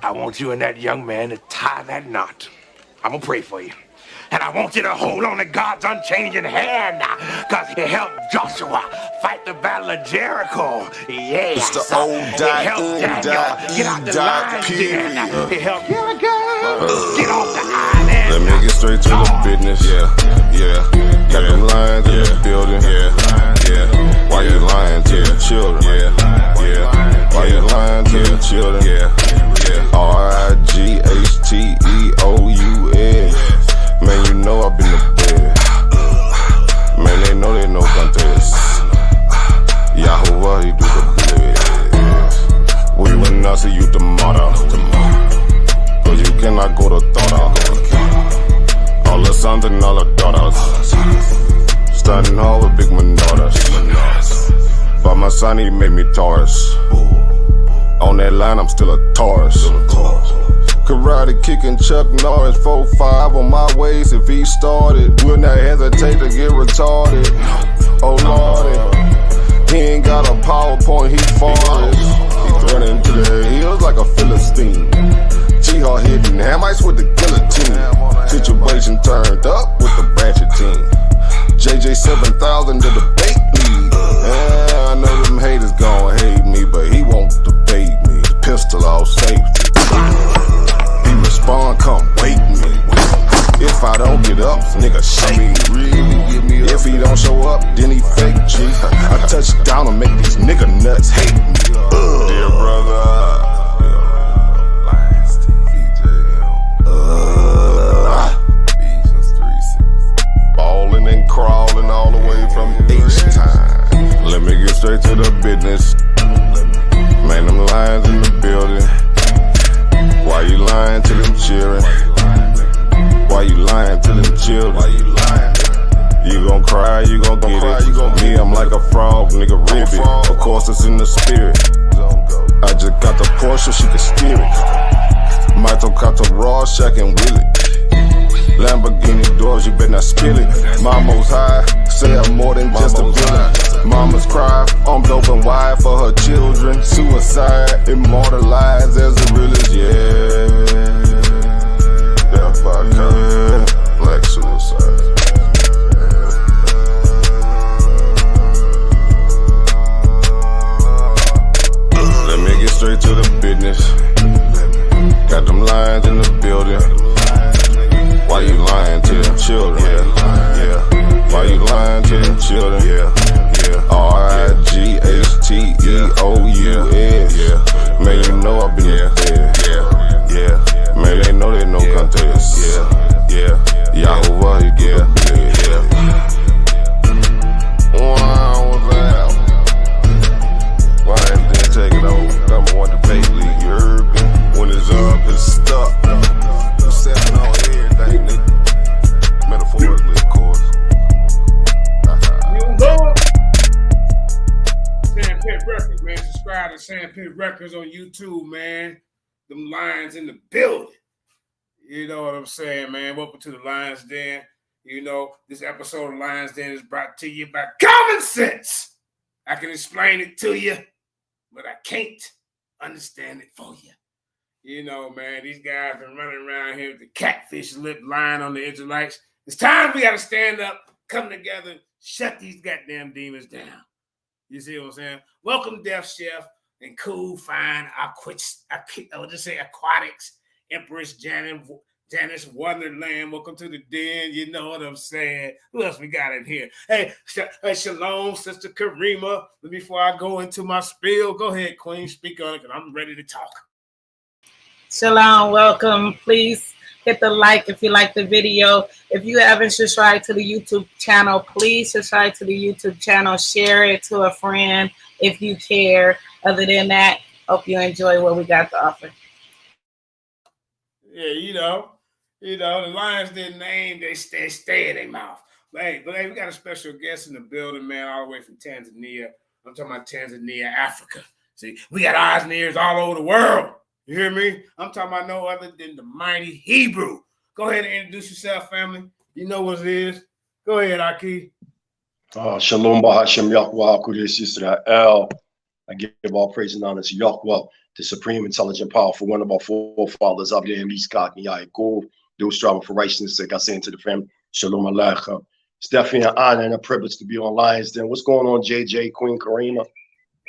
I want you and that young man to tie that knot. I'm gonna pray for you. And I want you to hold on to God's unchanging hand, because he helped Joshua fight the battle of Jericho. Yes. It's the old He helped Daniel get out the lion's den. He helped Gilligan get off the island. Let me get straight to the business. Got them lions in the building. Why you lying to the children? Why you lying to the children? RIGHTEOUS. Man, you know I've been the best. Man, they know no contest. Yahuwah, he do the bless. We will not see you tomorrow. Cause you cannot go to thought. All the sons and all the daughters. Standing hard with big manodas. But my son, he made me Taurus. On that line, I'm still a Taurus. Karate kicking Chuck Norris, 4-5 on my waist. If he started, will not hesitate to get retarded. Oh lordy, he ain't got a PowerPoint, he farted. He's running to the hills like a Philistine. G-Hawk hitting Hamites with the guillotine. Situation turned up with the Ratchet team. JJ 7000 to the bait lead. Yeah, I know them haters gon' hate me, but he won't debate me. Pistol off safety. Respond, come wake me. If I don't get up, nigga shake me. If he don't show up, then he fake G. I touch down and make these nigga nuts hate me. Dear brother, ballin' and crawling all the way from H-Time. Let me get straight to the business. Man, them lions in the building. Why you lying to them children? Why you lying to them children? You gon' cry, you gon' get it. Me, I'm like a frog, nigga, ribbit. Of course, it's in the spirit. I just got the Porsche, she can steer it. Michael got the raw, Shaq and Willie. Lamborghini doors, you better not spill it. Mama's high, say I'm more than just a villain. Mama's cry, arms open wide for her children. Suicide, immortalized as the realest, Death by cop, black suicide. Let me get straight to the business. Got them lions in the building. Why you lying to them children? Why you lying to them children? RIGHTEOUS. Man, you know I've been there. Man, they know no contest. Yahuwah, he do the bless. Wow, what's that? Why didn't take it over? Number one debate league, you heard me? When it's up, it's stuck. I'm stepping on everything, nigga. Metaphorically, of course. Sandpit Records, man. Subscribe to Sandpit Records on YouTube, man. Them lions in the building. You know what I'm saying, man? Welcome to the Lions Den. You know, this episode of Lions Den is brought to you by Common Sense. I can explain it to you, but I can't understand it for you. You know, man, these guys been running around here with the catfish lip lying on the Israelites. It's time we got to stand up, come together, shut these goddamn demons down. You see what I'm saying? Welcome, Death Chef and Cool, Fine, Aquatics, Empress Janice Wonderland. Welcome to the den. You know what I'm saying? Who else we got in here? Hey, shalom, Sister Karima. Before I go into my spiel, go ahead, Queen, speak on it, because I'm ready to talk. Shalom, welcome. Please hit the like if you like the video. If you haven't subscribed to the YouTube channel, please subscribe to the YouTube channel. Share it to a friend if you care. Other than that, hope you enjoy what we got to offer. Yeah, you know, the Lions didn't name, they stay in their mouth. But hey, we got a special guest in the building, man, all the way from Tanzania. I'm talking about Tanzania, Africa. See, we got eyes and ears all over the world. You hear me? I'm talking about no other than the mighty Hebrew. Go ahead and introduce yourself, family. You know what it is. Go ahead, Aki. Shalom Bahashem Yahweh Kodesh Israel. I give all praise and honor to Yahweh, the supreme, intelligent, powerful, one of our forefathers, Abraham, Yitzchak, and Yaakov, those striving for righteousness, like I say to the family, Shalom Aleichem. It's definitely an honor and a privilege to be on Lions Den. What's going on, JJ, Queen Karina?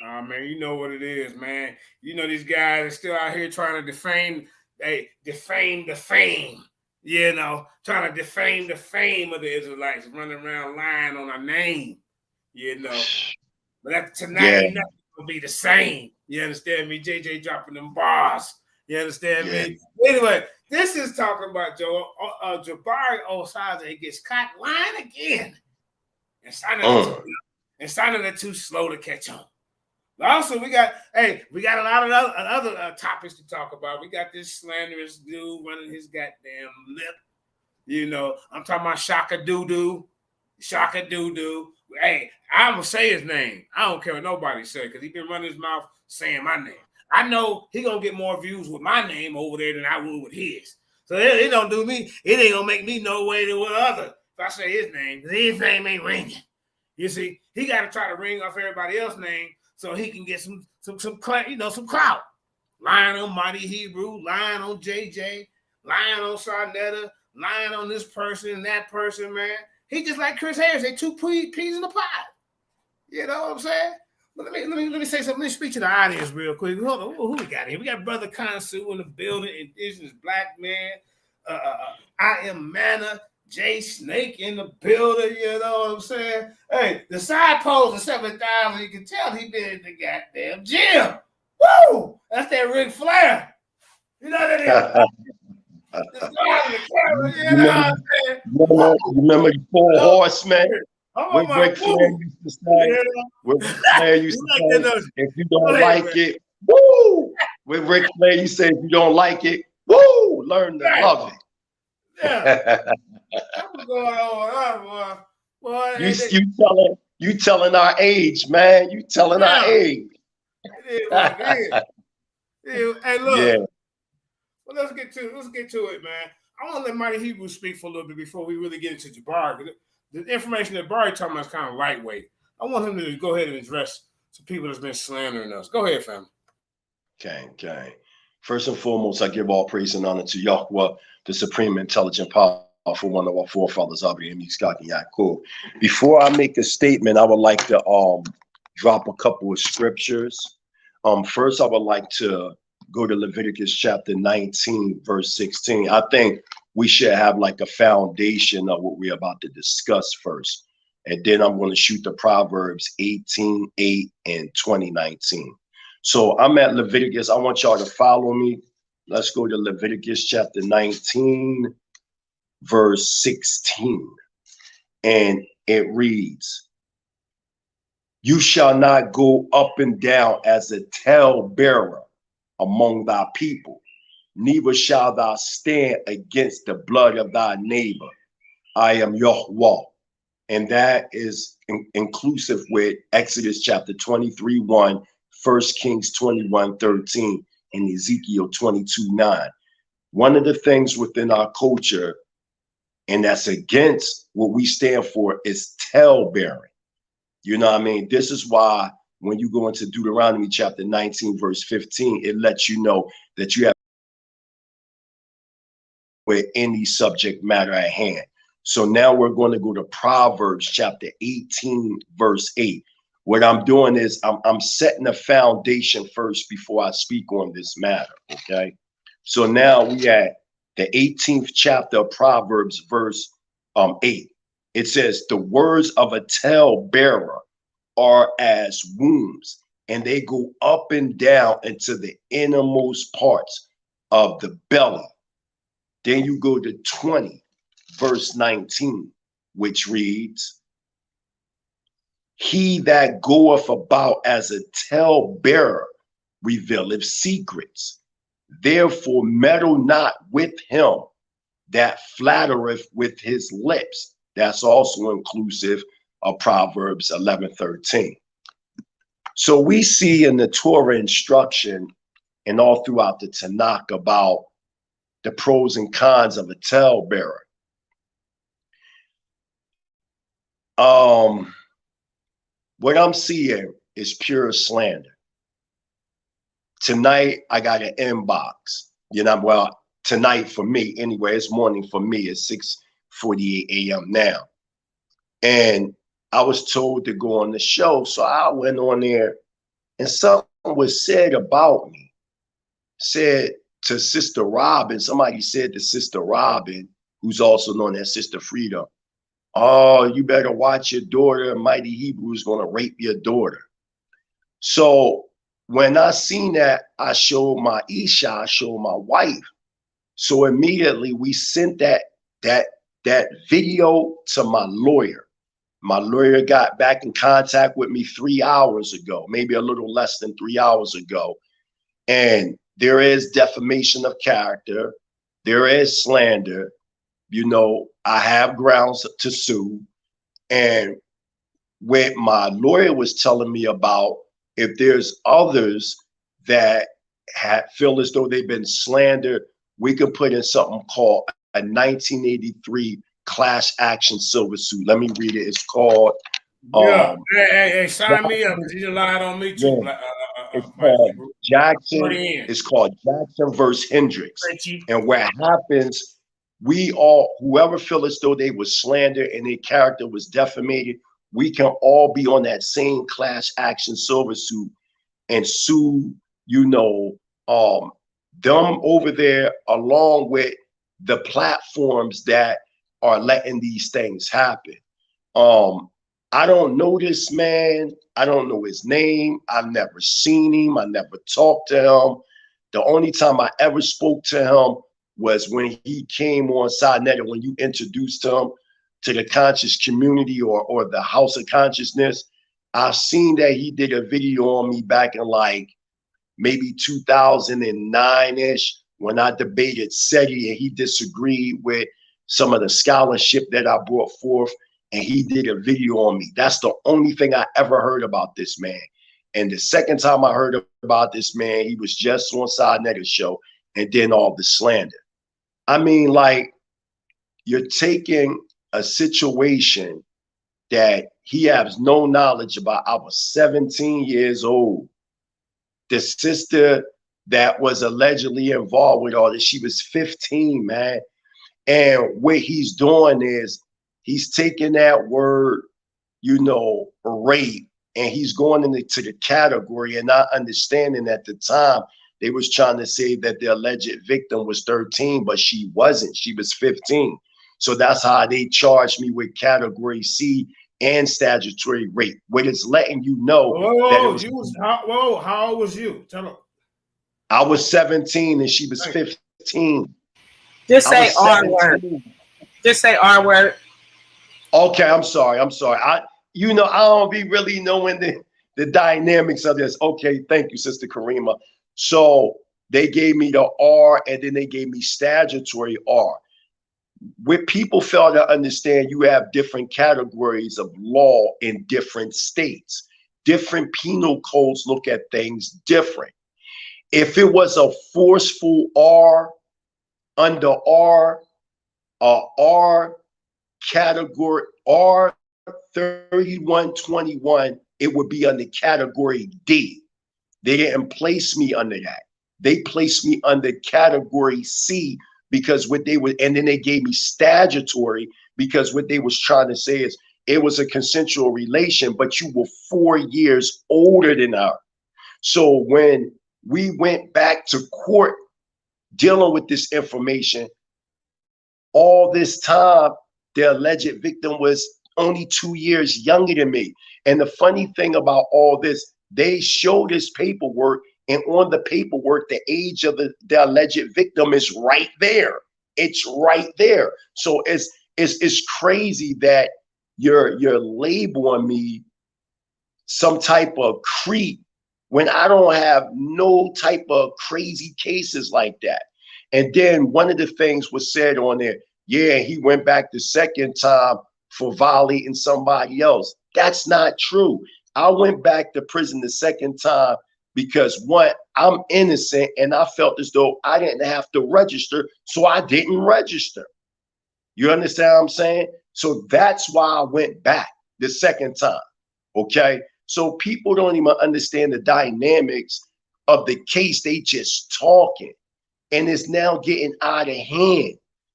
Man, you know what it is, man. You know these guys are still out here trying to defame the fame. You know, trying to defame the fame of the Israelites, running around lying on our name. You know, but tonight ain't nothing gonna be the same. You understand me? JJ dropping them bars. You understand me? Anyway, this is talking about Jabari Osaze gets caught lying again, and signing it too slow to catch on. But also, we got a lot of other topics to talk about. We got this slanderous dude running his goddamn lip. You know, I'm talking about Shaka Doo. Hey, I'm gonna say his name. I don't care what nobody say because he been running his mouth saying my name. I know he gonna get more views with my name over there than I would with his. So it don't do me. It ain't gonna make me no way to what other if I say his name because his name ain't ringing. You see, he got to try to ring off everybody else's name so he can get some clout. Lying on Mighty Hebrew, lying on JJ, lying on Sarnetta, lying on this person and that person, man. He just like Chris Harris. They two peas in the pot. You know what I'm saying? But let me say something. Let me speak to the audience real quick. Hold on. Who we got here? We got Brother Kansu in the building. Indigenous Black Man. I am Manna. Jay Snake in the building. You know what I'm saying? Hey, the side pose of 7,000. You can tell he been in the goddamn gym. Woo! That's that Ric Flair. You know that is. Remember the Four Horsemen? When Ric Flair used to say, if you don't like it, woo! When Ric Flair, you say, if you don't like it, woo! Learn to love it. Yeah. What's going on, boy? You telling our age, man. You telling our age. It is what it is. Hey, look. Yeah. Well, let's get to it, man. I want to let Mighty Hebrew speak for a little bit before we really get into Jabari. The information that Barry talking about is kind of lightweight. I want him to go ahead and address some people that's been slandering us. Go ahead, fam. Okay. First and foremost, I give all praise and honor to Yahweh, the supreme, intelligent, powerful, one of our forefathers, Abraham, Yitzchak, and Yaakov. Before I make a statement, I would like to drop a couple of scriptures. First, I would like to go to Leviticus chapter 19, verse 16. I think we should have like a foundation of what we're about to discuss first. And then I'm going to shoot the Proverbs 18:8 and 20:19. So I'm at Leviticus. I want y'all to follow me. Let's go to Leviticus chapter 19, verse 16. And it reads, "You shall not go up and down as a talebearer among thy people, neither shall thou stand against the blood of thy neighbor. I am Yahweh." And that is inclusive with Exodus chapter 23:1, 1 Kings 21:13, and Ezekiel 22:9. One of the things within our culture, and that's against what we stand for, is talebearing. You know what I mean? This is why when you go into Deuteronomy chapter 19, verse 15, it lets you know that you have with any subject matter at hand. So now we're going to go to Proverbs chapter 18, verse 8. What I'm doing is I'm setting a foundation first before I speak on this matter, okay? So now we at the 18th chapter of Proverbs, verse 8. It says, "The words of a talebearer are as wombs, and they go up and down into the innermost parts of the belly." Then you go to 20, verse 19, which reads, "He that goeth about as a talebearer revealeth secrets. Therefore meddle not with him that flattereth with his lips." That's also inclusive of Proverbs 11:13. So we see in the Torah instruction and all throughout the Tanakh about the pros and cons of a talebearer. What I'm seeing is pure slander. Tonight, I got an inbox. You know, well, tonight for me, anyway, it's morning for me. It's 6:48 a.m. now. And I was told to go on the show. So I went on there and something was said about me. Said to Sister Robin, somebody said to Sister Robin, who's also known as Sister Freedom, oh, you better watch your daughter. Mighty Hebrew is going to rape your daughter. So when I seen that, I showed my Isha, I showed my wife. So immediately we sent that video to my lawyer. My lawyer got back in contact with me 3 hours ago, maybe a little less than 3 hours ago. And there is defamation of character. There is slander. You know, I have grounds to sue. And what my lawyer was telling me about, if there's others that feel as though they've been slandered, we can put in something called a 1983 class action civil suit. Let me read it. It's called. Hey, sign me up. You lied on me too. Yeah. It's called Jackson. It's called Jackson versus Hendricks. And what happens, we all, whoever feel as though they were slandered and their character was defamated, we can all be on that same class action silver suit and sue, you know, them over there, along with the platforms that are letting these things happen. I don't know this man. I don't know his name. I've never seen him. I never talked to him. The only time I ever spoke to him was when he came on SideNet, when you introduced him to the conscious community or the House of Consciousness. I've seen that he did a video on me back in like maybe 2009-ish when I debated SETI and he disagreed with some of the scholarship that I brought forth. And he did a video on me. That's the only thing I ever heard about this man. And the second time I heard about this man, he was just on SideNet's show and then all the slander. I mean, like, you're taking a situation that he has no knowledge about. I was 17 years old. The sister that was allegedly involved with all this, she was 15, man. And what he's doing is, he's taking that word, you know, rape, and he's going into the category and not understanding at the time they was trying to say that the alleged victim was 13, but she wasn't. She was 15. So that's how they charged me with category C and statutory rape. What it's letting you know. How old was you? Tell them. I was 17 and she was 15. Just say R word. Just say R word. Okay, I'm sorry. I don't be really knowing the dynamics of this. Okay, thank you, Sister Karima. So they gave me the R and then they gave me statutory R. What people fail to understand, you have different categories of law in different states. Different penal codes look at things different. If it was a forceful R under R category R 3121, it would be under category D. They didn't place me under that. They placed me under category C because what they would, and then they gave me statutory because what they was trying to say is it was a consensual relation, but you were 4 years older than her. So when we went back to court dealing with this information, all this time, the alleged victim was only 2 years younger than me. And the funny thing about all this, they showed this paperwork, and on the paperwork, the age of the alleged victim is right there. It's right there. So it's crazy that you're labeling me some type of creep when I don't have no type of crazy cases like that. And then one of the things was said on there, yeah, he went back the second time for violating somebody else. That's not true. I went back to prison the second time because, one, I'm innocent and I felt as though I didn't have to register, so I didn't register. You understand what I'm saying? So that's why I went back the second time, okay? So people don't even understand the dynamics of the case. They just talking, and it's now getting out of hand.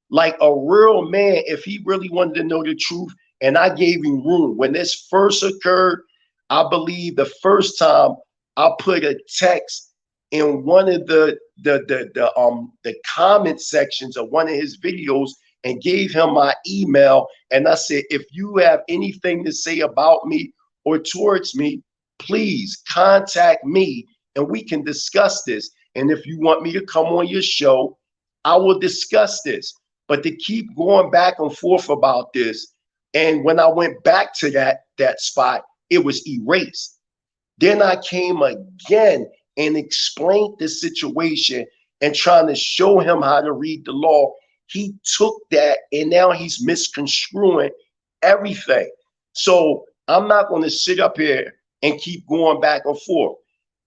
Like a real man, if he really wanted to know the truth, and I gave him room. When this first occurred, I believe the first time I put a text in one of the comment sections of one of his videos and gave him my email, and I said, if you have anything to say about me or towards me, please contact me and we can discuss this. And if you want me to come on your show, I will discuss this. But to keep going back and forth about this, and when I went back to that spot, it was erased. Then I came again and explained the situation and trying to show him how to read the law. He took that and now he's misconstruing everything. So I'm not going to sit up here and keep going back and forth.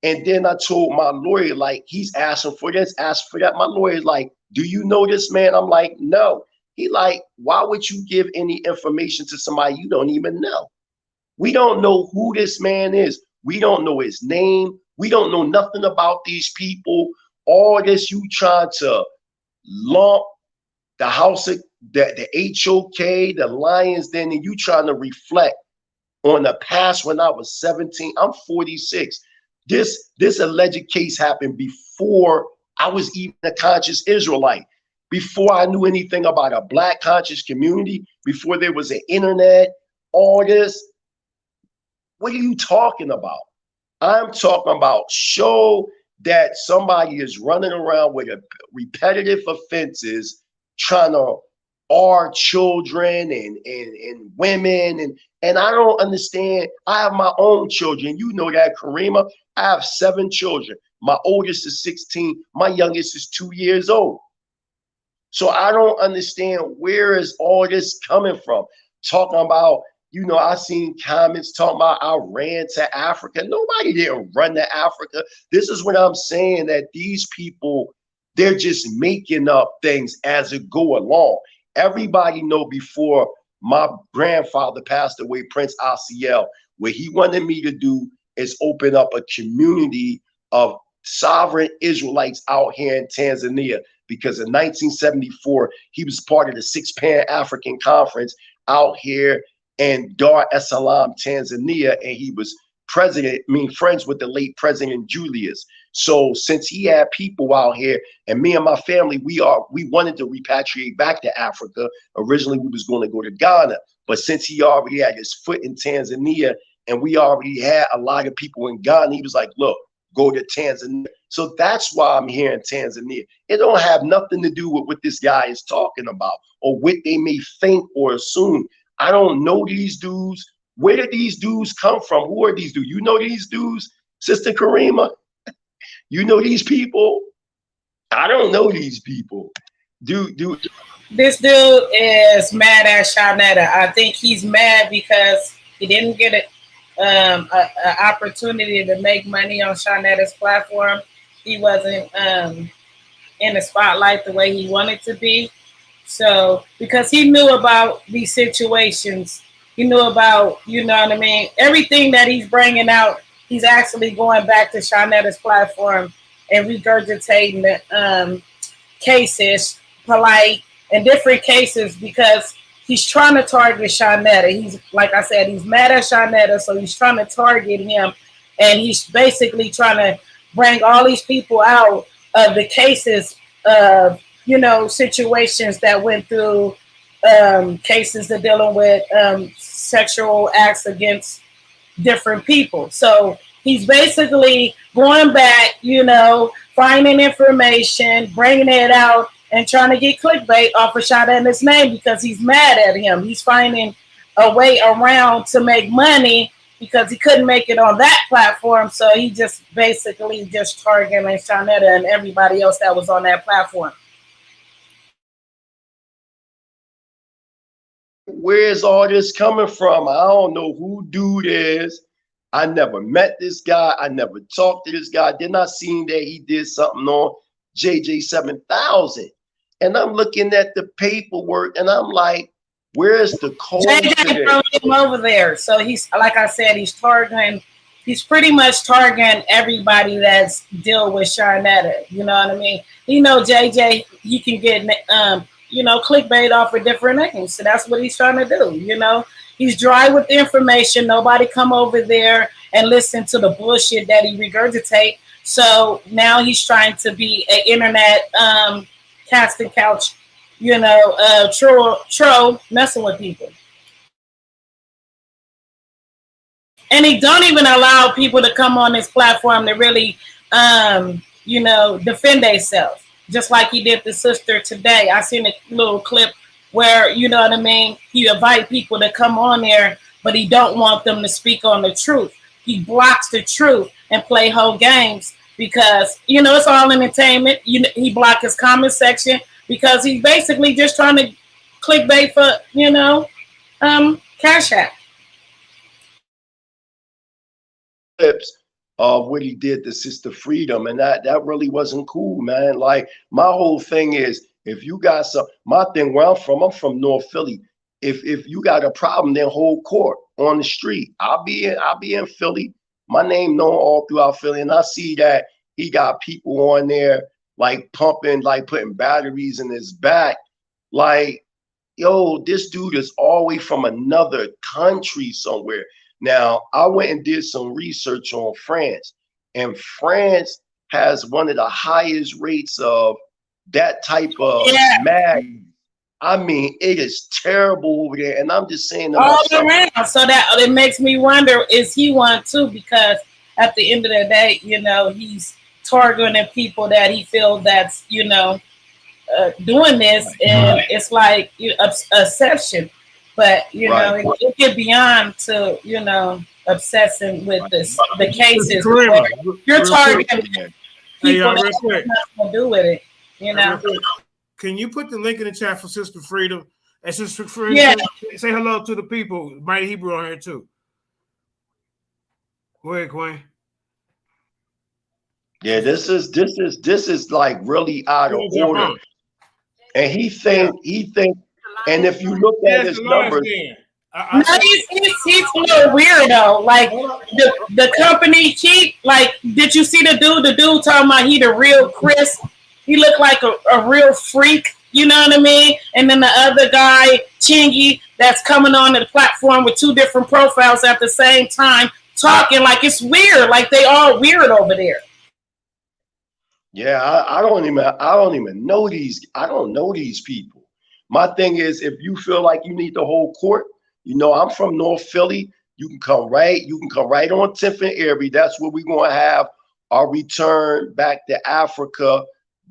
And then I told my lawyer, like, he's asking for this, asking for that. My lawyer's like, do you know this man? I'm like, no. He like, why would you give any information to somebody you don't even know? We don't know who this man is. We don't know his name. We don't know nothing about these people. All this you trying to lump the house, the HOK, the Lions, then, and you trying to reflect on the past when I was 17. I'm 46. This alleged case happened before I was even a conscious Israelite, before I knew anything about a Black conscious community, before there was an internet, all this. What are you talking about? I'm talking about show that somebody is running around with repetitive offenses, trying to our children and women, and I don't understand. I have my own children. You know that, Karima. I have 7 children. My oldest is 16. My youngest is 2 years old. So I don't understand where is all this coming from. Talking about, you know, I seen comments talking about I ran to Africa. Nobody didn't run to Africa. This is what I'm saying, that these people, they're just making up things as it go along. Everybody know before my grandfather passed away, Prince Asiel, what he wanted me to do is open up a community of sovereign Israelites out here in Tanzania, because in 1974, he was part of the 6th Pan-African Conference out here in Dar es Salaam, Tanzania, and he was friends with the late President Julius. So since he had people out here, and me and my family, we wanted to repatriate back to Africa. Originally, we was going to go to Ghana, but since he already had his foot in Tanzania, and we already had a lot of people in Ghana, he was like, look, go to Tanzania. So that's why I'm here in Tanzania. It don't have nothing to do with what this guy is talking about or what they may think or assume. I don't know these dudes. Where did these dudes come from? Who are these dudes? You know these dudes, Sister Karima? You know these people? I don't know these people. This dude is mad at Shawnetta. I think he's mad because he didn't get an opportunity to make money on Shawnetta's platform. He wasn't in the spotlight the way he wanted to be. So, because he knew about these situations, he knew about, you know what I mean, everything that he's bringing out, he's actually going back to Shawnetta's platform and regurgitating the cases, polite, and different cases, because he's trying to target Shawnetta. He's, like I said, he's mad at Shawnetta, so he's trying to target him, and he's basically trying to bring all these people out of the cases of, you know, situations that went through cases that dealing with sexual acts against different people. So he's basically going back, you know, finding information, bringing it out, and trying to get clickbait off of Shawnetta's name because he's mad at him. He's finding a way around to make money because he couldn't make it on that platform. So he just basically just targeting Shawnetta and everybody else that was on that platform. Where's all this coming from? I don't know who dude is. I never met this guy. I never talked to this guy. Then I seen that he did something on JJ 7000. And I'm looking at the paperwork and I'm like, where's the code? JJ threw him over there. So he's, like I said, he's targeting he's pretty much targeting everybody that's deal with Sharnetta. You know what I mean? You know, JJ, he can get you know, clickbait off of different names. So that's what he's trying to do. You know, he's dry with the information. Nobody come over there and listen to the bullshit that he regurgitate. So now he's trying to be an internet casting couch, you know, troll messing with people. And he don't even allow people to come on his platform to really, you know, defend themselves. Just like he did the sister today. I seen a little clip where, you know what I mean, he invite people to come on there, but he don't want them to speak on the truth. He blocks the truth and play whole games because, you know, it's all entertainment. He blocked his comment section because he's basically just trying to clickbait for, you know, Cash App. What he did to Sister Freedom, and that really wasn't cool, man. Like, my whole thing is, if you got some, my thing where I'm from North Philly. If you got a problem, then hold court on the street. I'll be in Philly. My name known all throughout Philly, and I see that he got people on there like pumping, like putting batteries in his back. Like, yo, this dude is all the way from another country somewhere. Now, I went and did some research on France, and France has one of the highest rates of that type of mag. I mean, it is terrible over there, and I'm just saying to myself, around. So that it makes me wonder, is he one too? Because at the end of the day, you know, he's targeting people that he feels that's, you know, doing this, and it's like obsession. But, you know, it get beyond to, you know, obsessing with the cases. You're targeting people that have nothing to do with it, you know. Can you put the link in the chat for Sister Freedom? And Sister Freedom, say hello to the people. Mighty Hebrew on here too. Go ahead, Queen. Yeah, this is like really out of order. And he think, and if you look at his numbers, no, he's a little weirdo. Like the company cheap. Like, did you see the dude? The dude talking about he the real Chris. He looked like a real freak. You know what I mean? And then the other guy, Chingy, that's coming on the platform with two different profiles at the same time, talking like it's weird. Like they all weird over there. Yeah, I don't even know these. I don't know these people. My thing is, if you feel like you need the whole court, you know, I'm from North Philly. You can come right on 10th and Erie. That's where we're gonna have our return back to Africa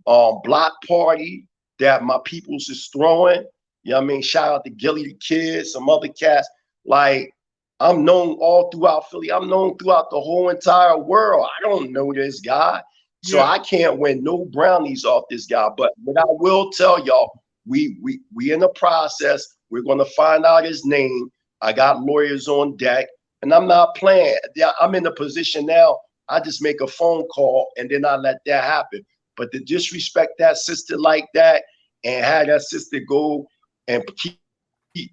block party that my peoples is throwing. You know what I mean? Shout out to Gilly the Kid, some other cats. Like, I'm known all throughout Philly. I'm known throughout the whole entire world. I don't know this guy. So I can't win no brownies off this guy. But what I will tell y'all, we in the process. We're gonna find out his name. I got lawyers on deck, and I'm not playing. I'm in a position now. I just make a phone call and then I let that happen. But to disrespect that sister like that and have that sister go and keep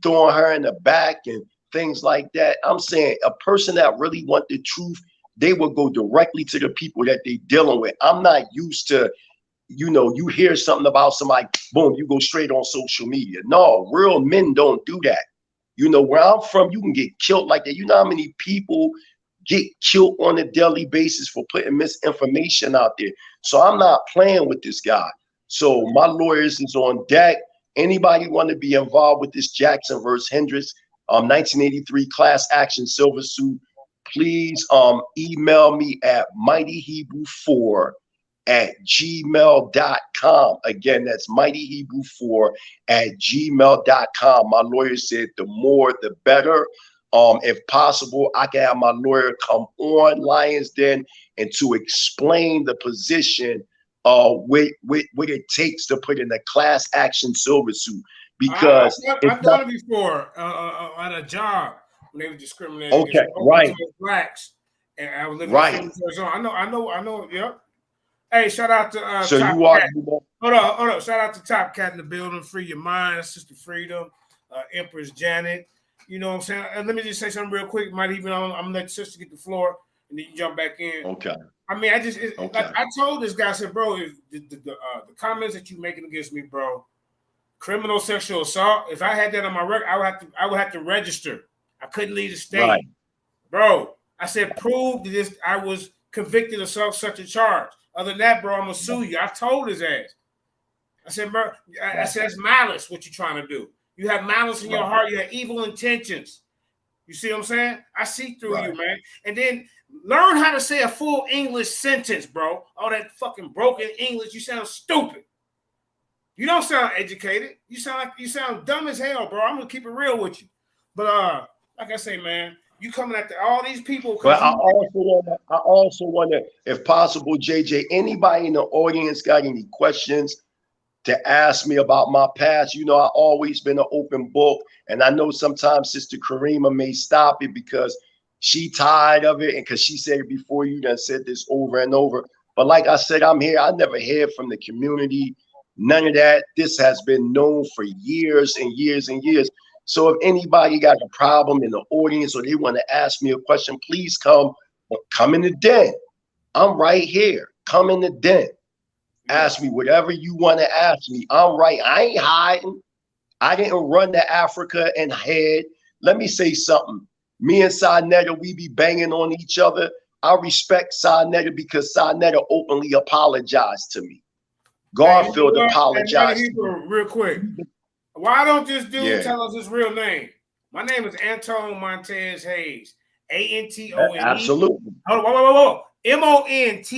throwing her in the back and things like that, I'm saying a person that really want the truth, they will go directly to the people that they dealing with. I'm not used to, you know, you hear something about somebody, boom, you go straight on social media. No, real men don't do that. You know, where I'm from, you can get killed like that. You know how many people get killed on a daily basis for putting misinformation out there? So I'm not playing with this guy. So my lawyers is on deck. Anybody want to be involved with this Jackson versus Hendricks 1983 class action silver suit, please email me at mightyhebrew4@gmail.com. Again, that's mightyhebrew4@gmail.com. My lawyer said the more the better. If possible, I can have my lawyer come on Lions Den and to explain the position what it takes to put in a class action silver suit. Because I've done it before at a job when they were discriminating against blacks, and I was living in Arizona. I know. Yep. Hey, shout out to so Top you are. Cat. Hold on. Shout out to Top Cat in the building. Free your mind, Sister Freedom, Empress Janet. You know what I'm saying? And let me just say something real quick. I'm gonna let Sister get the floor. and then you jump back in. Okay. I mean, like I told this guy, I said, bro, if the comments that you making against me, bro, criminal sexual assault. If I had that on my record, I would have to register. I couldn't leave the state, Right. Bro. I said, prove this. I was convicted of such a charge. Other than that, bro, I'm gonna sue you. I told his ass. I said, bro, I said, that's malice. What you trying to do? You have malice in your heart. You have evil intentions. You see what I'm saying? I see through you, man. And then learn how to say a full English sentence, bro. All that fucking broken English. You sound stupid. You don't sound educated. You sound dumb as hell, bro. I'm gonna keep it real with you. But like I say, man, you coming after all these people. But I also wonder, if possible, JJ, anybody in the audience got any questions to ask me about my past? You know, I always been an open book, and I know sometimes Sister Karima may stop it because she tired of it, and because she said it before, you done said this over and over. But like I said, I'm here. I never heard from the community. None of that. This has been known for years and years and years. So if anybody got a problem in the audience or they want to ask me a question, please come in the den. I'm right here. Come in the den. Ask me whatever you want to ask me. I'm right. I ain't hiding. I didn't run to Africa and hid. Let me say something. Me and Sarnetta, we be banging on each other. I respect Sarnetta because Sarnetta openly apologized to me. Garfield apologized. Real quick. Why don't this dude tell us his real name? My name is Anton Montez Hayes. A-N-T-O-N-E. Absolutely. Hold on, whoa. M-O-N-T-E-Z-H-A-Y-E-S.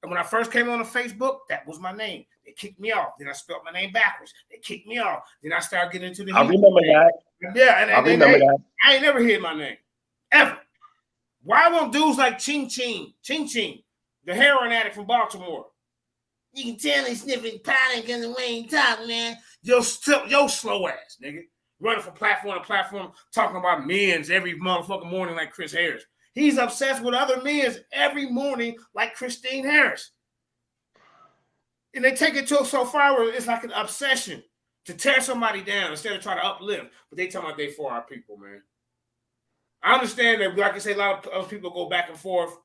When I first came on the Facebook, that was my name. They kicked me off. Then I spelled my name backwards. They kicked me off. Then I started getting into the I remember that. Yeah, and I remember that. I ain't never heard my name. Ever. Why won't dudes like Ching Ching, the heroin addict from Baltimore? You can tell he's sniffing powder because the way he talk, man. Yo, slow ass, nigga. Running from platform to platform, talking about men's every motherfucking morning like Chris Harris. He's obsessed with other men's every morning like Christine Harris. And they take it to so far where it's like an obsession to tear somebody down instead of trying to uplift. But they talking about they for our people, man. I understand that, like I say, a lot of other people go back and forth,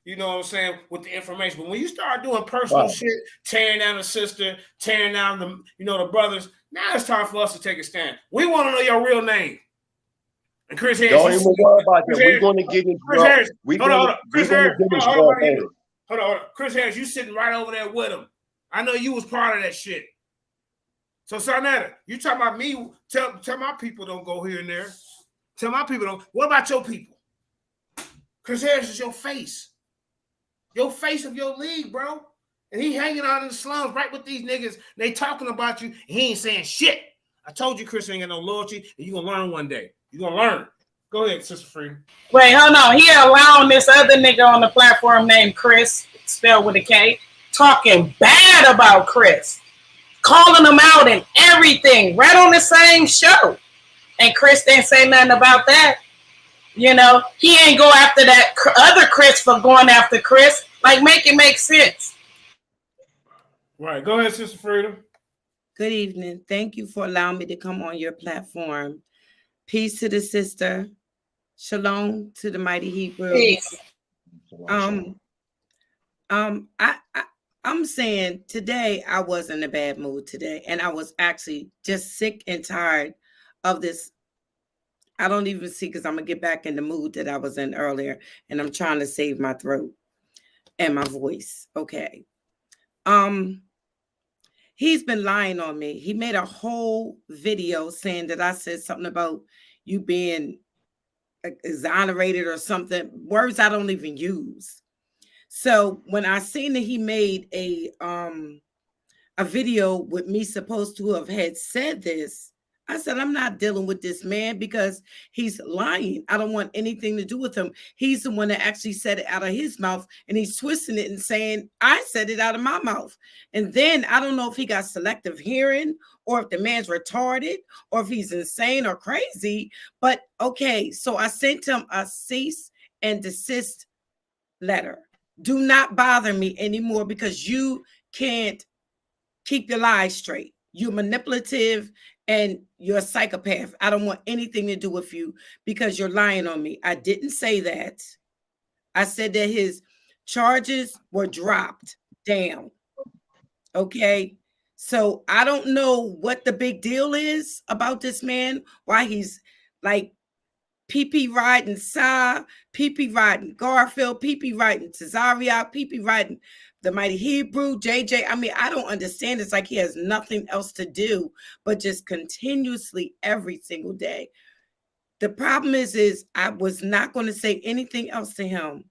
you know what I'm saying, with the information. But when you start doing personal shit, tearing down the sister, tearing down the brothers, now it's time for us to take a stand. We want to know your real name. And Chris Harris. Don't even worry about that. We're going to get it. Chris Harris. Hold on. Chris Harris, you sitting right over there with him. I know you was part of that shit. So, Sarnetta, you talking about me? Tell my people don't go here and there. Tell my people don't. What about your people? Chris Harris is your face. Your face of your league, bro. And he hanging out in the slums right with these niggas. They talking about you. And he ain't saying shit. I told you Chris ain't got no loyalty. And you're going to learn one day. You're going to learn. Go ahead, Sister Freedom. Wait, hold on. He allowing this other nigga on the platform named Chris, spelled with a K, talking bad about Chris. Calling him out and everything. Right on the same show. And Chris didn't say nothing about that. You know, he ain't go after that other Chris for going after Chris. Like, make it make sense. Right. Go ahead, Sister Freedom. Good evening. Thank you for allowing me to come on your platform. Peace to the sister. Shalom to the mighty Hebrew. Peace. I'm saying today I was in a bad mood today, and I was actually just sick and tired of this. I don't even see, because I'm gonna get back in the mood that I was in earlier, and I'm trying to save my throat and my voice. Okay. He's been lying on me. He made a whole video saying that I said something about you being exonerated or something, words I don't even use. So when I seen that he made a video with me supposed to have had said this, I said, I'm not dealing with this man because he's lying. I don't want anything to do with him. He's the one that actually said it out of his mouth, and he's twisting it and saying, I said it out of my mouth. And then I don't know if he got selective hearing or if the man's retarded or if he's insane or crazy. But okay, so I sent him a cease and desist letter. Do not bother me anymore because you can't keep your lies straight. You're manipulative and you're a psychopath. I don't want anything to do with you because you're lying on me. I didn't say that. I said that his charges were dropped down. Okay. So I don't know what the big deal is about this man, why he's like PP riding Sa, PP riding Garfield, PP riding Cesaria, PP riding the Mighty Hebrew, JJ. I mean, I don't understand. It's like he has nothing else to do but just continuously every single day. The problem is I was not going to say anything else to him,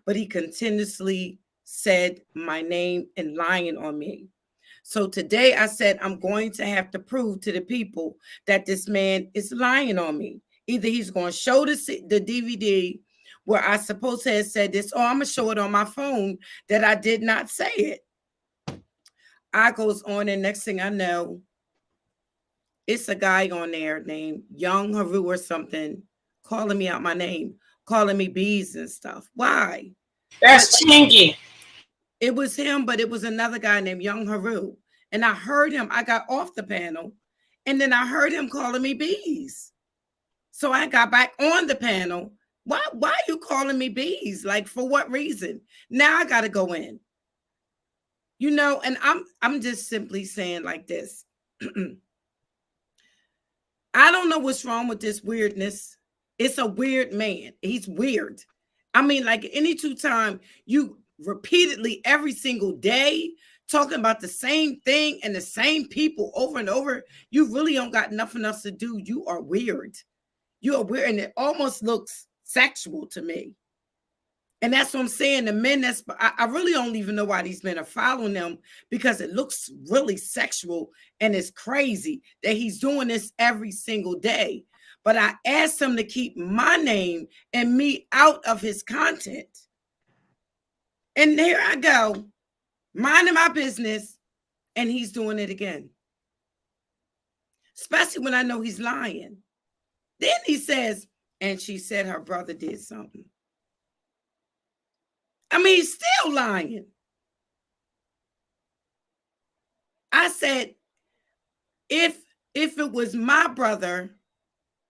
but he continuously said my name and lying on me. So today I said, I'm going to have to prove to the people that this man is lying on me. Either he's going to show the DVD where I supposed to have said this, or I'm going to show it on my phone that I did not say it. I goes on, and next thing I know, it's a guy on there named Young Haru or something, calling me out my name, calling me bees and stuff. Why? That's Chingy. It was him, but it was another guy named Young Haru. And I heard him. I got off the panel, and then I heard him calling me bees. So I got back on the panel. Why are you calling me bees? Like, for what reason? Now I got to go in. You know, and I'm just simply saying like this. I don't know what's wrong with this weirdness. It's a weird man. He's weird. I mean, like any two time you repeatedly every single day talking about the same thing and the same people over and over, you really don't got nothing else to do. You are weird. You are weird, and it almost looks sexual to me. And that's what I'm saying. The men I really don't even know why these men are following them, because it looks really sexual, and it's crazy that he's doing this every single day. But I asked him to keep my name and me out of his content. And there I go, minding my business, and he's doing it again. Especially when I know he's lying. Then he says, and she said her brother did something. I mean, he's still lying. I said, if it was my brother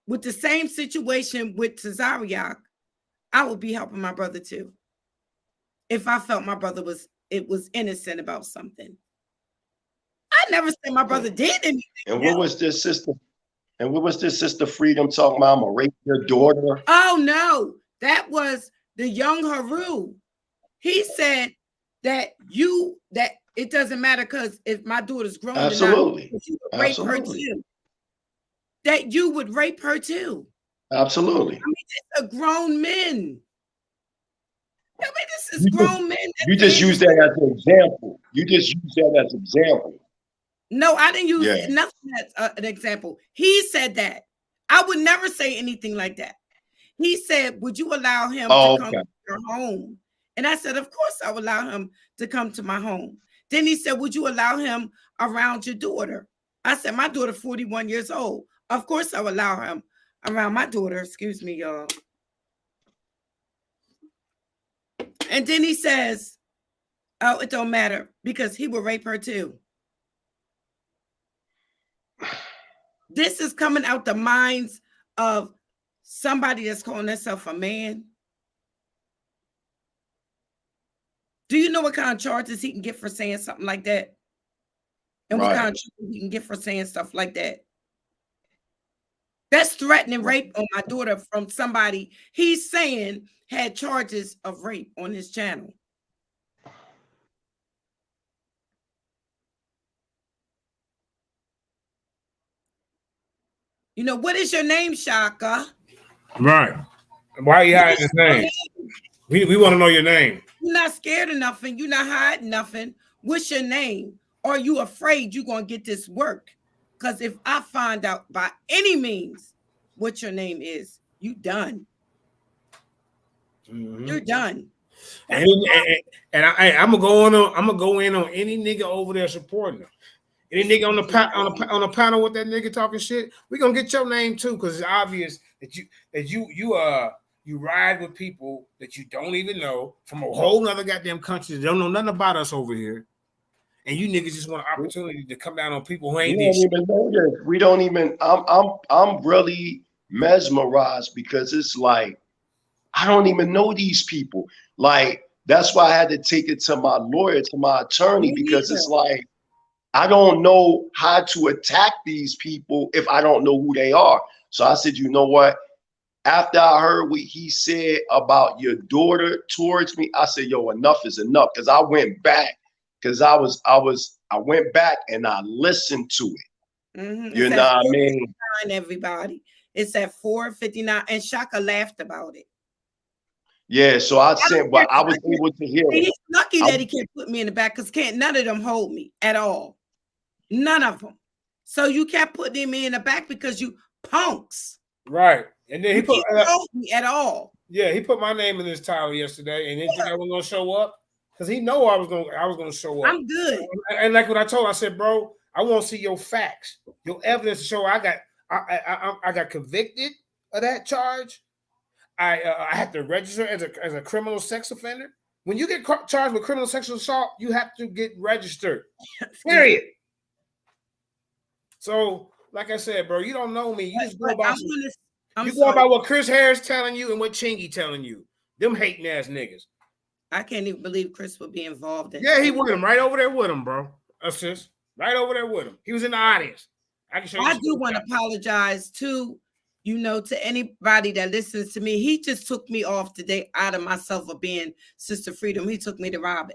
with the same situation with Cesaria, I would be helping my brother too. If I felt my brother was innocent about something. I never said my brother did anything. And what was this sister? And what was this sister Freedom talking about? I'm gonna rape your daughter. Oh no, that was the Young Haru. He said that it doesn't matter, because if my daughter's grown, absolutely, enough, you would rape her too. That you would rape her too. Absolutely. I mean, it's a grown men. I mean, this is grown men. You just use that as an example. You just use that as an example. No, I didn't use nothing as an example. He said that. I would never say anything like that. He said, would you allow him to come to your home? And I said, of course I would allow him to come to my home. Then he said, would you allow him around your daughter? I said, my daughter 41 years old. Of course I would allow him around my daughter. Excuse me, y'all. And then he says, oh, it don't matter, because he would rape her too. This is coming out the minds of somebody that's calling themselves a man. Do you know what kind of charges he can get for saying something like that? And what kind of charges he can get for saying stuff like that? That's threatening rape on my daughter from somebody he's saying had charges of rape on his channel. You know, what is your name, Shaka? Right. Why are you hiding his name? We want to know your name. You're not scared of nothing. You're not hiding nothing. What's your name? Are you afraid you're going to get this work? Because if I find out by any means what your name is, you done. Mm-hmm. You're done. And I'm gonna go in on any nigga over there supporting him. Any nigga on the panel with that nigga talking shit, we gonna get your name too, because it's obvious that you ride with people that you don't even know from a whole nother goddamn country that don't know nothing about us over here, and you niggas just want an opportunity to come down on people who We ain't don't this shit. even know this. We don't even. I'm really mesmerized because it's like I don't even know these people. Like that's why I had to take it to my lawyer, to my attorney, Me because neither. it's like I don't know how to attack these people if I don't know who they are. So I said, you know what? After I heard what he said about your daughter towards me, I said, yo, enough is enough. Because I went back, because I went back and I listened to it. You It's know at what I mean? 4:59, everybody. It's at 4:59, and Shaka laughed about it. Yeah, so I I don't sent, care. but I was able to hear it. He's lucky I- that he can't put me in the back because can't none of them hold me at all. None of them. So you kept putting me in the back because you punks. Right. And then he You put can't hold me at all. he put my name in his title yesterday, and didn't think I was gonna show up because he know I was gonna show up. I'm good. And like what I told him, I said, bro, I want to see your facts, your evidence to show I got convicted of that charge. I had to register as a criminal sex offender. When you get charged with criminal sexual assault, you have to get registered. Period. So, like I said, bro, you don't know me. You just go about about what Chris Harris telling you and what Chingy telling you. Them hating ass niggas. I can't even believe Chris would be involved in. Yeah, he with him right over there with him, bro. That's just right over there with him. He was in the audience. I can show you. I do want to apologize to to anybody that listens to me. He just took me off today out of myself of being Sister Freedom. He took me to Robin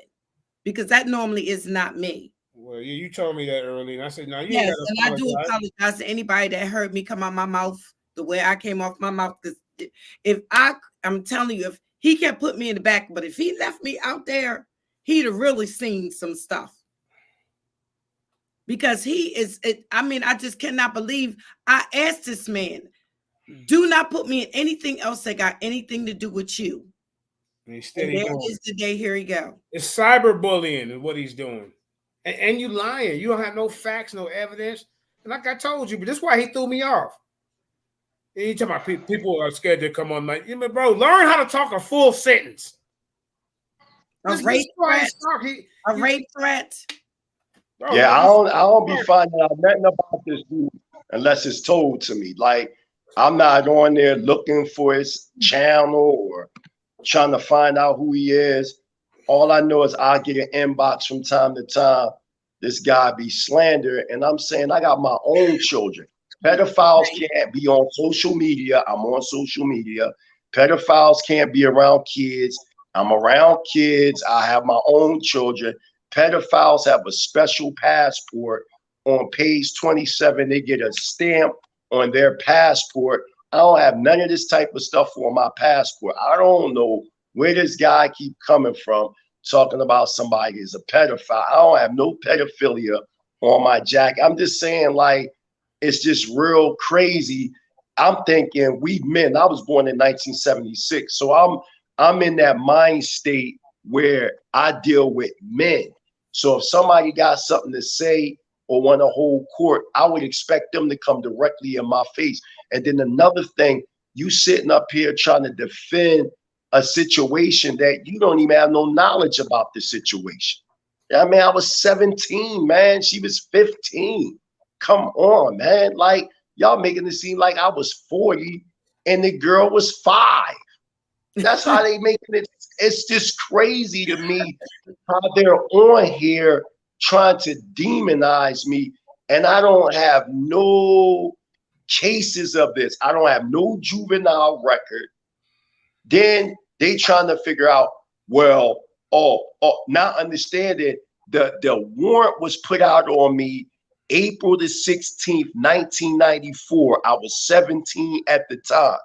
because that normally is not me. Well, you told me that earlier, and I said, "No, you yes." and I do apologize to anybody that heard me come out my mouth the way I came off my mouth. Because I'm telling you, if he can't put me in the back, but if he left me out there, he'd have really seen some stuff. Because he is, I just cannot believe I asked this man, do not put me in anything else that got anything to do with you. And there is the day, here you go. It's cyberbullying is what he's doing. And you lying. You don't have no facts, no evidence. And like I told you, but this is why he threw me off. And you talking about people are scared to come on, like, bro, learn how to talk a full sentence. A rape threat. A rape threat. Bro, yeah, I don't be finding out nothing about this dude unless it's told to me. Like, I'm not on there looking for his channel or trying to find out who he is. All I know is I get an inbox from time to time. This guy be slandered, and I'm saying I got my own children. Pedophiles can't be on social media. I'm on social media. Pedophiles can't be around kids. I'm around kids. I have my own children. Pedophiles have a special passport. On page 27, they get a stamp on their passport. I don't have none of this type of stuff on my passport. I don't know where this guy keep coming from talking about somebody is a pedophile. I don't have no pedophilia on my jacket. I'm just saying, like, it's just real crazy. I'm thinking we men. I was born in 1976, so I'm in that mind state where I deal with men. So if somebody got something to say or want to hold court, I would expect them to come directly in my face. And then another thing, you sitting up here trying to defend a situation that you don't even have no knowledge about the situation. I mean, I was 17, man. She was 15. Come on, man. Like, y'all making it seem like I was 40 and the girl was 5. That's how they making it. It's just crazy to me how they're on here trying to demonize me. And I don't have no cases of this. I don't have no juvenile record. Then they trying to figure out, well, not understanding the warrant was put out on me April the 16th, 1994. I was 17 at the time.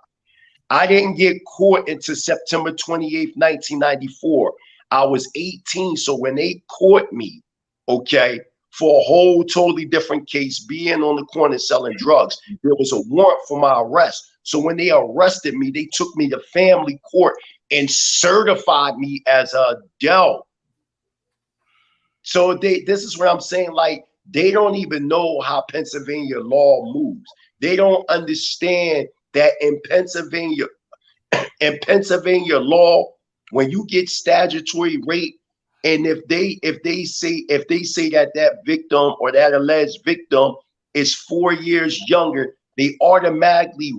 I didn't get caught until September 28th, 1994. I was 18. So when they caught me, okay, for a whole totally different case, being on the corner selling drugs, there was a warrant for my arrest. So when they arrested me, they took me to family court and certified me as an adult. So this is what I'm saying, like, they don't even know how Pennsylvania law moves. They don't understand that in Pennsylvania law, when you get statutory rape, And if they say that victim or that alleged victim is 4 years younger, they automatically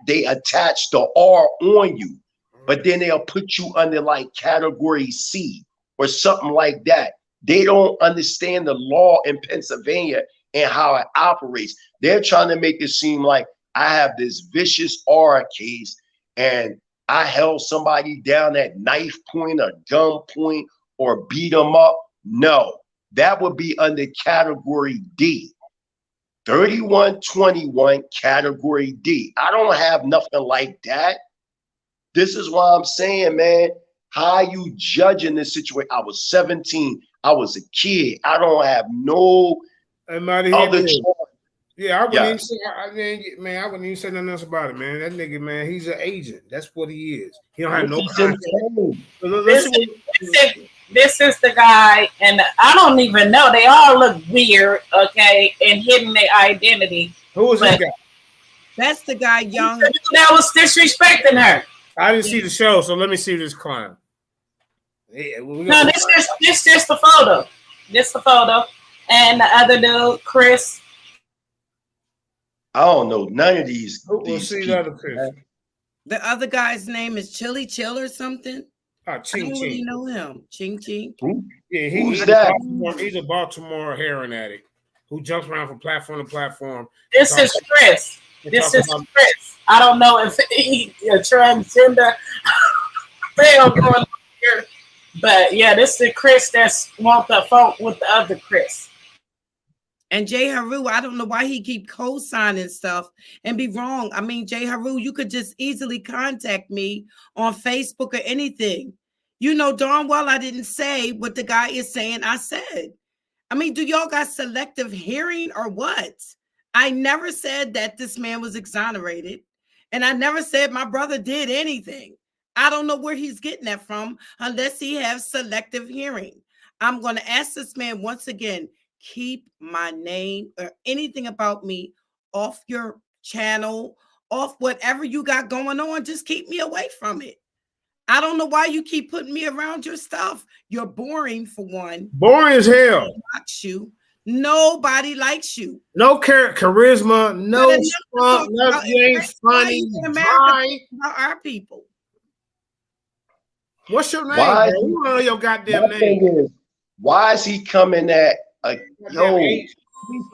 they attach the R on you, but then they'll put you under like category C or something like that. They don't understand the law in Pennsylvania and how it operates. They're trying to make it seem like I have this vicious R case and I held somebody down at knife point or gun point or beat them up. No, that would be under category D. 3121 category D. I don't have nothing like that. This is why I'm saying, man, how you judging this situation? I was 17. I was a kid. I don't have no other choice. Yeah, I wouldn't even say, I wouldn't even say nothing else about it, man. That nigga, man, he's an agent. That's what he is. He don't have no contact. This is the guy, and I don't even know. They all look weird, okay, and hidden their identity. Who is that guy? That's the guy, young. That was disrespecting her. I didn't see the show, so let me see this clown. Yeah, no, this just the photo. This the photo. And the other dude, Chris. I don't know none of these. We'll see the other Chris. The other guy's name is Chili Chill or something. Ching I don't really know him. Ching Ching. Yeah, who's that? He's a Baltimore heroin addict who jumps around from platform to platform. This is Chris. This is Chris. I don't know if he's a transgender. They don't go in here. But yeah, this is Chris that's want the phone with the other Chris. And Jay Haru, I don't know why he keep co-signing stuff and be wrong. I mean, Jay Haru, you could just easily contact me on Facebook or anything. You know darn well I didn't say what the guy is saying I said. I mean, do y'all got selective hearing or what? I never said that this man was exonerated. And I never said my brother did anything. I don't know where he's getting that from unless he has selective hearing. I'm going to ask this man once again, keep my name or anything about me off your channel, off whatever you got going on. Just keep me away from it. I don't know why you keep putting me around your stuff. You're boring for one. Boring as hell. Nobody likes you. Nobody likes you. No charisma, no spunk, no, you ain't funny. About our people. What's your name? Why, you don't know your goddamn name. Why is he coming at he's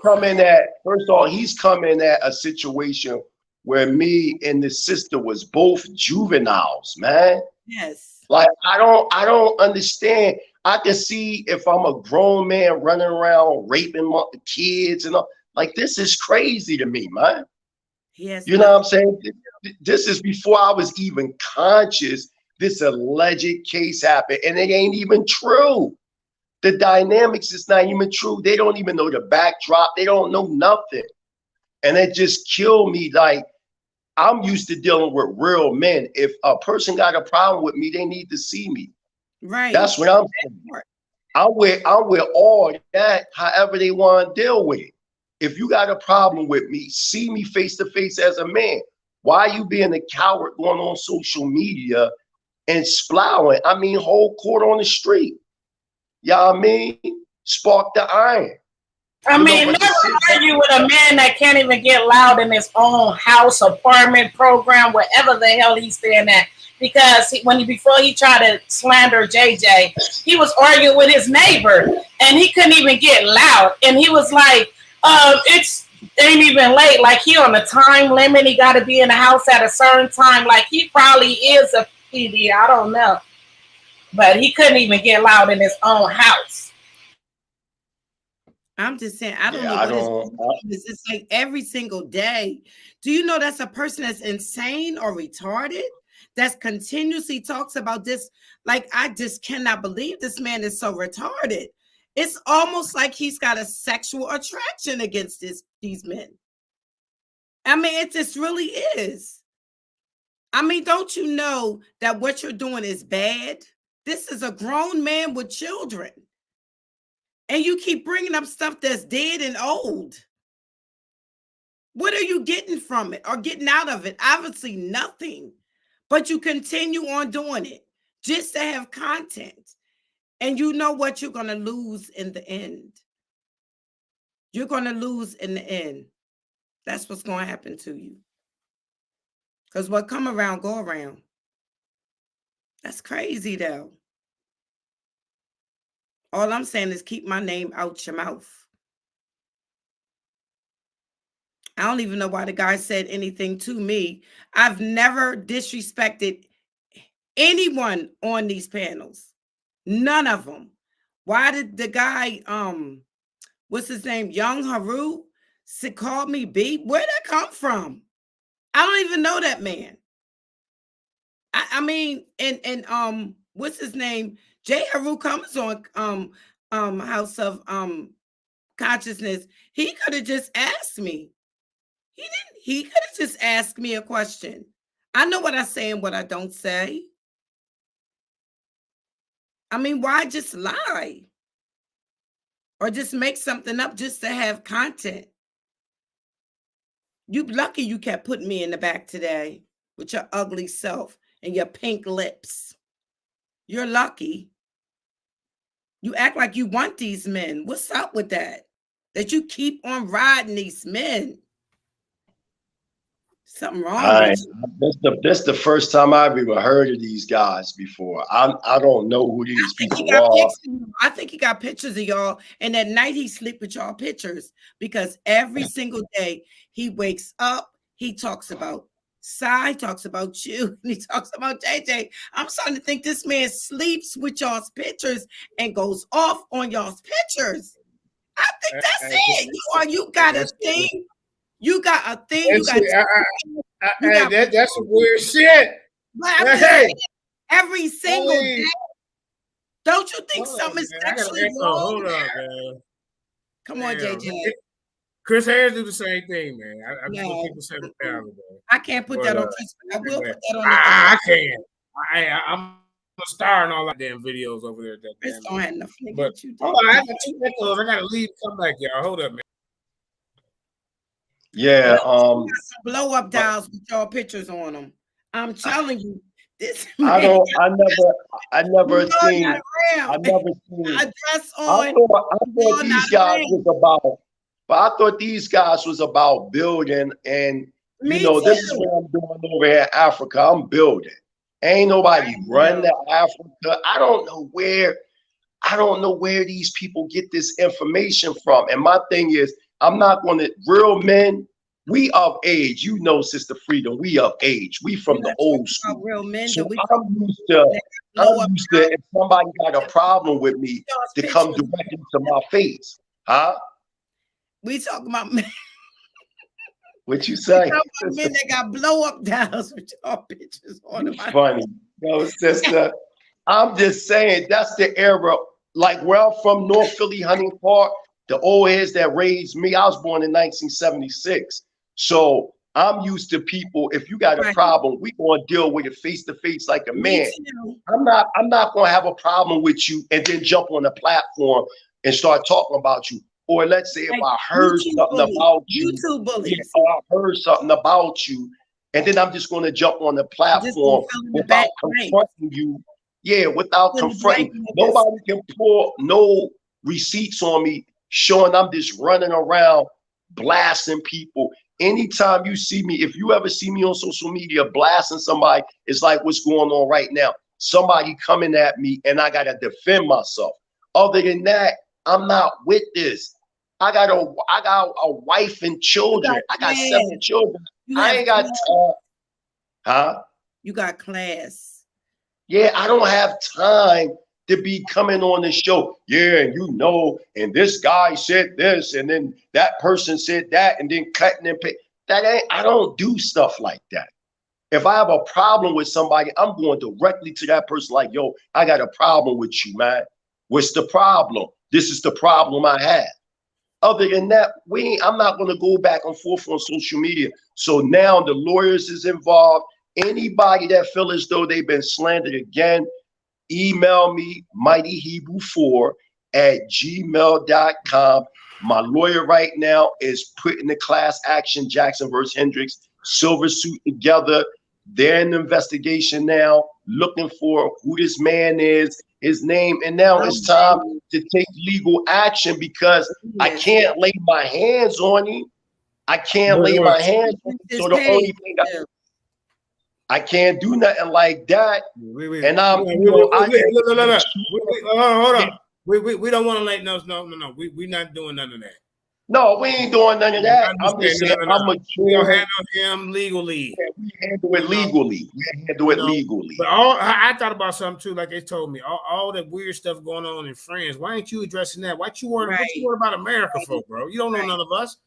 coming at, first of all, he's coming at a situation where me and the sister was both juveniles, man. Yes. Like, I don't understand. I can see if I'm a grown man running around raping my kids and all. Like, this is crazy to me, man. Yes. You know what I'm saying? This is before I was even conscious this alleged case happened, and it ain't even true. The dynamics is not even true. They don't even know the backdrop. They don't know nothing. And it just killed me. Like, I'm used to dealing with real men. If a person got a problem with me, they need to see me. Right. That's what I'm saying. I'm with all that, however they want to deal with it. If you got a problem with me, see me face to face as a man. Why are you being a coward going on social media and splouting? I mean, whole court on the street. Y'all mean? Spark the iron. I mean, never argue with a man that can't even get loud in his own house, apartment, program, wherever the hell he's staying at. Because before he tried to slander JJ, he was arguing with his neighbor, and he couldn't even get loud. And he was like, "It's ain't even late. Like, he on a time limit. He got to be in the house at a certain time. Like, he probably is a PD. I don't know, but he couldn't even get loud in his own house." I'm just saying, I don't know what his it's like every single day. Do you know that's a person that's insane or retarded? That continuously talks about this. Like, I just cannot believe this man is so retarded. It's almost like he's got a sexual attraction against these men. I mean, it just really is. I mean, don't you know that what you're doing is bad? This is a grown man with children. And you keep bringing up stuff that's dead and old. What are you getting from it or getting out of it? Obviously nothing. But you continue on doing it just to have content. And you know what you're going to lose in the end. You're going to lose in the end. That's what's going to happen to you. Because what come around, go around. That's crazy, though. All I'm saying is keep my name out your mouth. I don't even know why the guy said anything to me. I've never disrespected anyone on these panels. None of them. Why did the guy, what's his name, Young Haru, call me B? Where'd that come from? I don't even know that man. I mean, and what's his name? J. Haru comes on House of Consciousness. He could have just asked me. He didn't. He could have just asked me a question. I know what I say and what I don't say. I mean, why just lie? Or just make something up just to have content? You lucky you kept putting me in the back today with your ugly self and your pink lips. You're lucky. You act like you want these men. What's up with that? That you keep on riding these men. Something wrong with you. That's the first time I've even heard of these guys before. I don't know who these people are. I think he got pictures of y'all, and at night he sleep with y'all pictures because every single day he wakes up, he talks about Sai, talks about you, and he talks about JJ. I'm starting to think this man sleeps with y'all's pictures and goes off on y'all's pictures. I think that's it. You got a thing. You got a thing. That's some weird shit. Every single day. Don't you think something is actually wrong? Hold on, man. Come on, JJ. Chris Harris do the same thing, man. I just want people to say it down, man. I can't put that on Chris. I will put that on. I can't. I'm a star in all that damn videos over there. Chris don't have nothing. But hold on, I got 2 echoes. I gotta leave. Come back, y'all. Hold up, man. Yeah, blow up dolls with your pictures on them. I'm telling you, this. I never seen. A dress on. I thought these guys was about, but I thought these guys was about building, and this is what I'm doing over here in Africa. I'm building. Ain't nobody run to Africa. I don't know where these people get this information from. And my thing is, I'm not going to, real men, we of age, Sister Freedom, we of age. We from the old school. Real men, so I'm used to if somebody got a problem with me to come directly to my face. Huh? We talking about men. What you say? Men that got blow up dolls with your pictures on them. Funny. No, sister. I'm just saying that's the era. Like where I'm from, North Philly, Hunting Park, the old heads that raised me. I was born in 1976. So I'm used to people. If you got a problem, we gonna deal with it face to face like a man. I'm not gonna have a problem with you and then jump on a platform and start talking about you. Or let's say if I heard something about you, I heard something about you, and then I'm just gonna jump on the platform without confronting you. Yeah, without confronting. Nobody can pull no receipts on me showing I'm just running around blasting people. Anytime you see me, if you ever see me on social media blasting somebody, it's like what's going on right now. Somebody coming at me and I gotta defend myself. Other than that, I'm not with this. I got a wife and children. I got 7 children. I ain't got time. You got class. Yeah, I don't have time to be coming on the show. Yeah, and this guy said this, and then that person said that, and then cutting and pay. I don't do stuff like that. If I have a problem with somebody, I'm going directly to that person like, yo, I got a problem with you, man. What's the problem? This is the problem I have. Other than that, I'm not going to go back and forth on social media. So now the lawyers is involved. Anybody that feel as though they've been slandered again, email me, mightyhebrew4@gmail.com. My lawyer right now is putting the class action Jackson versus Hendricks Silver Suit together. They're in the investigation now. looking for who this man is, his name, and now it's time to take legal action because I can't lay my hands on him. I can't lay my hands on him. So the only thing I can't do nothing like that. And I'm, hold on. We don't want to let no. We're not doing none of that. No, we ain't doing none of that. I'm just saying, I'm mature. We'll handle him legally. Yeah, we handle it legally. We handle it legally. But I thought about something too, like they told me, all that weird stuff going on in France. Why ain't you addressing that? What you worry about America for, bro? You don't know none of us.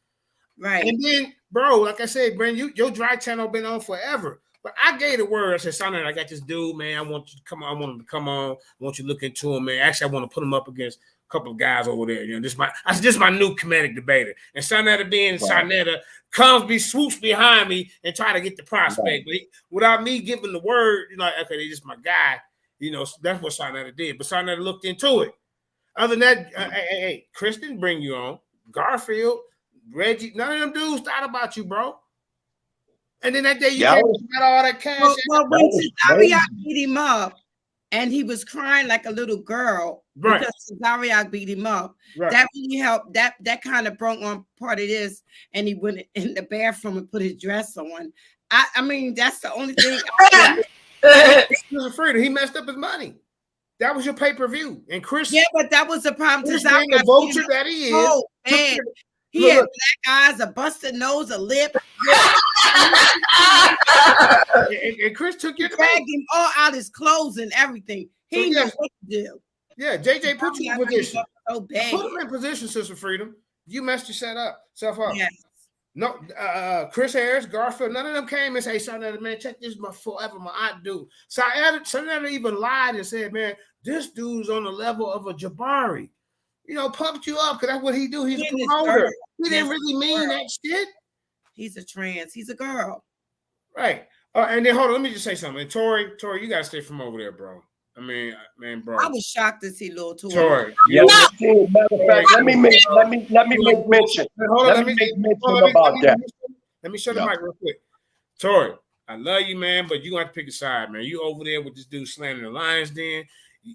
Right. And then, bro, like I said, Brandon, your dry channel been on forever. But I gave the word. I said, son, I got this dude, man. I want you to come on. I want him to come on. I want you to look into him, man. Actually, I want to put him up against a couple of guys over there. You know, this is my new comedic debater. And Sonetta being Sonetta swoops behind me and try to get the prospect. But without me giving the word, you know, okay, they just my guy. You know, that's what Sonetta did. But Sonetta looked into it. Other than that, hey, Chris didn't bring you on. Garfield, Reggie, none of them dudes thought about you, bro. And then that day you got all that cash. Well, when Cesariak beat him up and he was crying like a little girl because Cesariak beat him up, that really helped. That kind of broke on part of this. And he went in the bathroom and put his dress on. I mean, that's the only thing. He was afraid he messed up his money. That was your pay-per-view. And Chris. Yeah, but that was the problem. Chris being the vulture that he is. Oh, man. He had black eyes, a busted nose, a lip. and Chris took your dragged him all out his clothes and everything. He knew what to do. Yeah, JJ put you in position. So bad. Put him in position, Sister Freedom. You messed yourself up. Yes. No, Chris Harris, Garfield, none of them came and say, "Son, man, check this forever, my aunt dude." So some of them even lied and said, "Man, this dude's on the level of a Jabari." You know, pumped you up because that's what he do. He's a promoter. He didn't really mean that shit. He's a trans. He's a girl. Right. And then hold on, let me just say something. And Tori, you gotta stay from over there, bro. I mean, man, bro. I was shocked to see Lil Tori. Yeah, matter of fact, let me make mention. Hold on, let me make mention about that. Let me show the mic real quick. Tori, I love you, man, but you gonna have to pick a side, man. You over there with this dude slandering the Lions Den.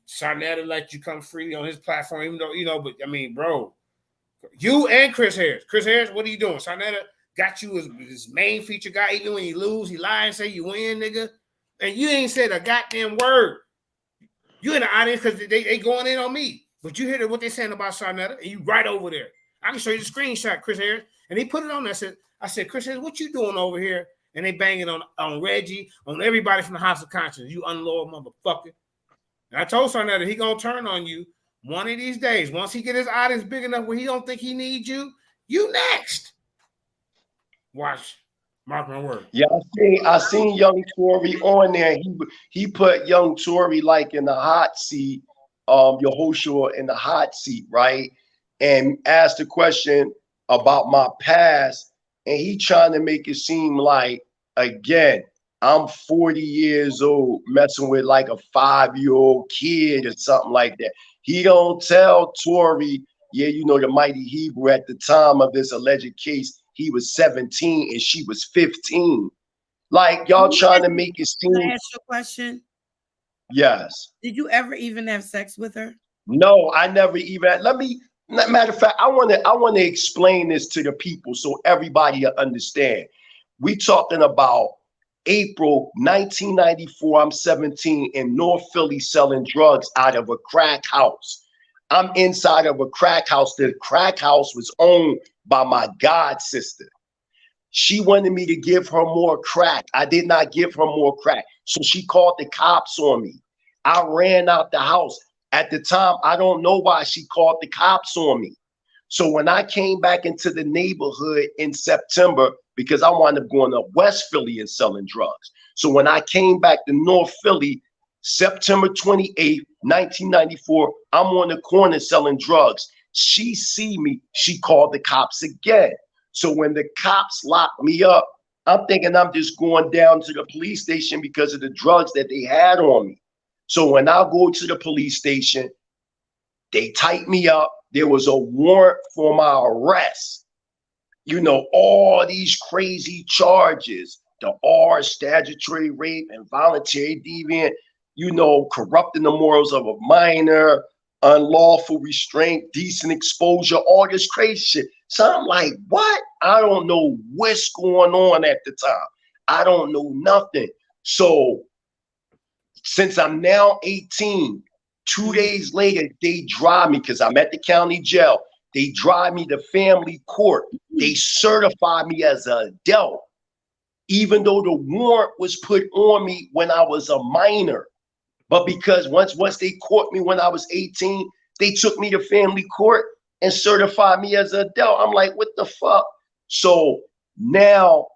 Sonetta let you come freely on his platform, even though, you know, but I mean, bro, you and Chris Harris. Chris Harris, what are you doing? Sonetta got you as his main feature guy. Even when you lose, he lie and say you win, nigga. And you ain't said a goddamn word. You in the audience because they going in on me. But you hear what they saying about Sonetta, and you right over there. I can show you the screenshot, Chris Harris. And he put it on there. I said, Chris Harris, what you doing over here? And they banging on Reggie, on everybody from the House of Conscience. You unloyal motherfucker. And I told Sonetta that he gonna turn on you one of these days. Once he get his audience big enough where he don't think he needs you next. Watch. Mark my word. Yeah, I seen young Tory on there. He put young Tory like in the hot seat, Yehoshua in the hot seat, right? And asked a question about my past, and he trying to make it seem like, again, I'm 40 years old messing with like a 5-year-old kid or something like that. He don't tell Tory, yeah, you know, the mighty Hebrew at the time of this alleged case, he was 17 and she was 15. Like, y'all trying to make it seem. Can I ask you a question? Yes. Did you ever even have sex with her? No, I never even. Matter of fact, I want to explain this to the people so everybody will understand. We talking about April 1994, I'm 17 in North Philly selling drugs out of a crack house. I'm inside of a crack house. The crack house was owned by my god sister. She wanted me to give her more crack. I did not give her more crack. So she called the cops on me. I ran out the house. At the time, I don't know why she called the cops on me. So when I came back into the neighborhood in September, because I wound up going to West Philly and selling drugs. So when I came back to North Philly, September 28th, 1994, I'm on the corner selling drugs. She see me, she called the cops again. So when the cops locked me up, I'm thinking I'm just going down to the police station because of the drugs that they had on me. So when I go to the police station, they tied me up. There was a warrant for my arrest. You know, all these crazy charges, the R, statutory rape and voluntary deviant. corrupting the morals of a minor, unlawful restraint, decent exposure, all this crazy shit. So I'm like, what? I don't know what's going on at the time. I don't know nothing. So since I'm now 18, 2 days later, they drive me, because I'm at the county jail. They drive me to family court. They certify me as an adult, even though the warrant was put on me when I was a minor. But because once they caught me when I was 18, they took me to family court and certified me as an adult. I'm like, what the fuck? So now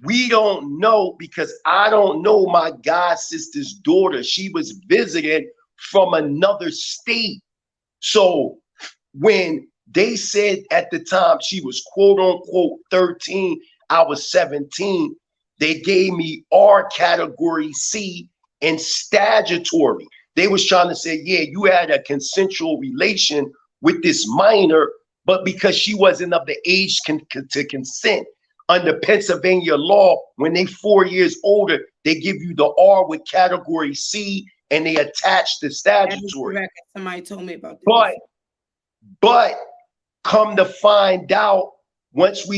we don't know, because I don't know my god sister's daughter. She was visited from another state. So when they said at the time she was quote unquote 13, I was 17, they gave me R category C and statutory. They was trying to say, yeah, you had a consensual relation with this minor, but because she wasn't of the age to consent, under Pennsylvania law, when they 4 years older, they give you the R with category C and they attach the statutory. Somebody told me about this. But come to find out, once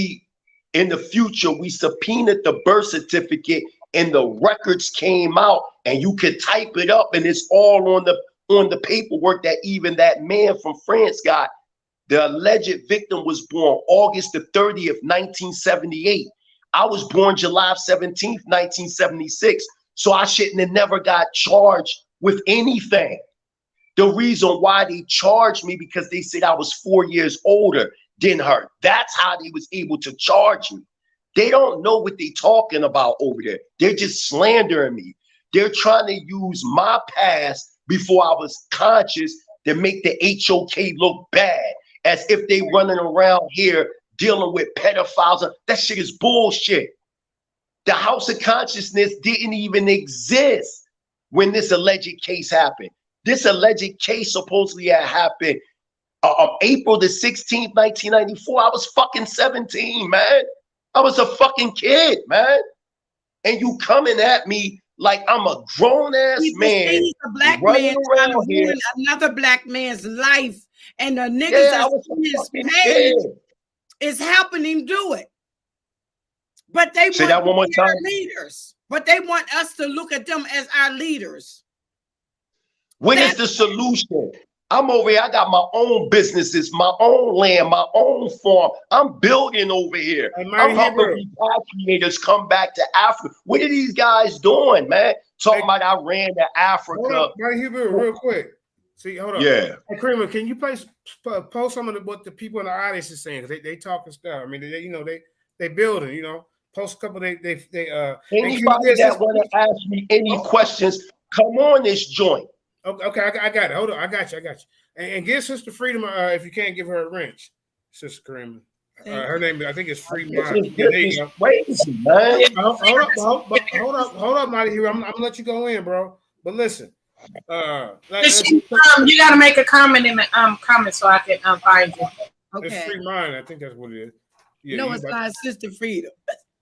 in the future, we subpoenaed the birth certificate and the records came out, and you could type it up and it's all on the paperwork that even that man from France got. The alleged victim was born August the 30th, 1978. I was born July 17th, 1976. So I shouldn't have never got charged with anything. The reason why they charged me, because they said I was 4 years older than her. That's how they was able to charge me. They don't know what they talking about over there. They're just slandering me. They're trying to use my past before I was conscious to make the HOK look bad, as if they running around here dealing with pedophiles. That shit is bullshit. The House of Consciousness didn't even exist when this alleged case happened. This alleged case supposedly had happened April the 16th, 1994. I was fucking 17, man. I was a fucking kid, man. And you coming at me like I'm a grown-ass man. He's a black man trying to ruin another black man's life. And the niggas that's on his page is helping him do it. But they say that one more time. Leaders. But they want us to look at them as our leaders. What is the solution? I'm over here. I got my own businesses, my own land, my own farm. I'm building over here. I'm helping repatriators come back to Africa. What are these guys doing, man? Talking about I ran to Africa. Right here, real quick. See, hold on. Yeah. Hey, Creamer, can you post some of what the people in the audience is saying? Because they talking stuff. I mean, they building. Post a couple. Anybody that want to ask me any questions, come on this joint. Okay, I got it. Hold on, I got you. And give Sister Freedom, if you can't give her a wrench, Sister Creamer. Her name, I think, is Freedom. Yeah, there you go. Crazy, man. Hold up, Mighty Hero. I'm gonna let you go in, bro. But listen, you gotta make a comment in the comment so I can find you. Okay. It's Free Mind. I think that's what it is. Yeah, no, it's not Sister Freedom.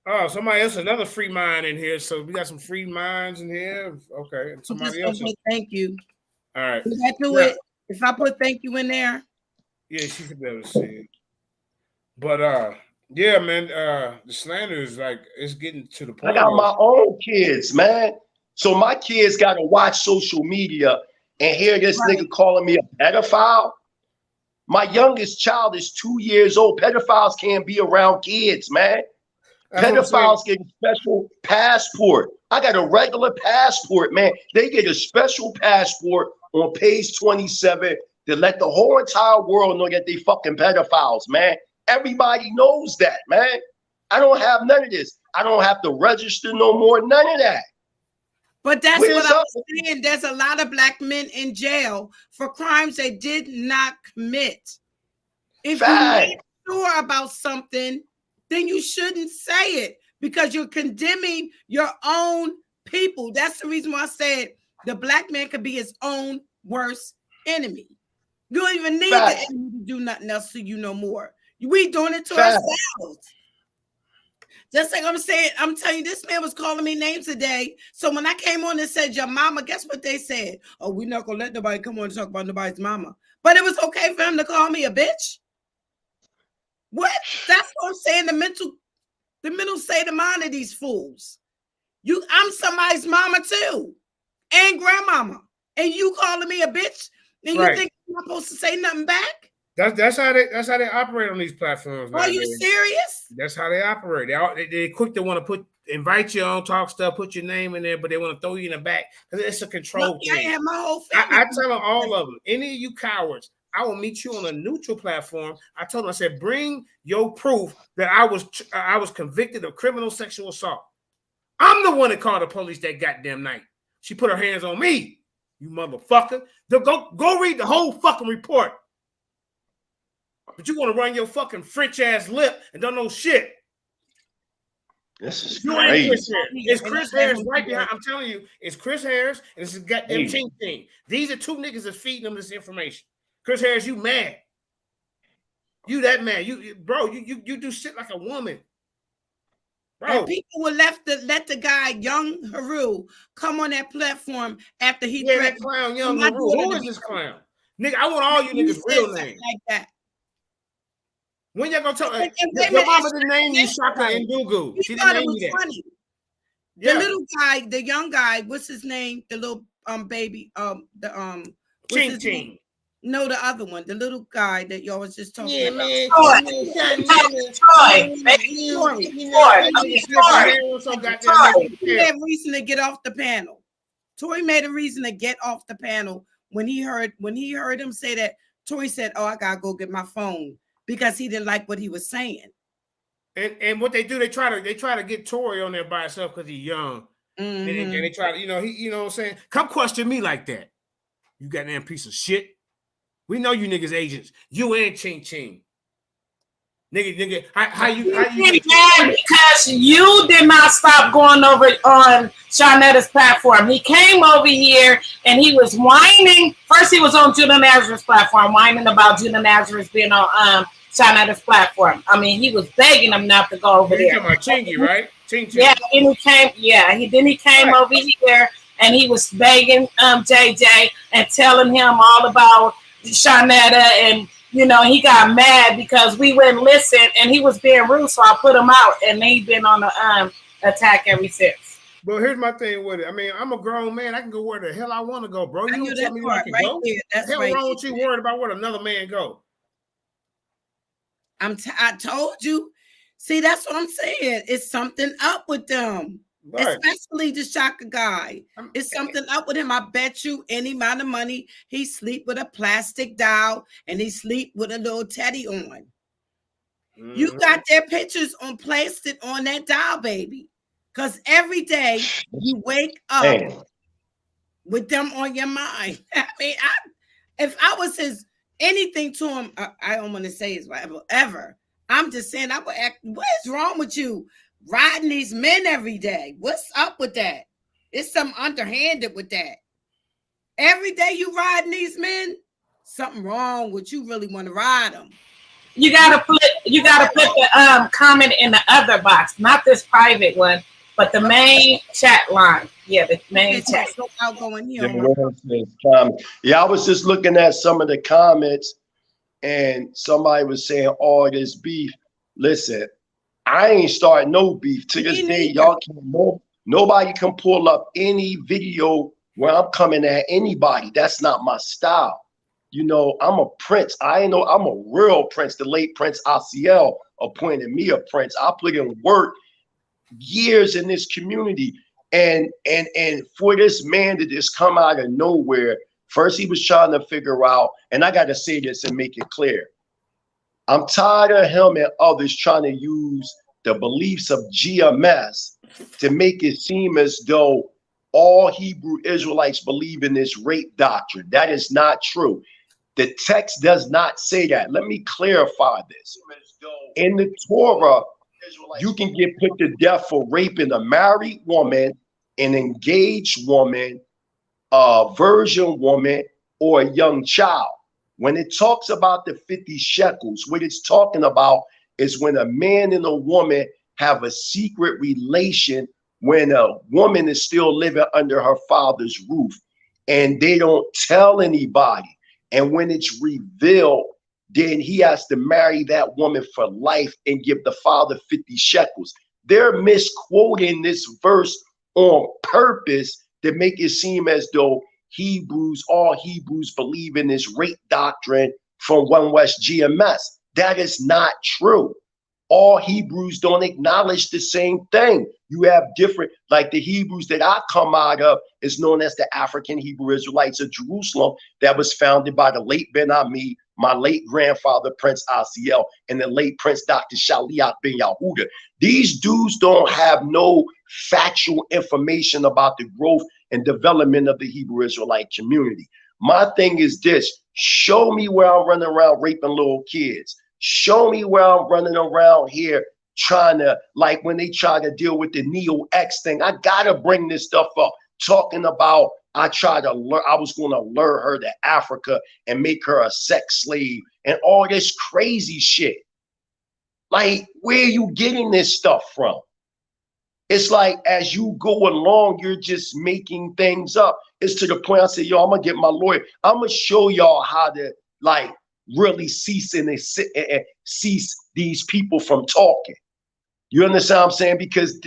Oh, somebody else, another free mind in here. So we got some free minds in here. Okay, and somebody else. Thank you. All right. Can I do it? If I put thank you in there. Yeah, she could be able to see it. But yeah, man, the slander is like it's getting to the point. I got my own kids, man. So my kids got to watch social media and hear this nigga calling me a pedophile. My youngest child is 2 years old. Pedophiles can't be around kids, man. Pedophiles get a special passport. I got a regular passport, man. They get a special passport on page 27 to let the whole entire world know that they fucking pedophiles, man. Everybody knows that, man. I don't have none of this. I don't have to register no more, none of that. But that's what I'm saying. There's a lot of black men in jail for crimes they did not commit. If you ain't sure about something, then you shouldn't say it because you're condemning your own people. That's the reason why I said the black man could be his own worst enemy. You don't even need the enemy to do nothing else to you no more. We doing it to ourselves. Just like I'm saying, I'm telling you, this man was calling me names today. So when I came on and said your mama, guess what they said? Oh, we're not gonna let nobody come on and talk about nobody's mama. But it was okay for him to call me a bitch. What? That's what I'm saying. The mental state of mind of these fools. I'm somebody's mama too, and grandmama, and you calling me a bitch, and you think I'm not supposed to say nothing back? That's how they operate on these platforms. Are you serious? That's how they operate. They quick to want to invite you on, talk stuff, put your name in there, but they want to throw you in the back because it's a control thing. I have my whole family. I tell them, all of them, any of you cowards, I will meet you on a neutral platform. I told them, I said, bring your proof that I was convicted of criminal sexual assault. I'm the one that called the police that goddamn night. She put her hands on me, you motherfucker. Go read the whole fucking report. But you want to run your fucking French ass lip and don't know shit. This is you crazy. It's Chris Harris right behind. I'm telling you, it's Chris Harris and it's goddamn Ting Ting. These are two niggas that's feeding them this information. Chris Harris, you mad? You that mad? You do shit like a woman. Bro. And people will let the guy Young Haru come on that platform after he that clown Young Haru. Who is this clown? Nigga, I want all you niggas real names. Like that. When y'all gonna talk? Your mama didn't name you Shaka and Dugu. She didn't name you that. Funny. The little guy, the young guy, what's his name? The little baby, Ching Ching. No, the other one, the little guy that y'all was just talking about. Troy. He had reason to get off the panel. Tory made a reason to get off the panel when he heard him say that. Tory said, "Oh, I gotta go get my phone," because he didn't like what he was saying. And what they do, they try to get Tory on there by himself because he's young. Mm-hmm. And they try to, you know what I'm saying? Come question me like that. You goddamn piece of shit. We know you niggas agents. You and Ching Ching. Nigga, how you because you did not stop going over on Shaunetta's platform. He came over here and he was whining. First, he was on Judah Nazareth's platform, whining about Judah Nazareth being on Shaunetta's platform. I mean, he was begging him not to go over there. You're talking about Chingy, right? Ching Ching. Yeah, he came over here and he was begging JJ and telling him all about Shaunetta, and he got mad because we wouldn't listen and he was being rude, so I put him out, and he's been on the attack ever since. But here's my thing with it. I mean, I'm a grown man. I can go where the hell I want to go, bro. You don't tell me where I can go. That's hell wrong with you worried about where another man go? I told you. See, that's what I'm saying. It's something up with them. Right. Especially the Shaka guy. It's something up with him. I bet you any amount of money he sleep with a plastic doll and he sleep with a little teddy on. Mm-hmm. You got their pictures on plastic on that doll, baby. Because every day you wake up with them on your mind. I mean, if I was anything to him, I don't want to say his whatever, ever. I'm just saying, I would act, what is wrong with you? Riding these men every day. What's up with that? It's something underhanded with that. Every day you riding these men, something wrong with you really want to ride them. You gotta put the comment in the other box, not this private one, but the main chat line. Yeah, the main chat. Yeah, I was just looking at some of the comments and somebody was saying, "Oh, this beef." Listen, I ain't starting no beef. To this day, y'all nobody can pull up any video where I'm coming at anybody. That's not my style. I'm a prince. I'm a real prince. The late Prince Asiel appointed me a prince. I put in work years in this community. And for this man to just come out of nowhere, first he was trying to figure out, and I got to say this and make it clear. I'm tired of him and others trying to use the beliefs of GMS to make it seem as though all Hebrew Israelites believe in this rape doctrine. That is not true. The text does not say that. Let me clarify this. In the Torah, you can get put to death for raping a married woman, an engaged woman, a virgin woman, or a young child. When it talks about the 50 shekels, what it's talking about is when a man and a woman have a secret relation when a woman is still living under her father's roof and they don't tell anybody. And when it's revealed, then he has to marry that woman for life and give the father 50 shekels. They're misquoting this verse on purpose to make it seem as though all Hebrews believe in this rape doctrine from One West GMS. That is not true. All Hebrews don't acknowledge the same thing. You have different, like the Hebrews that I come out of is known as the African Hebrew Israelites of Jerusalem, that was founded by the late Ben Ami, my late grandfather, Prince Asiel, and the late Prince Dr. Shaliat Ben Yahuda. These dudes don't have no factual information about the growth and development of the Hebrew Israelite community. My thing is this: show me where I'm running around raping little kids. Show me where I'm running around here trying to, like when they try to deal with the Neo-X thing. I gotta bring this stuff up, talking about I was going to lure her to Africa and make her a sex slave and all this crazy shit. Like, where are you getting this stuff from? It's like as you go along, you're just making things up. It's to the point I say, yo, I'm gonna get my lawyer. I'm gonna show y'all how to like really cease these people from talking. You understand what I'm saying? Because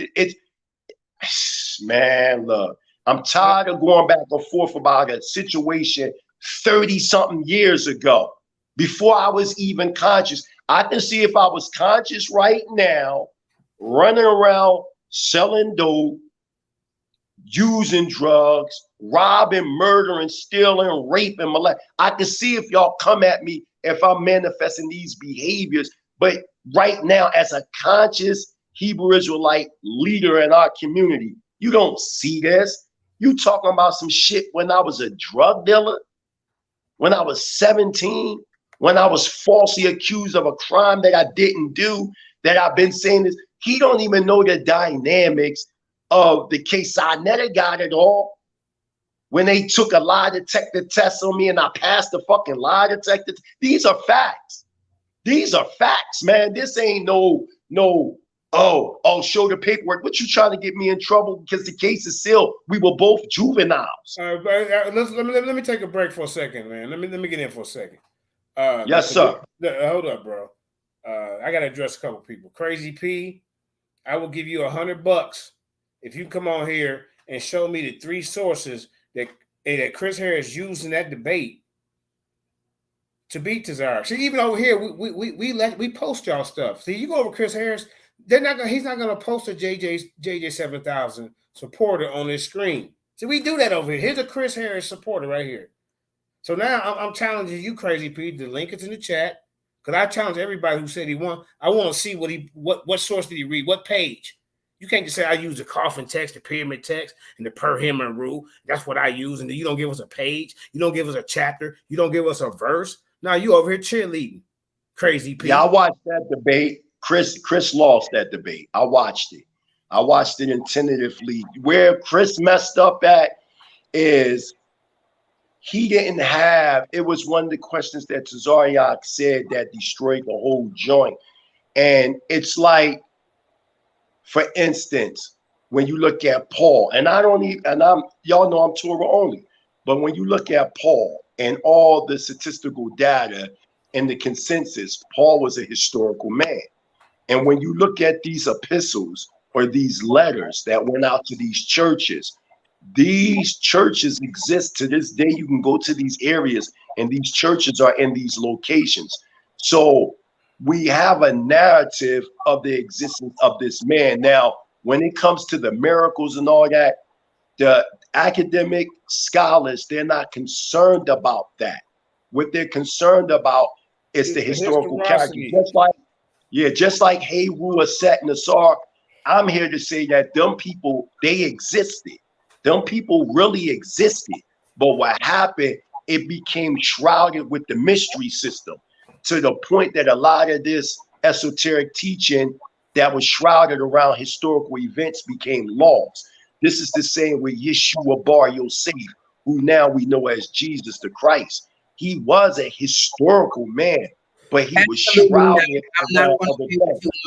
man, look, I'm tired of going back and forth about a situation 30-something years ago, before I was even conscious. I can see if I was conscious right now, running around selling dope, using drugs, robbing, murdering, stealing, raping, molesting. I can see if y'all come at me if I'm manifesting these behaviors. But right now, as a conscious Hebrew Israelite leader in our community, you don't see this. You talking about some shit when I was a drug dealer, when I was 17, when I was falsely accused of a crime that I didn't do, that I've been saying this. He don't even know the dynamics of the case. I never got it all. When they took a lie detector test on me and I passed the fucking lie detector. These are facts. These are facts, man. This ain't no, show the paperwork. What you trying to get me in trouble because the case is sealed? We were both juveniles. Let me take a break for a second, man. Let me get in for a second. Yes, sir. Hold up, bro. I gotta address a couple people. Crazy P, I will give you $100 if you come on here and show me the 3 sources that Chris Harris used in that debate to beat Tazar. See, even over here, we post y'all stuff. See, you go over Chris Harris, he's not gonna post a JJ 7000 supporter on his screen. See, we do that over here. Here's a Chris Harris supporter right here. So now I'm challenging you, Crazy P. The link is in the chat. Because I challenge everybody who said he won. I want to see what source did he read, what page. You can't just say I use the coffin text, the pyramid text, and the per him rule. That's what I use. And then you don't give us a page. You don't give us a chapter. You don't give us a verse. Now you over here cheerleading. Crazy P. Yeah, I watched that debate. Chris lost that debate. I watched it. I watched it attentively. Where Chris messed up at is he didn't have, it was one of the questions that Tazariak said that destroyed the whole joint. And it's like, for instance, when you look at Paul, y'all know I'm Torah only, but when you look at Paul and all the statistical data and the consensus, Paul was a historical man. And when you look at these epistles or these letters that went out to these churches exist to this day. You can go to these areas and these churches are in these locations. So we have a narrative of the existence of this man. Now, when it comes to the miracles and all that, the academic scholars, they're not concerned about that. What they're concerned about is the historical character. Just like Heru, Aset, Nassar, I'm here to say that them people, they existed. Them people really existed. But what happened, it became shrouded with the mystery system to the point that a lot of this esoteric teaching that was shrouded around historical events became laws. This is the same with Yeshua Bar Yosef, who now we know as Jesus the Christ. He was a historical man, but he was shrouded. I'm not going to be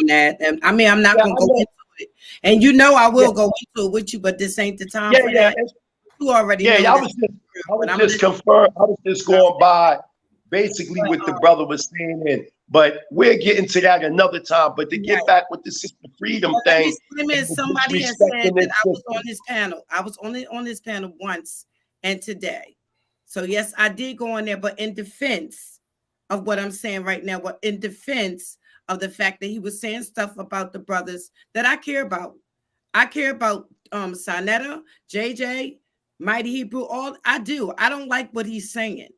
that. And I mean, I'm not gonna go into it. And I will go into it with you, but this ain't the time for that. You already know. I was just going by basically what the brother was saying, but we're getting to that another time. But to get back with the sister freedom thing, somebody has said that I was on this panel. I was only on this panel once and today. So yes, I did go on there, but in defense of what I'm saying right now, in defense of the fact that he was saying stuff about the brothers that I care about. I care about Sonetta, JJ, Mighty Hebrew, all I do. I don't like what he's saying.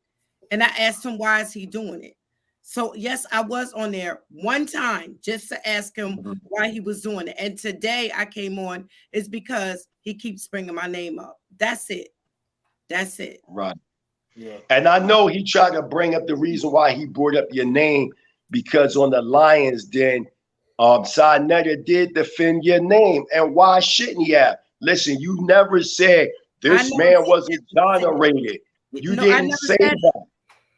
And I asked him, why is he doing it? So yes, I was on there one time just to ask him why he was doing it. And today I came on is because he keeps bringing my name up. That's it. That's it. Right. Yeah. And I know he tried to bring up the reason why he brought up your name, because on the Lions Den, Sonetta did defend your name. And why shouldn't he have? Listen, you never said this man wasn't exonerated. You didn't say that.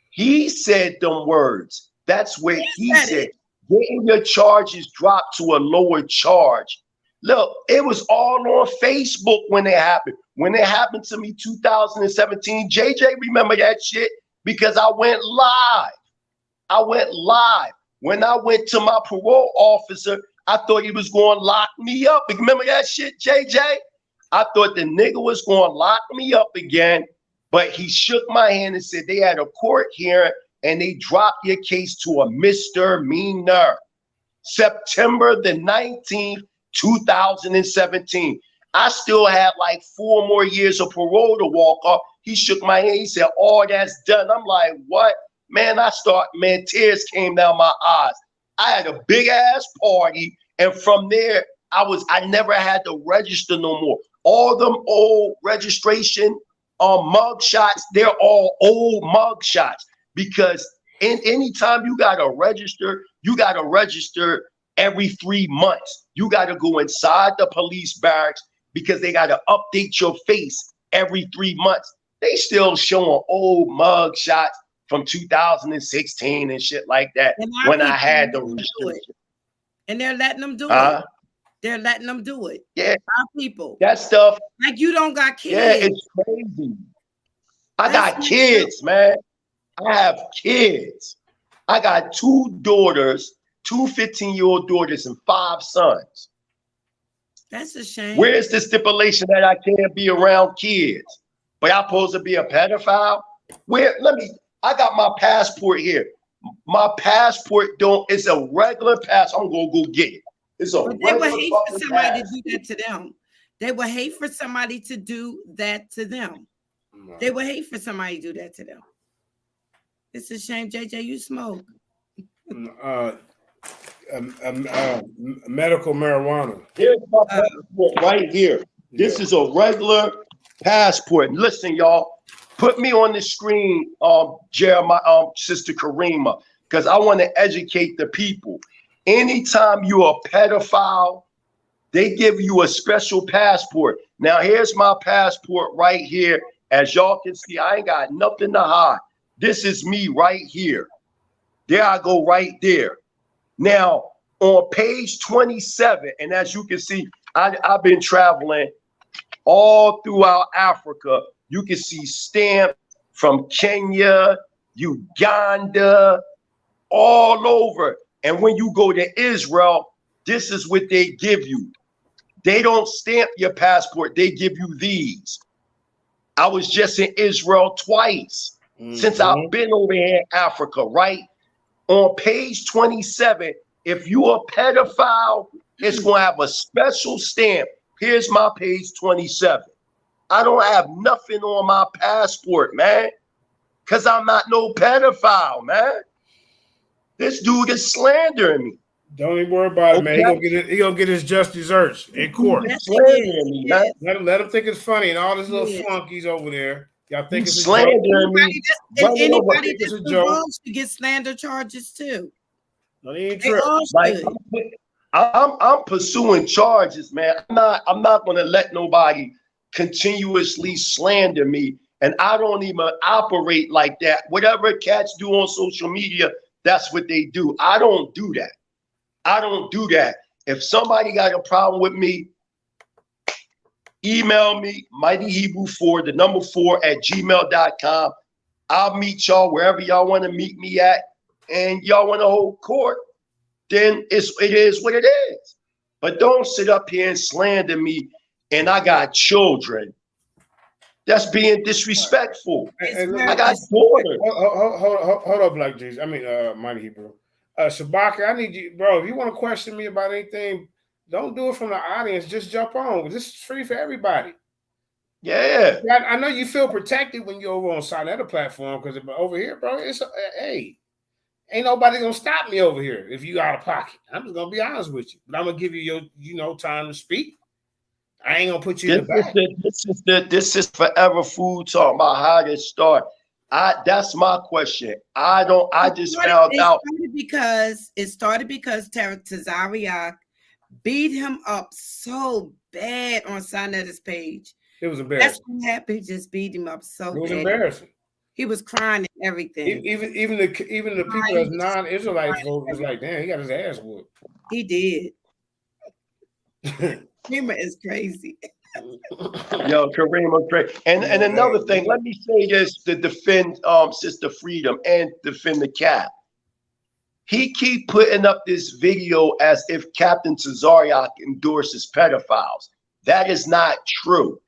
He said them words. That's what he said. Getting your charges dropped to a lower charge. Look, it was all on Facebook when it happened. When it happened to me 2017, JJ remember that shit because I went live. When I went to my parole officer, I thought he was going to lock me up. Remember that shit, JJ? I thought the nigga was going to lock me up again, but he shook my hand and said they had a court hearing and they dropped your case to a misdemeanor. September the 19th, 2017. I still had like 4 more years of parole to walk off. He shook my hand. He said, "Oh, that's done." I'm like, what? Man, tears came down my eyes. I had a big ass party. And from there, I never had to register no more. All them old registration mug shots, they're all old mug shots, because anytime you got to register every 3 months. You got to go inside the police barracks because they got to update your face every 3 months. They still showing old mug shots from 2016 and shit like that when I had the restriction. And they're letting them do it. They're letting them do it. Yeah. Our people. That stuff. Like you don't got kids. Yeah, it's crazy. I got kids, man. I have kids. I got 2 daughters, 2 15-year-old daughters and 5 sons. That's a shame. Where's the stipulation that I can't be around kids? But I'm supposed to be a pedophile? I got my passport here. My passport it's a regular pass. I'm gonna go get it. It's a they would hate for somebody to do that to them. They would hate for somebody to do that to them. They would hate for somebody to do that to them. It's a shame, JJ, you smoke. Medical marijuana. Here's my passport right here. This is a regular passport. Listen, y'all, put me on the screen, Jeremiah, Sister Karima, because I want to educate the people. Anytime you're a pedophile, they give you a special passport. Now, here's my passport right here. As y'all can see, I ain't got nothing to hide. This is me right here. There I go right there. Now, on page 27, and as you can see, I've been traveling all throughout Africa. You can see stamps from Kenya, Uganda, all over. And when you go to Israel, this is what they give you. They don't stamp your passport. They give you these. I was just in Israel twice since I've been over here in Africa, right? On page 27, if you're a pedophile, it's going to have a special stamp. Here's my page 27. I don't have nothing on my passport, man, because I'm not no pedophile, man. This dude is slandering me. Don't even worry about it, man. He gonna get his just desserts in court. Slandering me, man. Let him think it's funny, and all these little flunkies over there. Y'all think it's slandering me. Anybody that's involved should get slander charges too. No, he ain't trip. Like, I'm pursuing charges, man. I'm not gonna let nobody continuously slander me, and I don't even operate like that. Whatever cats do on social media, that's what they do. I don't do that. I don't do that. If somebody got a problem with me, email me, mightyhebrew4, the number 4 at gmail.com. I'll meet y'all wherever y'all want to meet me at. And y'all want to hold court, then it is what it is. But don't sit up here and slander me. And I got children. That's being disrespectful. I got daughters. Hold up, Black Jesus. I mean, Mighty Hebrew. Shabaka, I need you, bro. If you want to question me about anything, don't do it from the audience. Just jump on. This is free for everybody. Yeah. I know you feel protected when you're over on Sinetta platform because over here, bro, it's hey, ain't nobody gonna stop me over here if you out of pocket. I'm just gonna be honest with you, but I'm gonna give you your time to speak. I ain't gonna put you in the back. This is forever food talk about how to start. That's my question. I just found out it started because Tazariak beat him up so bad on Sinetta's page. It was embarrassing. That's what happened. Just beat him up so bad. It was embarrassing. He was crying and everything. Even the people that's non-Israelites was like, damn, he got his ass whooped. He did. Karima is crazy. Yo, Karima crazy. And another thing, let me say this to defend Sister Freedom and defend the cap. He keep putting up this video as if Captain Tazariak endorses pedophiles. That is not true.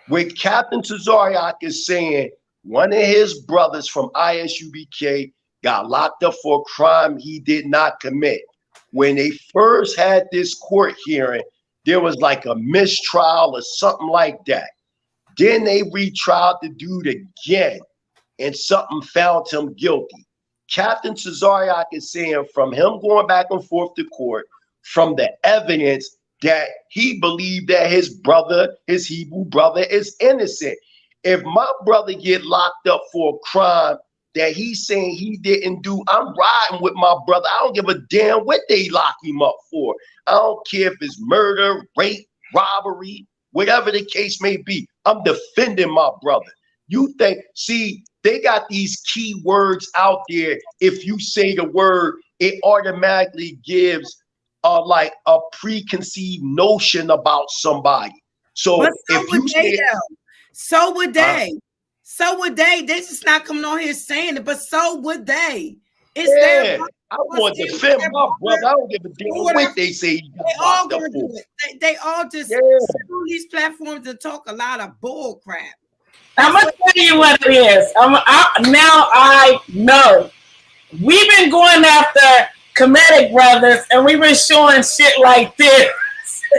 What Captain Tazariak is saying, one of his brothers from ISUBK got locked up for a crime he did not commit. When they first had this court hearing, there was like a mistrial or something like that. Then they retried the dude again, and something found him guilty. Captain Tazariak is saying from him going back and forth to court, from the evidence that he believed that his brother, his Hebrew brother, is innocent. If my brother get locked up for a crime that he's saying he didn't do, I'm riding with my brother. I don't give a damn what they lock him up for. I don't care if it's murder, rape, robbery, whatever the case may be. I'm defending my brother. You think, see, they got these key words out there. If you say the word, it automatically gives like a preconceived notion about somebody. So if you say, so would they. So would they. They're just not coming on here saying it, but so would they. It's their I want to defend my brother. I don't give a damn what they say. They all gonna do it. They all just sit on these platforms and talk a lot of bull crap. I'm gonna tell you what it is. Now I know we've been going after Comedic Brothers, and we've been showing shit like this.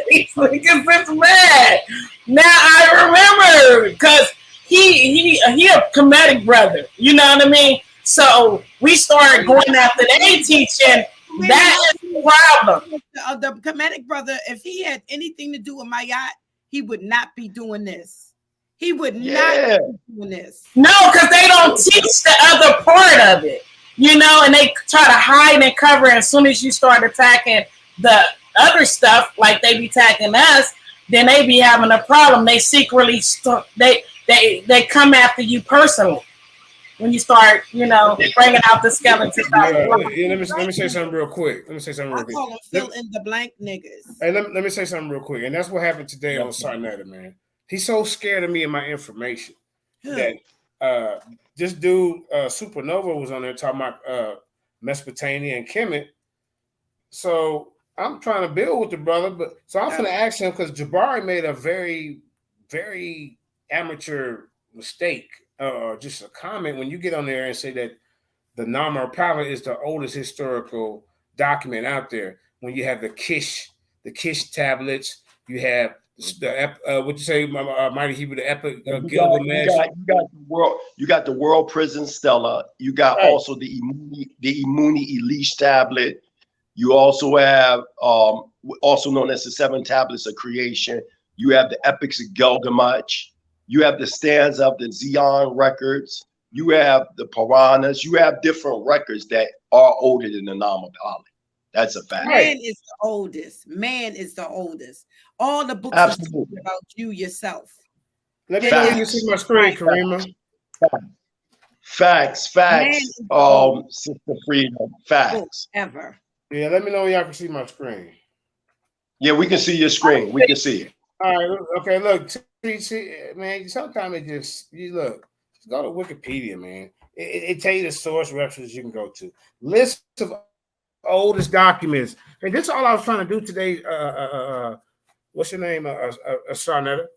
It's mad. Now I remember because he a Comedic Brother. You know what I mean? So we started going after they teaching. That is the problem. The Comedic Brother, if he had anything to do with my yacht, he would not be doing this. He would not be doing this. No, because they don't teach the other part of it. You know, and they try to hide and cover. And as soon as you start attacking the other stuff, like they be attacking us, then they be having a problem. They secretly they come after you personally when you start, you know, bringing out the skeleton. Let me say something real quick. I call them fill in the blank niggas. Hey, let me say something real quick, and that's what happened today on Sarnetta, man. He's so scared of me and my information that this dude Supernova was on there talking about Mesopotamia and Kemet. So I'm trying to build with the brother, but so I'm gonna ask him because Jabari made a very, very amateur mistake, just a comment when you get on there and say that the Nama Pala is the oldest historical document out there. When you have the Kish tablets, you have the what you say, Mighty Hebrew, the Epic Gilgamesh. You got the World Prison Stela. You got also the Imuni Elish tablet. You also have also known as the 7 tablets of creation. You have the Epics of Gilgamesh. You have the stands of the Zion records. You have the Puranas. You have different records that are older than the Namapali. That's a fact. Man is the oldest. Man is the oldest. All the books are about you yourself. Let me know when you see my screen, Karima. Facts. Sister Freedom. Facts. Ever. Yeah, let me know when y'all can see my screen. Yeah, we can see your screen. We can see it. All right, okay, look, man, sometimes it just, you look, just go to Wikipedia, man. It tell you the source references you can go to. List of oldest documents. And this is all I was trying to do today. What's your name? Sarnetta?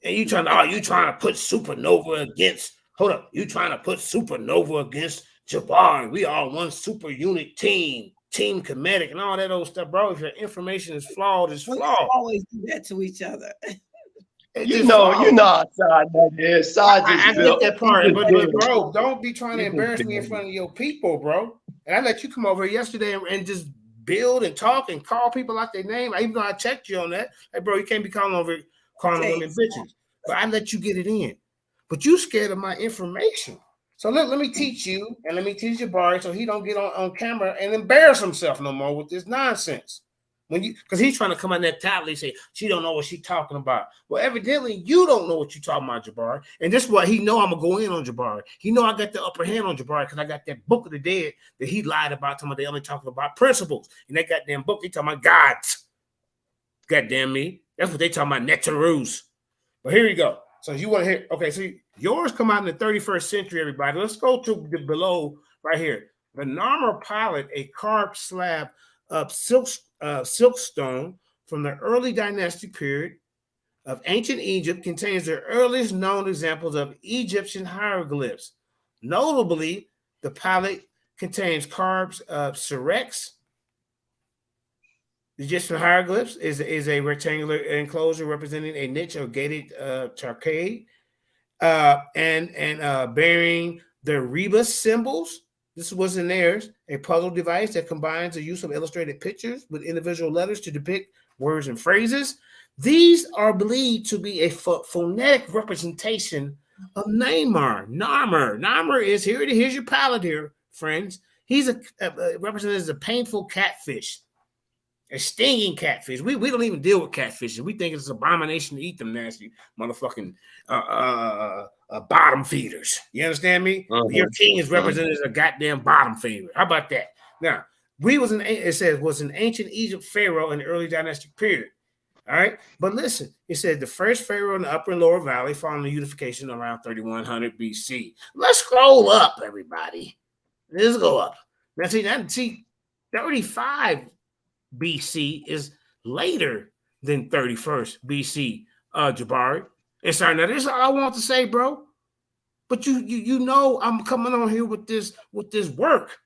And you trying to put Supernova against, hold up, you trying to put Supernova against Jabari. We are one super unit team comedic and all that old stuff, bro. If your information is flawed, it's flawed. We always do that to each other. You know how Side that is. Side just I built. get that part, but bro, don't be trying to embarrass me in front of your people, bro. And I let you come over here yesterday and just build and talk and call people out their name. Even though I checked you on that, hey, bro, you can't be calling women bitches. But I let you get it in. But you scared of my information. So let me teach you and let me teach Jabari so he don't get on camera and embarrass himself no more with this nonsense. Because he's trying to come on that tablet and say she don't know what she's talking about. Well, evidently you don't know what you're talking about, Jabari. And this is what he know I'm gonna go in on Jabari. He know I got the upper hand on Jabari because I got that book of the dead that he lied about. Talking about they only talking about principles. And that goddamn book, they talking about gods. Goddamn me. That's what they talking about, Netarus. But here you go. So you want to hear, okay, so yours come out in the 31st century, everybody. Let's go to the below right here. The Narmer pilot, a carved slab of silkstone from the early dynastic period of ancient Egypt, contains the earliest known examples of Egyptian hieroglyphs. Notably, the pilot contains carved syrinx. The Egyptian hieroglyphs is a rectangular enclosure representing a niche or gated charcade and bearing the rebus symbols. This was in theirs, a puzzle device that combines the use of illustrated pictures with individual letters to depict words and phrases. These are believed to be a phonetic representation of Narmer. Narmer is, here's your palette here, friends. He's represented as a painful catfish. A stinging catfish. We don't even deal with catfishes. We think it's an abomination to eat them nasty motherfucking bottom feeders. You understand me? Mm-hmm. Your king is represented as a goddamn bottom feeder. How about that? Now, it says was an ancient Egypt pharaoh in the early dynastic period. All right, but listen, it said the first pharaoh in the Upper and Lower Valley following the unification around 3100 BC. Let's scroll up, everybody. Let's go up. Now, see 35 BC is later than 31st BC, Jabari. And sorry, now this is all I want to say, bro. But you know I'm coming on here with this work.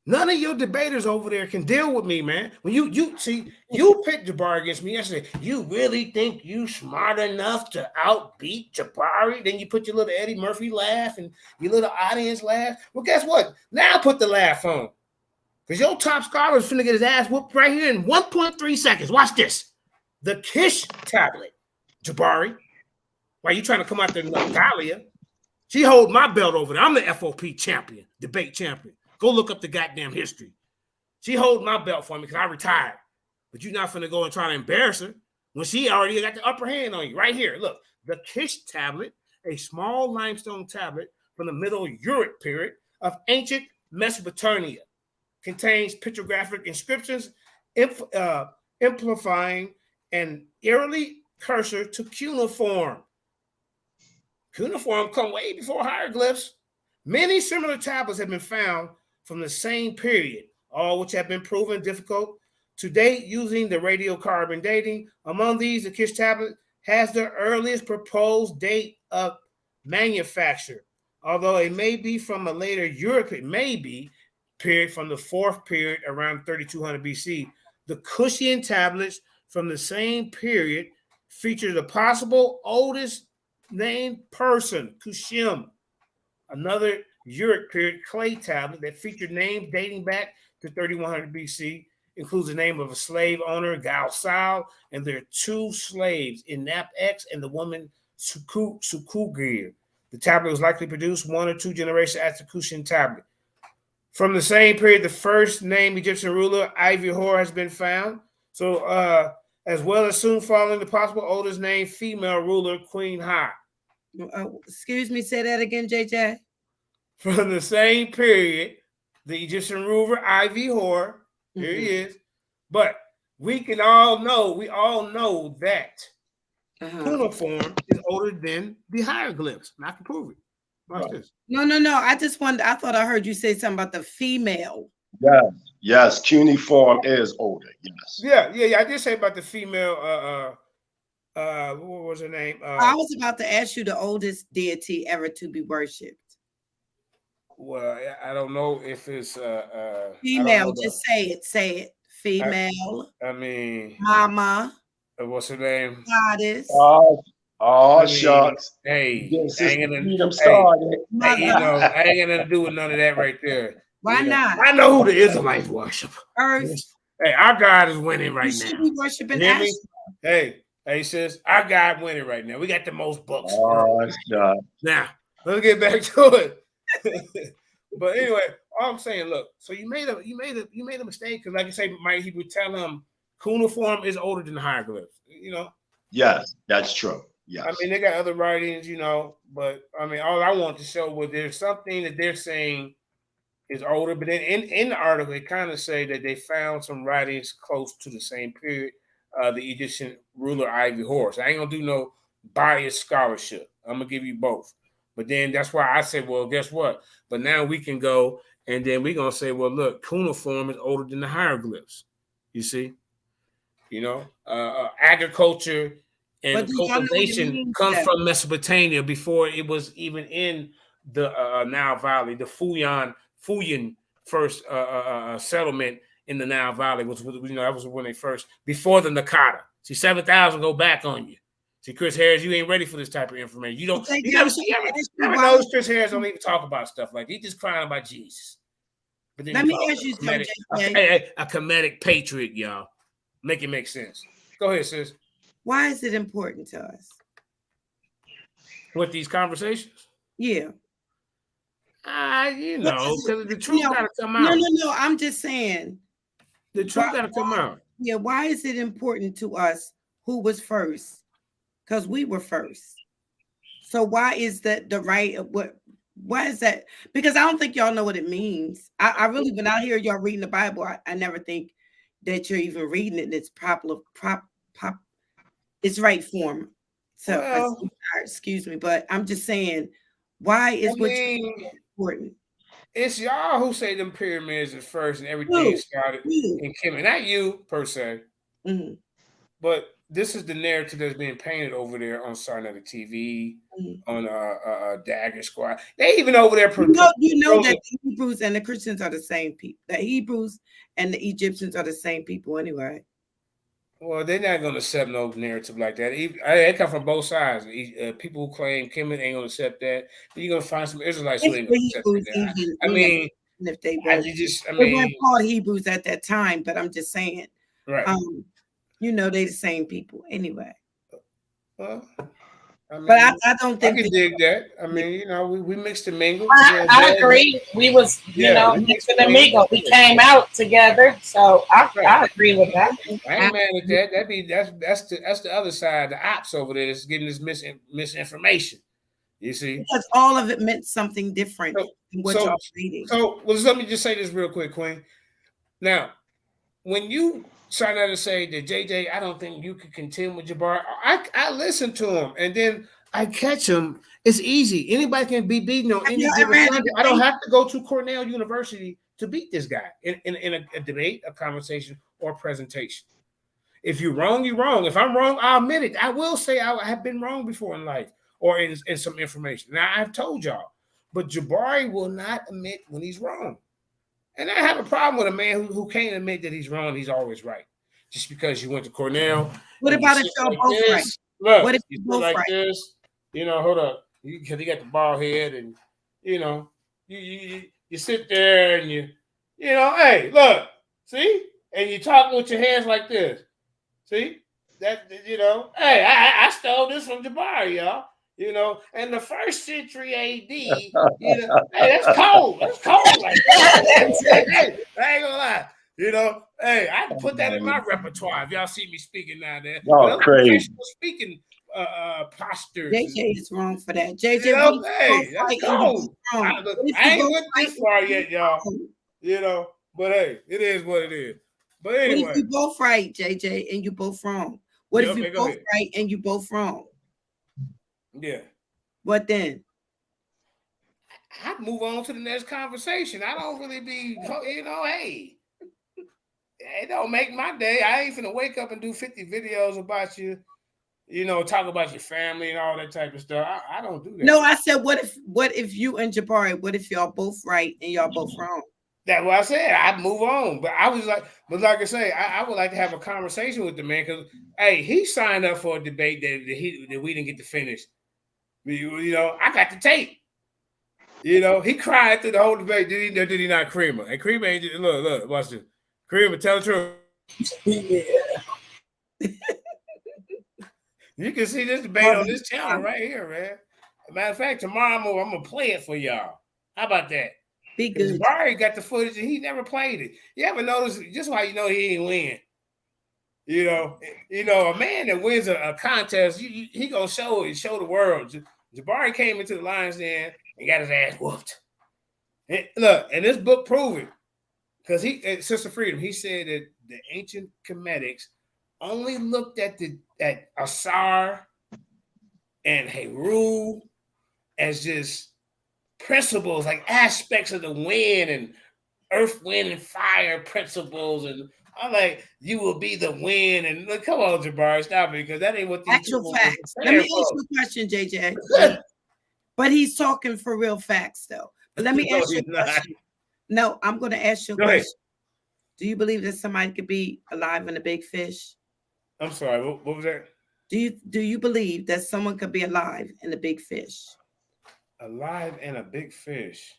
None of your debaters over there can deal with me, man. When you picked Jabari against me yesterday, you really think you smart enough to outbeat Jabari? Then you put your little Eddie Murphy laugh and your little audience laugh. Well, guess what? Now put the laugh on. Because your top scholar is finna get his ass whooped right here in 1.3 seconds. Watch this. The Kish tablet, Jabari. Why you trying to come out there, Natalia? She hold my belt over there. I'm the FOP champion, debate champion. Go look up the goddamn history. She hold my belt for me because I retired. But you're not finna go and try to embarrass her when she already got the upper hand on you. Right here, look. The Kish tablet, a small limestone tablet from the Middle Uruk period of ancient Mesopotamia. Contains pictographic inscriptions amplifying an early cursor to cuneiform. Cuneiform come way before hieroglyphs. Many similar tablets have been found from the same period, all which have been proven difficult to date using the radiocarbon dating. Among these, the Kish tablet has the earliest proposed date of manufacture, although it may be from a later European, period from the 4th period around 3200 BC. The Kushian tablets from the same period feature the possible oldest named person, Kushim, another Uruk period clay tablet that featured names dating back to 3100 BC, includes the name of a slave owner, Gal Sal, and their 2 slaves, Inap X and the woman Sukugir. The tablet was likely produced 1 or 2 generations after Kushian tablet. From the same period, the first named Egyptian ruler, Ivy Hor, has been found. So, as well as soon following the possible oldest named female ruler, Queen Ha. Excuse me, say that again, JJ. From the same period, the Egyptian ruler Ivy Hor. Here he Mhm. is. But we all know that cuneiform is older than the hieroglyphs. And I can prove it. Watch this. No. I just wanted. I thought I heard you say something about the female. Yes, cuneiform is older. Yes. Yeah. I did say about the female. What was her name? I was about to ask you the oldest deity ever to be worshipped. Well, I don't know if it's female. Just say it. Say it. Female. I mean, mama. What's her name? Goddess. Shucks. Hey, them started. Hey, I ain't got nothing to do with none of that right there. Why not? I know who the Israelites worship. Earth. Hey, our God is winning right now. Should be worshiping Hey, sis, our God winning right now. We got the most books. Now, let's get back to it. But anyway, all I'm saying, look, so you made a mistake because, like I say, he would tell him cuneiform is older than the hieroglyphs. Yes, that's true. Yes. I mean, they got other writings, but I mean, all I want to show was there's something that they're saying is older, but then in the article, they kind of say that they found some writings close to the same period. The Egyptian ruler Ivy Hor. So I ain't gonna do no biased scholarship. I'm gonna give you both. But then that's why I said, well, guess what? But now we can go and then we're gonna say, well, look, cuneiform is older than the hieroglyphs. You see, agriculture and cultivation comes from Mesopotamia before it was even in the Nile Valley. The Fuyan first settlement in the Nile Valley was, that was when they first, before the Nakata. See, 7,000 go back on you. See, Chris Harris, you ain't ready for this type of information. You never notice Chris Harris don't even talk about stuff like that. He just crying about Jesus. But then let me ask you something. A comedic patriot, y'all. Make it make sense. Go ahead, sis. Why is it important to us? What, these conversations? Yeah. Because the truth got to come out. No. I'm just saying. The truth got to come out. Yeah. Why is it important to us who was first? Because we were first. So why is that the right of what? Why is that? Because I don't think y'all know what it means. I really, when I hear y'all reading the Bible, I never think that you're even reading it in its its right form. So excuse me, but I'm just saying, why is important? It's y'all who say them pyramids is first and everything started in Kemet. Not you per se, but this is the narrative that's being painted over there on Sarnetta TV, on Dagger Squad. They even over there. You know that the Hebrews and the Christians are the same people. The Hebrews and the Egyptians are the same people anyway. Well, they're not going to accept no narrative like that. They come from both sides. People who claim Kemet ain't going to accept that. But you're going to find some Israelites who ain't going to accept that. I mean, if they were, they weren't called Hebrews at that time, but I'm just saying, right? They the same people anyway. Well, I mean, but I don't think I can dig that. I mean, we mixed and mingled. I agree. We was, mixed and mingled. We came out together, so I agree with that. I ain't mad at that. That's the other side, the ops over there that's getting this misinformation. You see, because all of it meant something different than what y'all reading. So, let me just say this real quick, Queen. Now, when you try to say that JJ, I don't think you could contend with Jabari. I listen to him and then I catch him. It's easy. Anybody can be beaten on any given Sunday. I don't have to go to Cornell University to beat this guy in a debate, a conversation, or a presentation. If you're wrong, you're wrong. If I'm wrong, I'll admit it. I will say I have been wrong before in life or in some information. Now, I've told y'all, but Jabari will not admit when he's wrong. And I have a problem with a man who can't admit that he's wrong. He's always right. Just because you went to Cornell. What about if y'all both right? Look, what if you both like right? this? Hold up. Because he got the bald head and, you sit there and hey, look, see? And you talk with your hands like this. See? That, hey, I stole this from Jabari, y'all. And the 1st century AD, hey, that's cold. That's cold. Like that. Hey, I ain't gonna lie. Hey, I can put that in my repertoire if y'all see me speaking now there. Oh, crazy. Speaking postures. JJ is wrong for that. JJ, hey, that's cold. I ain't went this far yet, y'all. You know, but hey, it is what it is. But What anyway, if you both right, JJ, and you both wrong? What if you go both ahead. right and you both wrong? Yeah. What then? I move on to the next conversation. I don't really be, you know, hey, it don't make my day. I ain't finna wake up and do 50 videos about you, you know, talk about your family and all that type of stuff. I don't do that. No, I said, what if you and Jabari, what if y'all both right and y'all both wrong? That's what I said. I'd move on. But I was like, like I say, I would like to have a conversation with the man because, hey, he signed up for a debate that we didn't get to finish. You know, I got the tape. You know, he cried through the whole debate. Did he not, Creamer? And Creamer ain't, look, watch this. Creamer, tell the truth. Yeah. You can see this debate on this channel right here, man. Matter of fact, tomorrow I'm gonna play it for y'all. How about that? Be good. Jabari got the footage and he never played it. You ever notice just why you know he ain't win? You know, a man that wins a contest, he gonna show the world. Jabari came into the Lions Den and got his ass whooped. And look, and this book prove it. Because Sister Freedom, he said that the ancient Comedics only looked at Asar and Heru as just principles, like aspects of the wind and earth, wind, and fire principles. And I'm like, you will be the wind. And look, come on, Jabari, stop it, because that ain't what these actual facts. Let me ask you a question, JJ. But he's talking for real facts, though. But let me ask you a question. No, I'm going to ask you a question. Ahead. Do you believe that somebody could be alive in a big fish? I'm sorry, what was that? Do you believe that someone could be alive in a big fish? Alive in a big fish?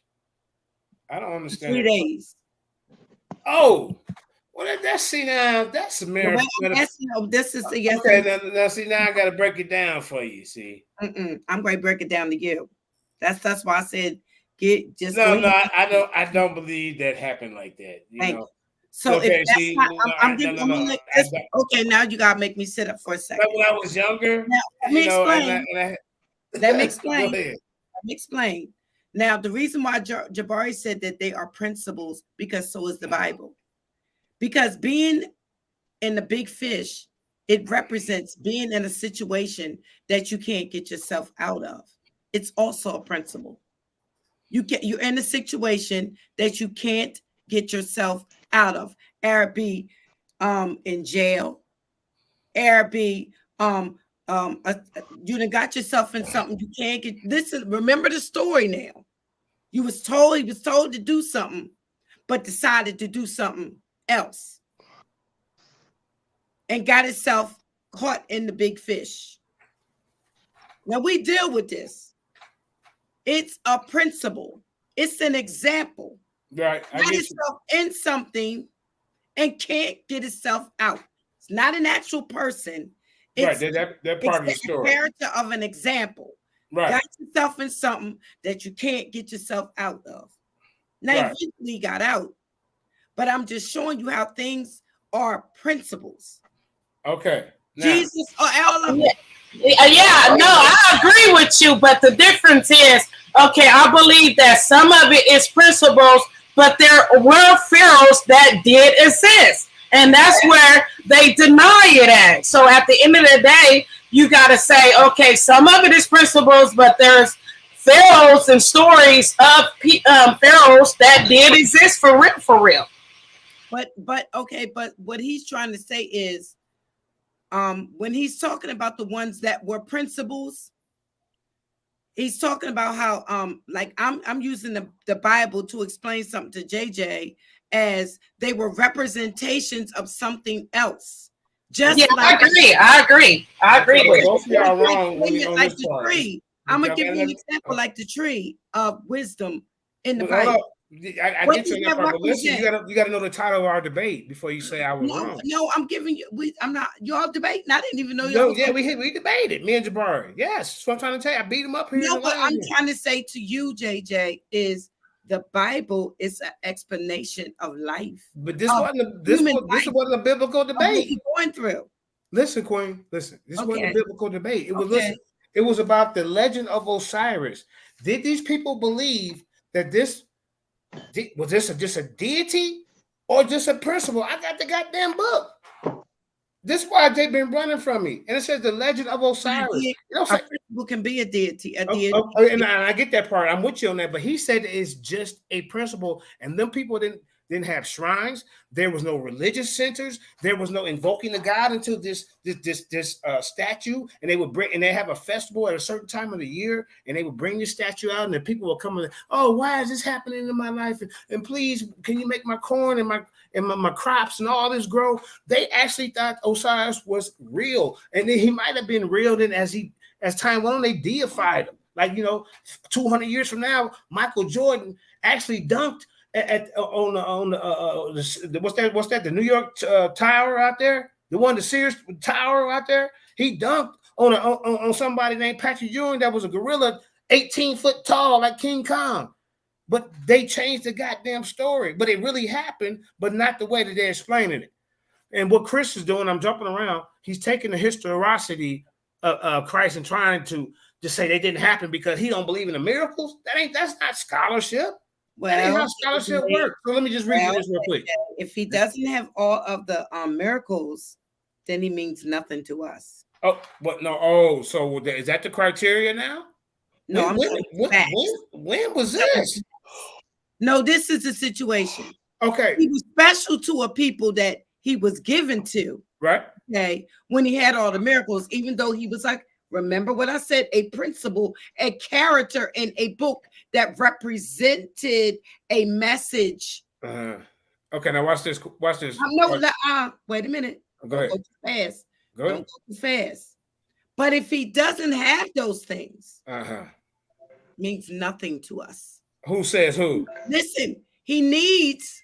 I don't understand. 3 days. Oh, well, that's American. This is a yes. Okay, now see, now I got to break it down for you. See, I'm going to break it down to you. That's why I said I don't believe that happened like that. You know. So okay, if that's not, okay, now you gotta make me sit up for a second. Like when I was younger, let me explain. Let me explain. Let me explain. Now, the reason why Jabari said that they are principles, because so is the Bible. Because being in the big fish, it represents being in a situation that you can't get yourself out of. It's also a principle. You're in a situation that you can't get yourself out of. Arabi in jail. Arabi you done got yourself in something you can't get. Remember the story now. He was told to do something, but decided to do something else. And got himself caught in the big fish. Now we deal with this. It's a principle. It's an example. Right. Got itself in something and can't get itself out. It's not an actual person. It's, right. That part of the story. Character of an example. Right. Got yourself in something that you can't get yourself out of. Now, eventually got out. But I'm just showing you how things are principles. Okay. Now. Jesus or all of it. Yeah, no, I agree with you, but the difference is, okay, I believe that some of it is principles, but there were pharaohs that did exist, and that's where they deny it at. So at the end of the day, you got to say, okay, some of it is principles, but there's pharaohs and stories of pharaohs that did exist for real. But what he's trying to say is, when he's talking about the ones that were principles, he's talking about how like I'm using the Bible to explain something to JJ as they were representations of something else. Just like I agree with both y'all wrong like the tree. I'm gonna give you an example like the tree of wisdom in the Bible. I get you that part, but listen, you gotta know the title of our debate before you say I was wrong. No, I'm giving you. I'm not. Y'all debating. I didn't even know y'all. Yeah, we debated. Me and Jabari. Yes, that's what I'm trying to tell you. I beat him up here. No, what I'm trying to say to you, JJ, is the Bible is an explanation of life. But this wasn't a biblical debate. Going through. Listen, Queen. Listen. This wasn't a biblical debate. It was about the legend of Osiris. Did these people believe that this Was this just a deity or just a principle? I got the goddamn book. This is why they've been running from me. And it says the legend of Osiris. A principle can be a deity. A deity. And I get that part. I'm with you on that. But he said it's just a principle. And them people didn't have shrines. There was no religious centers. There was no invoking the god until this statue. And they have a festival at a certain time of the year. And they would bring this statue out. And the people will come and, oh, why is this happening in my life? And please, can you make my corn and my crops and all this grow? They actually thought Osiris was real. And then he might have been real. Then as time went on, they deified him. Like, 200 years from now, Michael Jordan actually dunked on the what's that? The New York Tower out there, the Sears Tower out there. He dunked on somebody named Patrick Ewing that was a gorilla, 18 foot tall, like King Kong. But they changed the goddamn story. But it really happened, but not the way that they're explaining it. And what Chris is doing, I'm jumping around. He's taking the historicity of Christ and trying to just say they didn't happen because he don't believe in the miracles. That's not scholarship. Well, that ain't how scholarship works. So let me just read you this real quick. If he doesn't have all of the miracles, then he means nothing to us. Oh, but no. Oh, so is that the criteria now? No, when was this? No, this is the situation. Okay. He was special to a people that he was given to. Right. Okay. When he had all the miracles, even though he was like, remember what I said, a principle, a character in a book that represented a message. Okay, now watch this. Watch this. Wait a minute. Go ahead. Don't go too fast. Go ahead. Don't go too fast. But if he doesn't have those things, means nothing to us. Who says who? Listen, he needs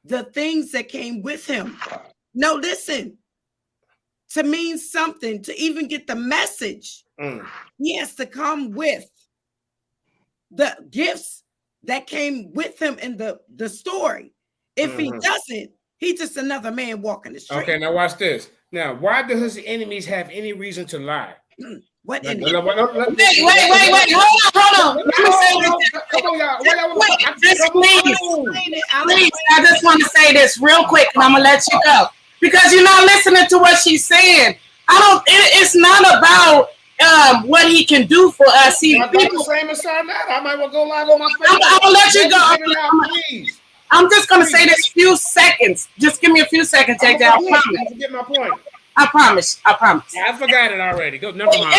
the things that came with him. No, listen. To mean something, to even get the message, he has to come with the gifts that came with him in the story. If he doesn't, he's just another man walking the street. Okay, now watch this. Now, why do his enemies have any reason to lie? What Wait, enemy? hold on. Let me say this. Please, I just want to say this real quick, and I'm gonna let you go because you're not listening to what she's saying. It's not about what he can do for us. I might well go live on my Facebook. I'm gonna let you go. I'm just gonna say this few seconds. Just give me a few seconds, JJ. I promise. Get my point. I promise. I forgot it already. Go. Never mind.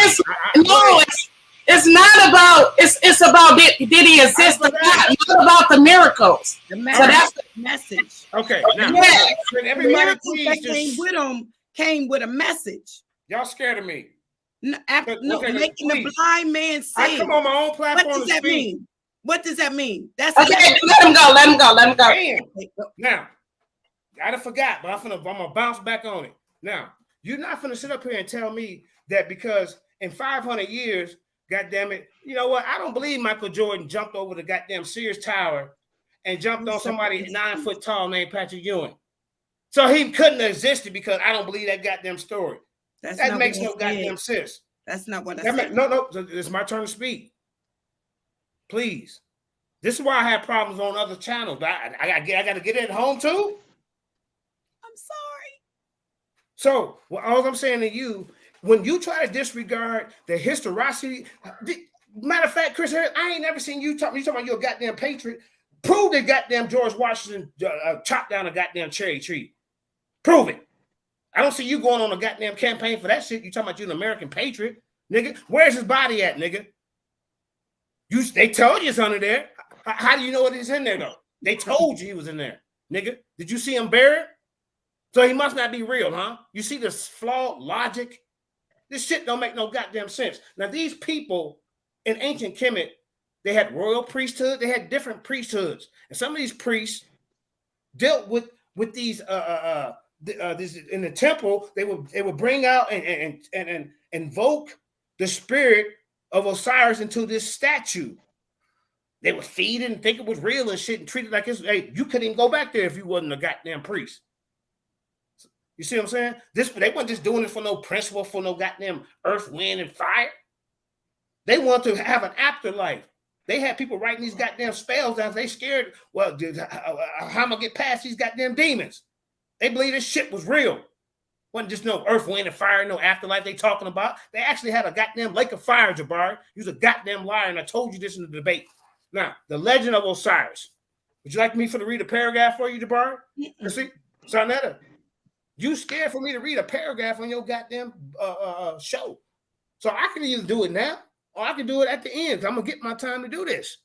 It's not about. It's about did he exist or not? It's not about the miracles. The message. So that's the message. Okay. Now, everybody that came with him came with a message. Y'all scared of me. Making the blind man see. I come on my own platform. What does that mean? What does that mean? That's okay. Let him go. Damn. Now, I forgot, but I'm gonna bounce back on it. Now, you're not gonna sit up here and tell me that because in 500 years, goddamn it, you know what? I don't believe Michael Jordan jumped over the goddamn Sears Tower and jumped on somebody 9 foot tall named Patrick Ewing. So he couldn't have existed because I don't believe that goddamn story. That makes no goddamn sense. That's not what I said. No, it's my turn to speak. Please. This is why I have problems on other channels. I got to get it at home too. I'm sorry. So, all I'm saying to you, when you try to disregard the historicity, matter of fact, Chris Harris, I ain't never seen you talking about you're a goddamn patriot. Prove that goddamn George Washington chopped down a goddamn cherry tree. Prove it. I don't see you going on a goddamn campaign for that shit. You talking about you an American patriot, nigga? Where's his body at, nigga? They told you it's under there. How do you know it is in there though? They told you he was in there, nigga. Did you see him buried? So he must not be real, huh? You see this flawed logic? This shit don't make no goddamn sense. Now these people in ancient Kemet, they had royal priesthood. They had different priesthoods, and some of these priests dealt with these this in the temple. They would bring out and invoke the spirit of Osiris into this statue. They would feed it and think it was real and shit and treat it like it's, hey, you couldn't even go back there if you wasn't a goddamn priest. You see what I'm saying? They weren't just doing it for no principle, for no goddamn earth, wind, and fire. They want to have an afterlife. They had people writing these goddamn spells down. They scared. Well, dude, how am I gonna get past these goddamn demons? They believe this shit was real. Wasn't just no earth, wind, and fire, no afterlife they talking about. They actually had a goddamn lake of fire, Jabari. You was a goddamn liar, and I told you this in the debate. Now, the legend of Osiris. Would you like me to read a paragraph for you, Jabari? Let's see, Sarnetta, you scared for me to read a paragraph on your goddamn show. So I can either do it now, or I can do it at the end. I'm gonna get my time to do this.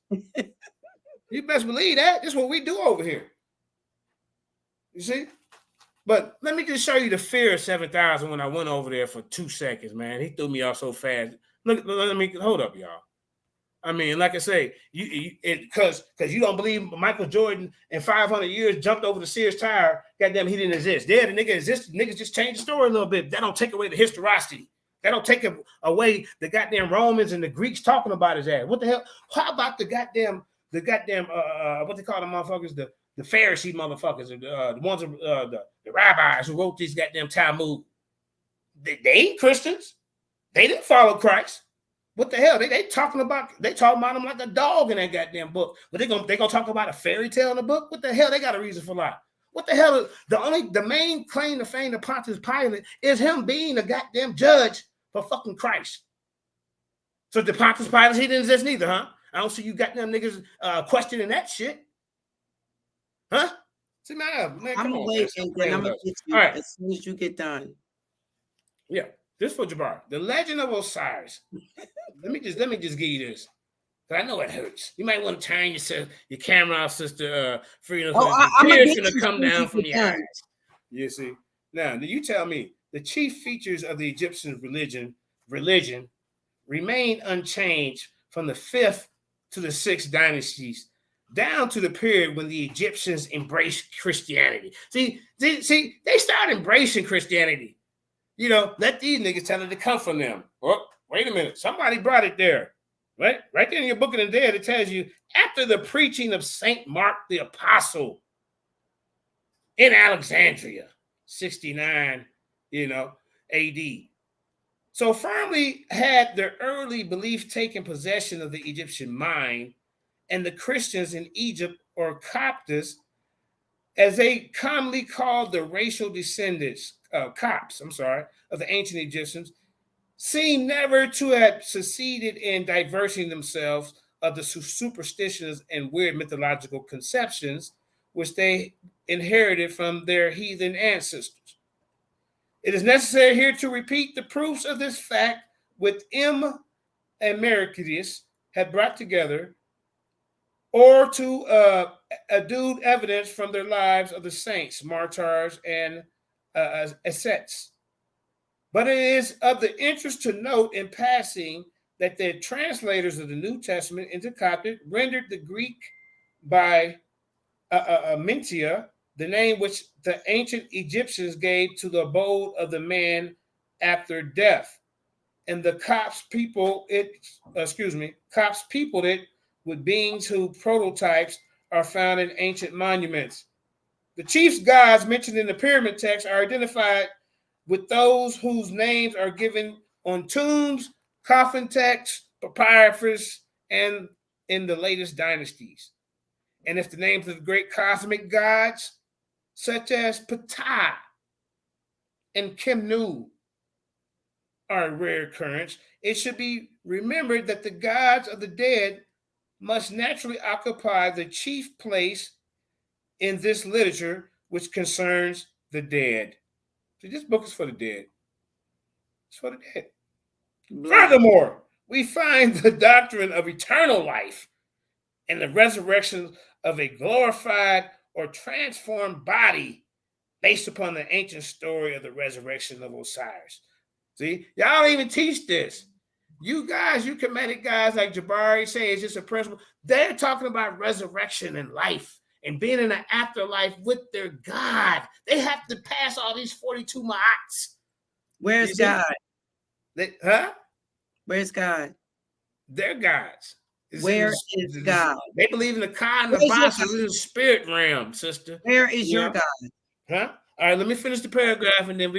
You best believe that. This is what we do over here. You see? But let me just show you the fear of 7,000 when I went over there for 2 seconds, man. He threw me off so fast. Look, let me hold up, y'all. I mean, like I say, because you don't believe Michael Jordan in 500 years jumped over the Sears Tower. Goddamn, he didn't exist. Yeah, the nigga existed. Niggas just changed the story a little bit. That don't take away the historicity. That don't take away the goddamn Romans and the Greeks talking about his ass. What the hell? How about the goddamn what they call the motherfuckers, the Pharisee motherfuckers, the ones the rabbis who wrote these goddamn Talmud? They ain't Christians. They didn't follow Christ. What the hell? They talking about him like a dog in that goddamn book. But they gonna talk about a fairy tale in the book? What the hell? They got a reason for lie. What the hell? The main claim to fame to Pontius Pilate is him being a goddamn judge for fucking Christ. So the Pontius Pilate, he didn't exist neither, huh? I don't see you goddamn niggas questioning that shit. Huh? See, man, I'm gonna wait, and then I'm gonna get you as soon as you get done. Yeah, this for Jabari. The Legend of Osiris. let me just give you this. I know it hurts. You might want to turn your camera off, Sister Freedom. Tears gonna come down from your eyes. You see. Now, do you tell me the chief features of the Egyptian religion remain unchanged from the 5th to the 6th dynasties, down to the period when the Egyptians embraced Christianity. See, they started embracing Christianity. You know, let these niggas tell it to come from them. Oh, wait a minute. Somebody brought it there. Right there in your Book of the Dead, it tells you, after the preaching of St. Mark the Apostle in Alexandria, 69, AD. So firmly had their early belief taken possession of the Egyptian mind, and the Christians in Egypt, or Copts, as they commonly called the racial descendants, Copts, of the ancient Egyptians, seem never to have succeeded in diversing themselves of the superstitions and weird mythological conceptions which they inherited from their heathen ancestors. It is necessary here to repeat the proofs of this fact with M. and Mercurius had brought together, or to adduce evidence from their lives of the saints, martyrs, and ascets. But it is of the interest to note in passing that the translators of the New Testament into Coptic rendered the Greek by Mintia, the name which the ancient Egyptians gave to the abode of the man after death. And the Copts peopled it with beings whose prototypes are found in ancient monuments. The chief gods mentioned in the pyramid text are identified with those whose names are given on tombs, coffin texts, papyrus, and in the latest dynasties. And if the names of the great cosmic gods, such as Ptah and Khemnu, are a rare occurrence, it should be remembered that the gods of the dead must naturally occupy the chief place in this literature which concerns the dead. See, this book is for the dead. It's for the dead. Furthermore, we find the doctrine of eternal life and the resurrection of a glorified or transformed body based upon the ancient story of the resurrection of Osiris. See, y'all don't even teach this. You guys, you Kemetic guys like Jabari say it's just a principle. They're talking about resurrection and life and being in an afterlife with their God. They have to pass all these 42 ma'ats. Where's God? Where's God? They're gods. Where is God? They believe in the Ka and the Bas in the spirit realm, sister. Where is your God? Huh? All right, let me finish the paragraph, and then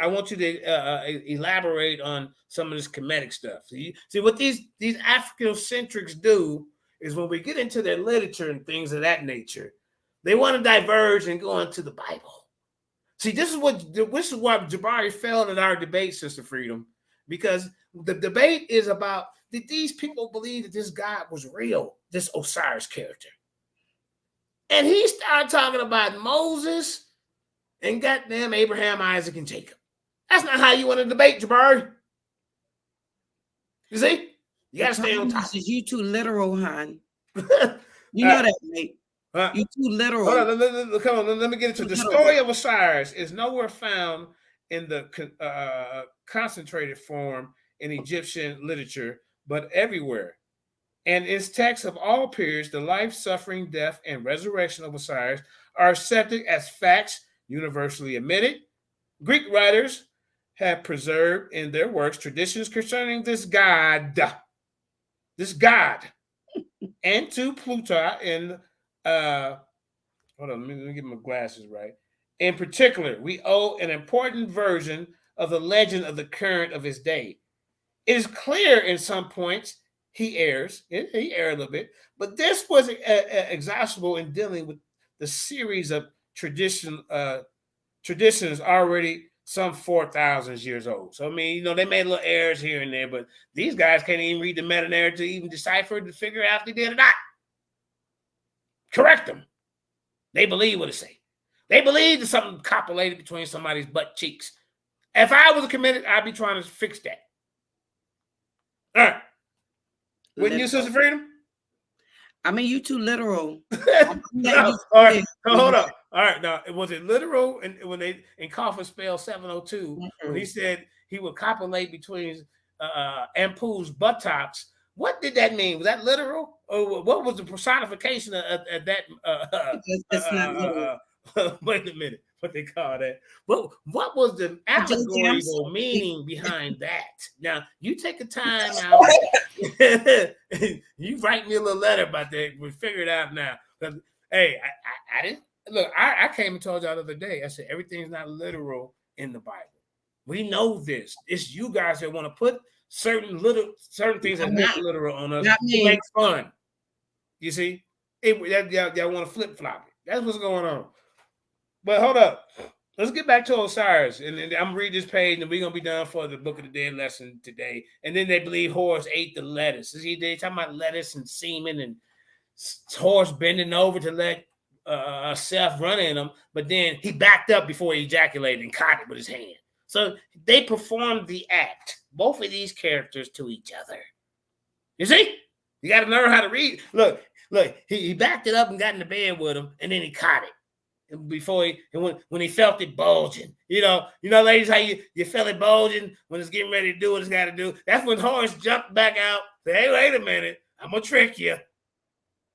I want you to elaborate on some of this Kemetic stuff. See what these Afrocentrics do is when we get into their literature and things of that nature, they want to diverge and go into the Bible. See, this is why Jabari failed in our debate, Sister Freedom, because the debate is about, did these people believe that this God was real, this Osiris character? And he started talking about Moses and goddamn Abraham, Isaac, and Jacob. That's not how you want to debate, Jabari. You see? You got to stay on top. You too literal, hon. You know that, mate. You too literal. Hold on, come on, let me get into it. The story of Osiris is nowhere found in the concentrated form in Egyptian literature, but everywhere. And its texts of all periods, the life, suffering, death, and resurrection of Osiris are accepted as facts universally admitted. Greek writers have preserved in their works traditions concerning this god, and to Plutarch in hold on, let me get my glasses right. In particular, we owe an important version of the legend of the current of his day. It is clear in some points he errs. He erred a little bit, but this was exhaustible in dealing with the series of traditions already some 4,000 years old. So, I mean, they made little errors here and there, but these guys can't even read the meta-narrative to even decipher to figure out if they did or not. Correct them. They believe what it say. They believe that something copulated between somebody's butt cheeks. If I was committed, I'd be trying to fix that. All right. Wouldn't you, Sister Freedom? I mean, you too literal. No, all right, hold up. All right, now, was it literal? And when they in Coffin spell 702, when he said he would copulate between Ampu's buttocks, what did that mean? Was that literal, or what was the personification of that? That's not literal. Wait a minute, what they call that? What was the allegorical meaning behind that? Now, you take a time out. You write me a little letter about that. We figure it out now. Hey, I didn't look. I came and told y'all the other day. I said everything's not literal in the Bible. We know this. It's you guys that want to put certain things that are not literal on us to make fun. You see, y'all want to flip flop it. That's what's going on. But hold up. Let's get back to Osiris. And I'm going to read this page, and we're going to be done for the Book of the Dead lesson today. And then they believe Horus ate the lettuce. See, they're talking about lettuce and semen and Horus bending over to let Seth run in him. But then he backed up before he ejaculated and caught it with his hand. So they performed the act, both of these characters, to each other. You see? You got to learn how to read. Look, he backed it up and got in the bed with him, and then he caught it. Before when he felt it bulging, ladies, how you feel it bulging when it's getting ready to do what it's got to do. That's when Horus jumped back out. Said, hey, wait a minute, I'm gonna trick you.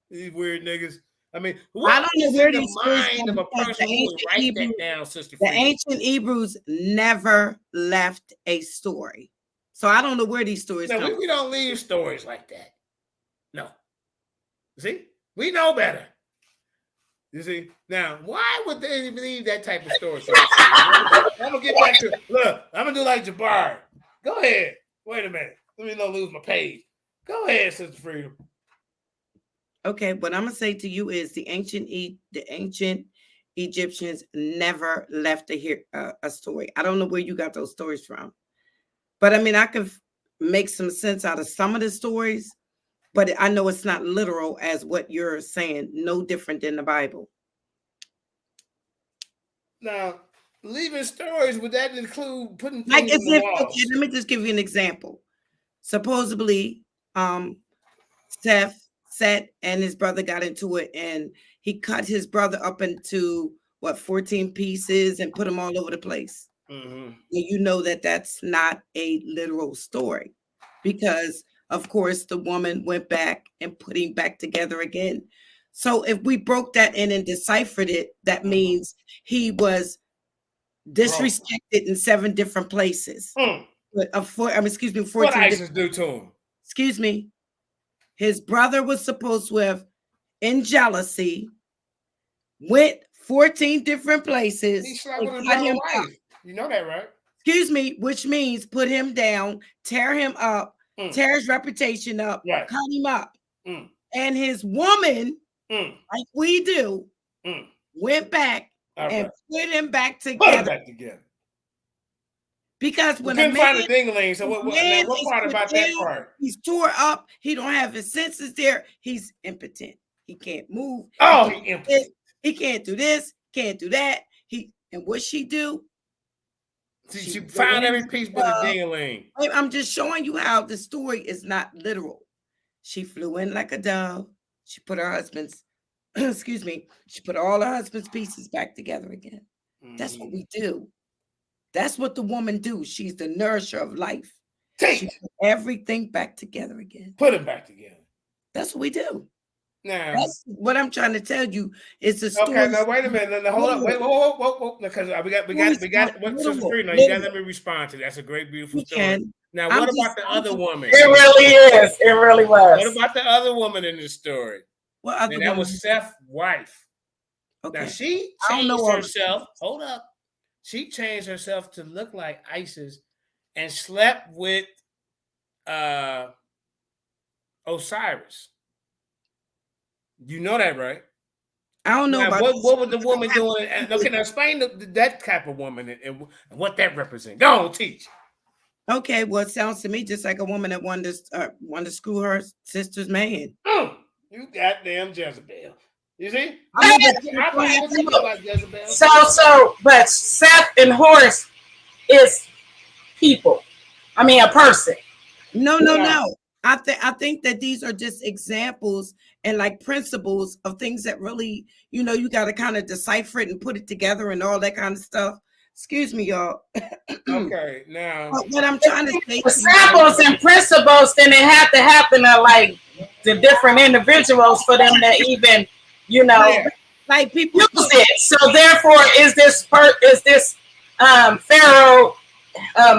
These weird niggas. I mean, I don't know where these mind of a person who would write that down, Sister Freedom. The ancient Hebrews never left a story, so I don't know where these stories come. We don't leave stories like that. No, see, we know better. You see, now why would they believe that type of story? I'm gonna get back to look. I'm gonna do like Jabari. Go ahead. Wait a minute. Let me not lose my page. Go ahead, Sister Freedom. Okay, what I'm gonna say to you is the ancient Egyptians never left a story. I don't know where you got those stories from, but I mean I can make some sense out of some of the stories. But I know it's not literal as what you're saying, no different than the Bible. Now, leaving stories, would that include putting things like on the walls? Okay, let me just give you an example. Supposedly, Seth and his brother got into it, and he cut his brother up into 14 pieces and put them all over the place. Mm-hmm. You know that's not a literal story, because of course, the woman went back and put him back together again. So if we broke that in and deciphered it, that means he was disrespected in 7 different places. Excuse me, 14. What ISIS do to him? Excuse me. His brother was supposed to have, in jealousy, went 14 different places. He slept with his brother's wife. You know that, right? Excuse me, which means put him down, tear him up, tear his reputation up, cut him up. And his woman, like we do, went back and put him back together. Because when couldn't find a ding-a-ling, so what part about that part? He's tore up. He don't have his senses there. He's impotent. He can't move. Oh, he can't do this. Can't do that. And what she do? She found every piece but a ding-a-ling. I'm just showing you how the story is not literal. She flew in like a dove. She put her husband's, excuse me, she put all her husband's pieces back together again. That's what we do. That's what the woman do. She's the nourisher of life. She put everything back together again. Put it back together. That's what we do. Now, that's what I'm trying to tell you. It's a story. Okay, now wait a minute. Now, hold up. Wait, whoa. Because we got what's the three? Now you gotta let me respond to that. That's a great, beautiful story. Now, what about the other woman? It really is. It really was. What about the other woman in this story? What other and that was Seth's wife. Okay. Now she changed herself. Hold up. She changed herself to look like Isis and slept with Osiris. You know that, right? I don't know now, about what was the woman doing. Okay, now explain that type of woman and what that represents. Go on, teach. Okay, well, it sounds to me just like a woman that wanted to screw her sister's man. You goddamn Jezebel. You see? But Seth and Horus is people. I mean, a person. No. I think that these are just examples and like principles of things that really, you got to kind of decipher it and put it together and all that kind of stuff. Excuse me, y'all. Okay, now. But what I'm trying to say. Examples and principles, then it had to happen to like the different individuals for them to even, like people use it. So therefore, is this Pharaoh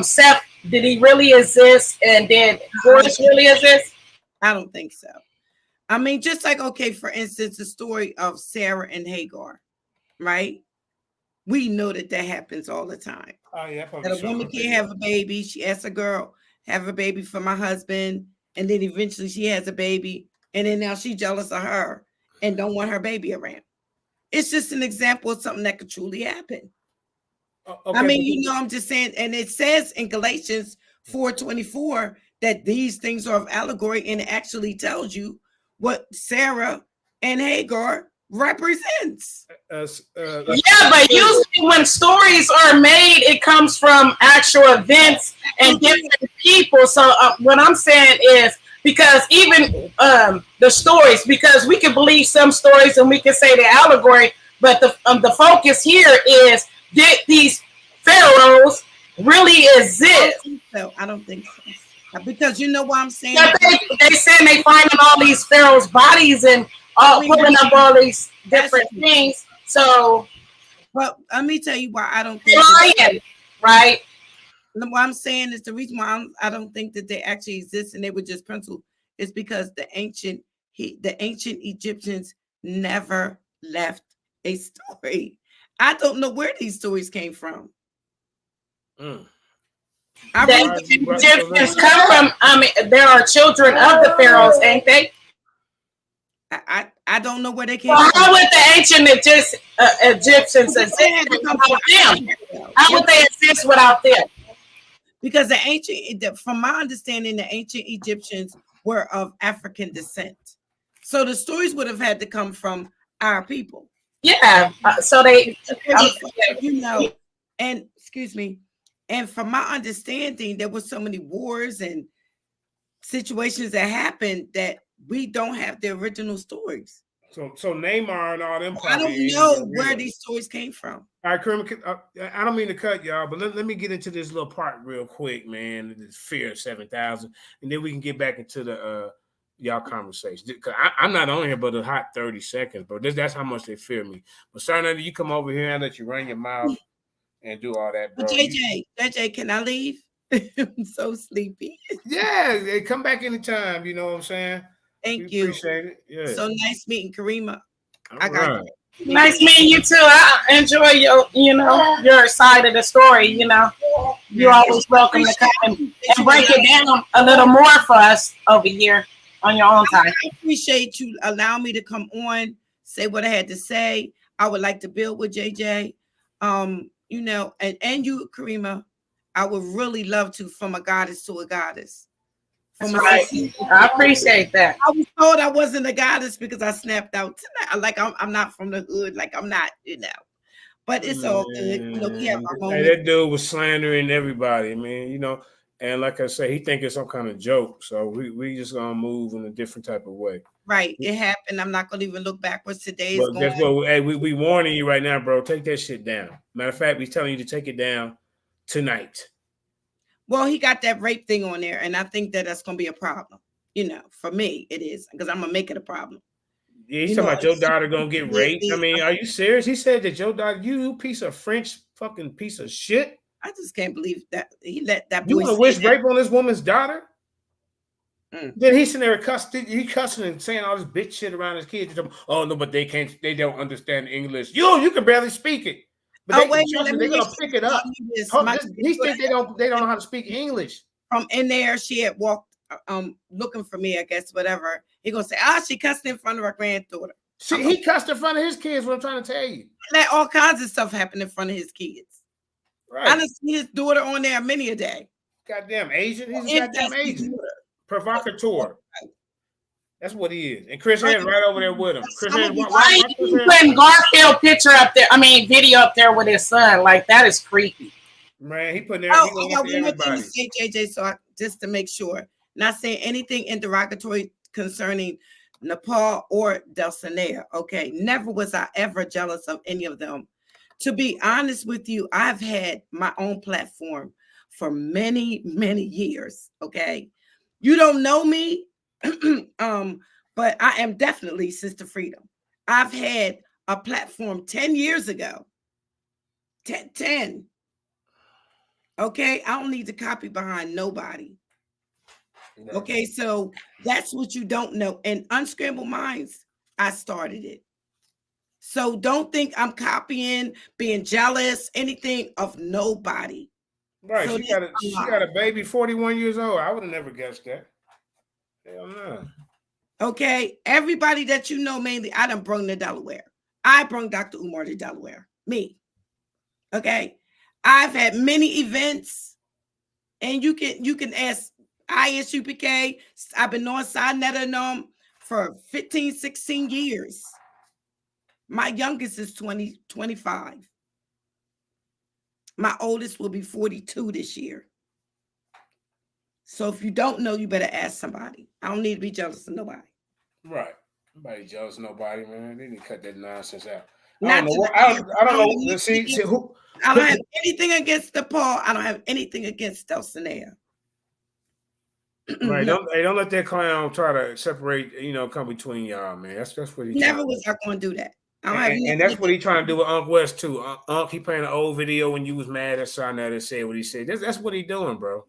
Seth? Did he really exist? And did Horus really exist? I don't think so. I mean, just like, okay, for instance, the story of Sarah and Hagar, right? We know that happens all the time. Oh, yeah. That a woman can't have a baby. She asks a girl, have a baby for my husband. And then eventually she has a baby. And then now she's jealous of her and don't want her baby around. It's just an example of something that could truly happen. Okay, I mean, I'm just saying, and it says in Galatians 4:24 that these things are of allegory, and it actually tells you what Sarah and Hagar represents. Yeah, but usually when stories are made, it comes from actual events and different people. So what I'm saying is, because even the stories, because we can believe some stories and we can say they're allegory, but the focus here is, did these pharaohs really exist? I don't think so. Because you know what I'm saying? Yeah, they saying they finding all these pharaohs' bodies and pulling up all these different things. So, but let me tell you why I don't think right. What I'm saying is the reason why I don't think that they actually exist and they were just principle is because the ancient Egyptians never left a story. I don't know where these stories came from. The Egyptians come from. I mean, there are children of the pharaohs, ain't they? I don't know where they came from. How would the ancient Egyptians exist without them? How would they exist without them? Because from my understanding, the ancient Egyptians were of African descent. So the stories would have had to come from our people. Yeah. So they, and excuse me. And from my understanding, there were so many wars and situations that happened that we don't have the original stories. So Neymar and all them. I don't know where these stories came from. All right, Kermit, I don't mean to cut y'all, but let me get into this little part real quick, man. This Fear 7000, and then we can get back into the y'all conversation. I'm not on here but a hot 30 seconds, bro. That's how much they fear me. But starting, you come over here and let you run your mouth and do all that, bro. JJ, can I leave? I'm so sleepy. Yeah, come back anytime. You know what I'm saying? Thank you. Appreciate it. Yeah. So nice meeting Karima. I got you. Nice meeting you too. I enjoy your side of the story. You're always welcome to come and break it down a little more for us over here. on your own time. I appreciate you allowing me to come on, say what I had to say. I would like to build with JJ. You know, and you, Karima, I would really love to, from a goddess to a goddess. That's right. I appreciate that. I was told I wasn't a goddess because I snapped out tonight. Like I'm not from the hood. Like I'm not, you know. But it's all good. You know, we have our moments. Hey, that dude was slandering everybody, man. You know, and like I say, he think it's some kind of joke. So we just gonna move in a different type of way. Right. It happened. I'm not gonna even look backwards. Today is But going. guess what? Hey, we warning you right now, bro. Take that shit down. Matter of fact, we telling you to take it down tonight. Well, he got that rape thing on there, and I think that that's gonna be a problem. You know, for me, it is because I'm gonna make it a problem. Yeah, he's talking about your daughter gonna get raped. I mean, are you serious? He said that your daughter, you piece of French fucking piece of shit. I just can't believe that he let that boy. You gonna wish rape on this woman's daughter? Mm. Then he's sitting there cussing and saying all this bitch shit around his kids. Oh no, but they don't understand English. You can barely speak it. But they're gonna pick it up. He thinks they don't know how to speak English. From in there, she had walked looking for me, I guess, whatever. He gonna say, she cussed in front of her granddaughter. See, he cussed in front of his kids. What I'm trying to tell you. Let all kinds of stuff happen in front of his kids. Right. I done seen his daughter on there many a day. Goddamn Asian. He's a goddamn Asian. Provocateur. That's what he is. And Chris Harris right over there with him. Chris Harris, why you putting Garfield picture up there? I mean, video up there with his son. Like, that is creepy. Man, he putting one more thing to say, JJ, so just to make sure, not saying anything derogatory concerning Nepal or Dulcinea. Okay, never was I ever jealous of any of them. To be honest with you, I've had my own platform for many, many years. Okay, you don't know me, but I am definitely Sister Freedom. I've had a platform 10 years ago. 10. Okay, I don't need to copy behind nobody. Okay, so that's what you don't know. And Unscrambled Minds, I started it. So don't think I'm copying, being jealous, anything of nobody. Right, So she got a baby 41 years old. I would have never guessed that. Hell no. Okay, everybody that you know, mainly, I done brung to Delaware. I brung Dr. Umar to Delaware. Me. Okay, I've had many events, and you can ask ISUPK. I've been on Sinetta for 15, 16 years. My youngest is 25. My oldest will be 42 this year. So if you don't know, you better ask somebody. I don't need to be jealous of nobody. Right. Nobody jealous of nobody, man. They need to cut that nonsense out. I don't know. See who. I don't have anything against Nepal. I don't have anything against Dulcinea. Right. Don't let that clown try to separate, come between y'all, man. That's what he never was I going to do that. And that's what he trying to do with Unc West too. Unc, he playing an old video when you was mad at Sarnetta and said what he said. That's what he doing, bro.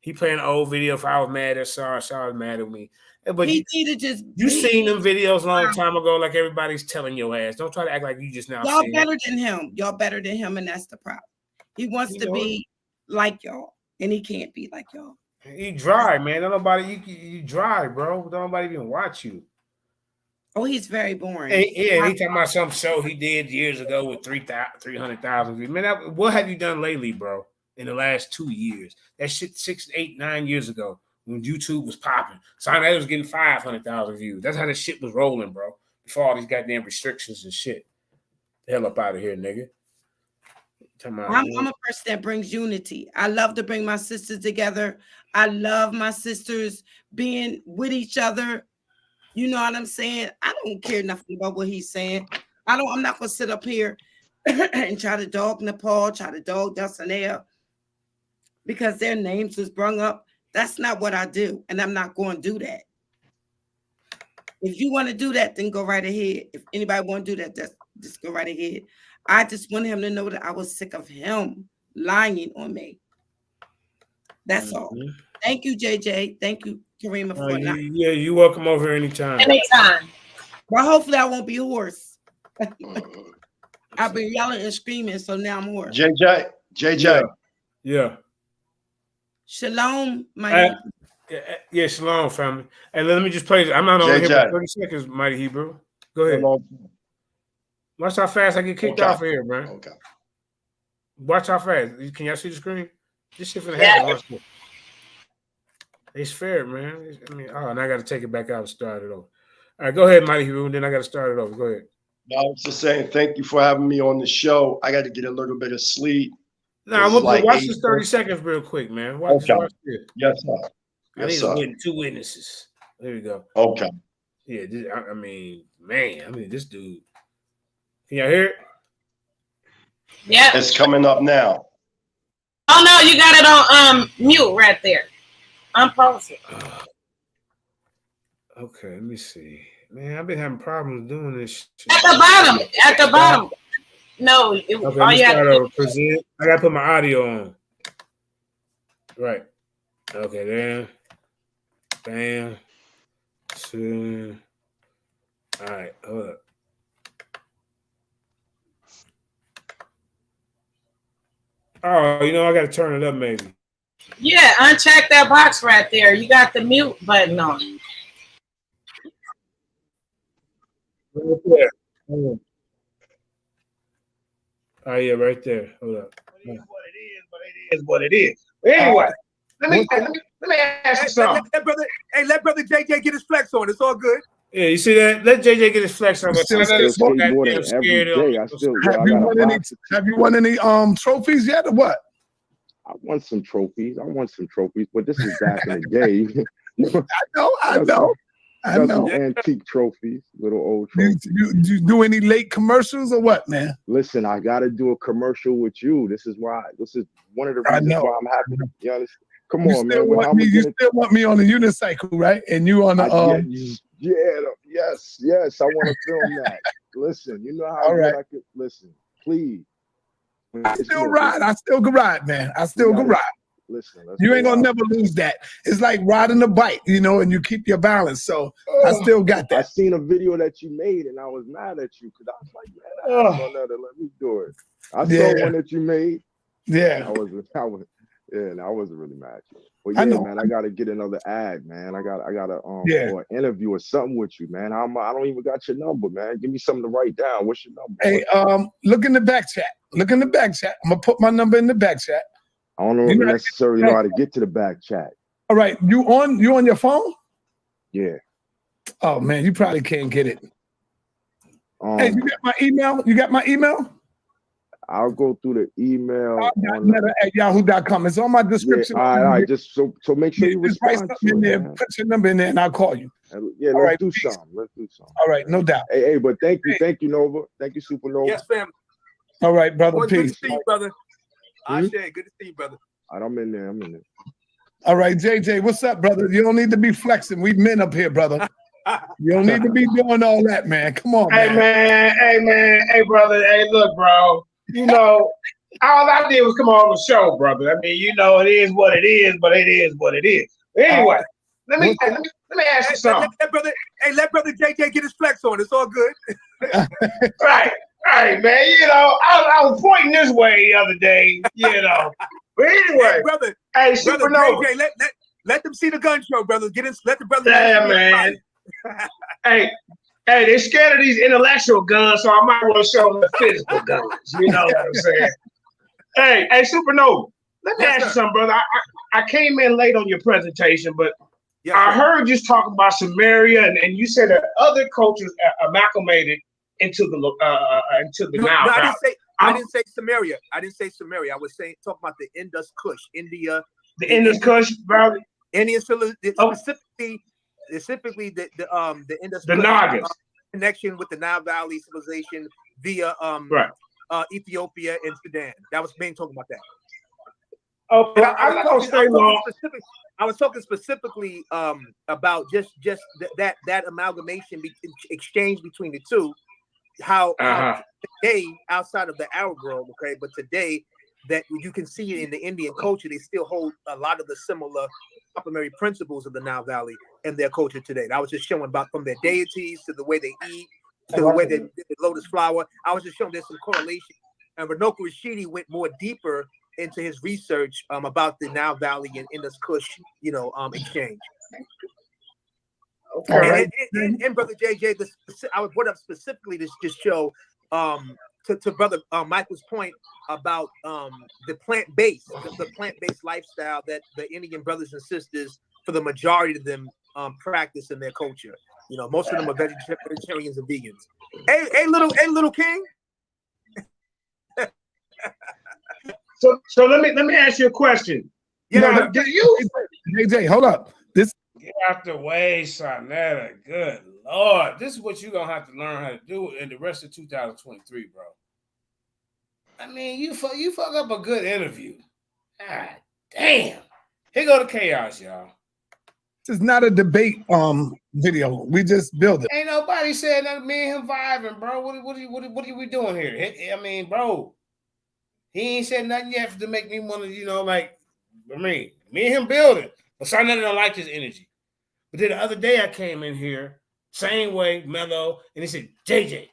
He playing an old video. If I was mad at Sar was mad at me. But he needed just you seen them videos a long time ago, like everybody's telling your ass. Don't try to act like you just now. Y'all better than him. Y'all better than him, and that's the problem. He wants to be like y'all, and he can't be like y'all. He dry, man. Don't nobody you dry, bro. Don't nobody even watch you. Oh, he's very boring. He talking about some show he did years ago with 300,000 views. Man, what have you done lately, bro? In the last 2 years, that shit 6, 8, 9 years ago when YouTube was popping, Sinetta was getting 500,000 views. That's how the shit was rolling, bro. Before all these goddamn restrictions and shit. The hell up out of here, nigga. I'm a person that brings unity. I love to bring my sisters together. I love my sisters being with each other. You know what I'm saying? I don't care nothing about what he's saying. I'm not gonna sit up here and try to dog Nepal, try to dog Dulcinea, because their names was brung up. That's not what I do, and I'm not going to do that. If you want to do that, then go right ahead. If anybody want to do that, just go right ahead. I just want him to know that I was sick of him lying on me. That's all. Thank you, JJ. Thank you, Karima, for that. Yeah, you're welcome over anytime. Anytime. Well, hopefully I won't be hoarse. I've been yelling and screaming, so now I'm hoarse. JJ. Yeah. Shalom, my Yeah, shalom, family. And let me just play this. I'm not on here JJ. for 30 seconds, Mighty Hebrew. Go ahead. Hold Watch how fast I get kicked Okay. off of here, man. Okay. Watch how fast. Can y'all see the screen? This shit finna Yeah. happen. Watch this. It's fair, man. I mean, and I got to take it back out and start it over. All right, go ahead, Mighty Hebrew, and then I got to start it over. Go ahead. No, I was just saying, thank you for having me on the show. I got to get a little bit of sleep. Now, This is like watch 8 this 30 seconds real quick, man. Watch Okay. this. Yes, sir. I Yes, need sir. 2 witnesses. There we go. Okay. Yeah, I mean, man, this dude. Can y'all hear it? Yeah. It's coming up now. Oh no, you got it on mute right there. Unpause it. Okay, let me see. Man, I've been having problems doing this shit. At the bottom. At the bottom. No, Okay, all let me you have start to over. Present. I gotta put my audio on. Right. Okay, then. Bam. 2. All right, hold up. Oh, you know, I gotta turn it up maybe. Yeah, uncheck that box right there. You got the mute button on. Right there. Oh yeah, right there. Hold up. It is what it is. Anyway, let me ask you something. Let brother JJ get his flex on. It's all good. Yeah, you see that? Let JJ get his flex on. I'm still skateboarding every day. Have you won any trophies yet or what? I won some trophies, but this is back in the day. I know. Antique trophies, little old trophies. You do any late commercials or what, man? Listen, I got to do a commercial with you. This is one of the reasons why I'm happy. You understand? Come on, man. You still want me on the unicycle, right? And you on the yes. I want to film that. Listen, you know how good I could listen. Please. I still can ride, man. I still can ride. Listen, you ain't gonna never lose that. It's like riding a bike, you know, and you keep your balance. So I still got that. I seen a video that you made, and I was mad at you because I was like, man, I don't know to let me do it. I saw one that you made. Yeah. I wasn't really mad at you. But yeah, man, I gotta get another ad, man. I gotta or an interview or something with you, man. I don't even got your number, man. Give me something to write down. What's your number? Hey, look in the back chat. I'm gonna put my number in the back chat. I don't necessarily know how to get to the back chat. All right, you on your phone? Yeah. Oh man, you probably can't get it. Hey, you got my email? You got my email? I'll go through the email at yahoo.com. It's on my description. Yeah, all right. Just so make sure you respond to in there. Put your number in there, and I'll call you. Yeah, let's do something. All right, no doubt. Hey, but thank you, Nova. Thank you, Supernova. Yes, family. All right, brother. Well, peace. Good to see you, brother. Good to see you, brother. All right, I'm in there. All right, JJ, what's up, brother? You don't need to be flexing. We men up here, brother. You don't need to be doing all that, man. Come on, man. Hey, brother. Hey, look, bro. You know, all I did was come on the show, brother. I mean, you know, it is what it is, but it is what it is. Anyway, let me ask you something. Let brother JJ get his flex on. It's all good. Right, man. You know, I was pointing this way the other day. You know, but anyway, brother. Hey, Supernova. JJ, let them see the gun show, brother. Let the brother. Yeah, man. Hey, they're scared of these intellectual guns, so I might want to show them the physical guns. You know what I'm saying? Hey, Supernova, let me ask you something, brother. I came in late on your presentation, but I heard you talking about Samaria, and you said that other cultures amalgamated into the Nile. No, I didn't say Samaria. I was talking about the Indus Kush, India. The Indus Kush Valley. India, specifically the Indus Kush connection with the Nile Valley civilization via Ethiopia and Sudan. That was being talking about that. Okay, I was talking specifically about just that amalgamation, exchange between the two. How today, outside of the Arab world, okay, but today that you can see it in the Indian culture, they still hold a lot of the similar complementary principles of the Nile Valley in their culture today. And I was just showing about from their deities to the way they eat, to the way they did the lotus flower. I was just showing there's some correlation. And Renoko Rashidi went more deeper into his research about the Nile Valley and Indus Kush, exchange. Okay. And Brother JJ, I was brought up specifically to just show to Brother Michael's point about the plant-based lifestyle that the Indian brothers and sisters, for the majority of them, practice in their culture. Most of them are vegetarians and vegans. Hey, little king. So let me ask you a question. Yeah, do you JJ, hold up. This get out the way, Sonetta. Good Lord. This is what you're gonna have to learn how to do in the rest of 2023, bro. I mean, you fuck up a good interview. God damn. Here go the chaos, y'all. This is not a debate video. We just build it. Ain't nobody said nothing. Me and him vibing, bro. What are we doing here? I mean, bro, he ain't said nothing yet to make me want to, me and him building. But Sonetta don't like his energy. But then the other day I came in here, same way, mellow, and he said, JJ,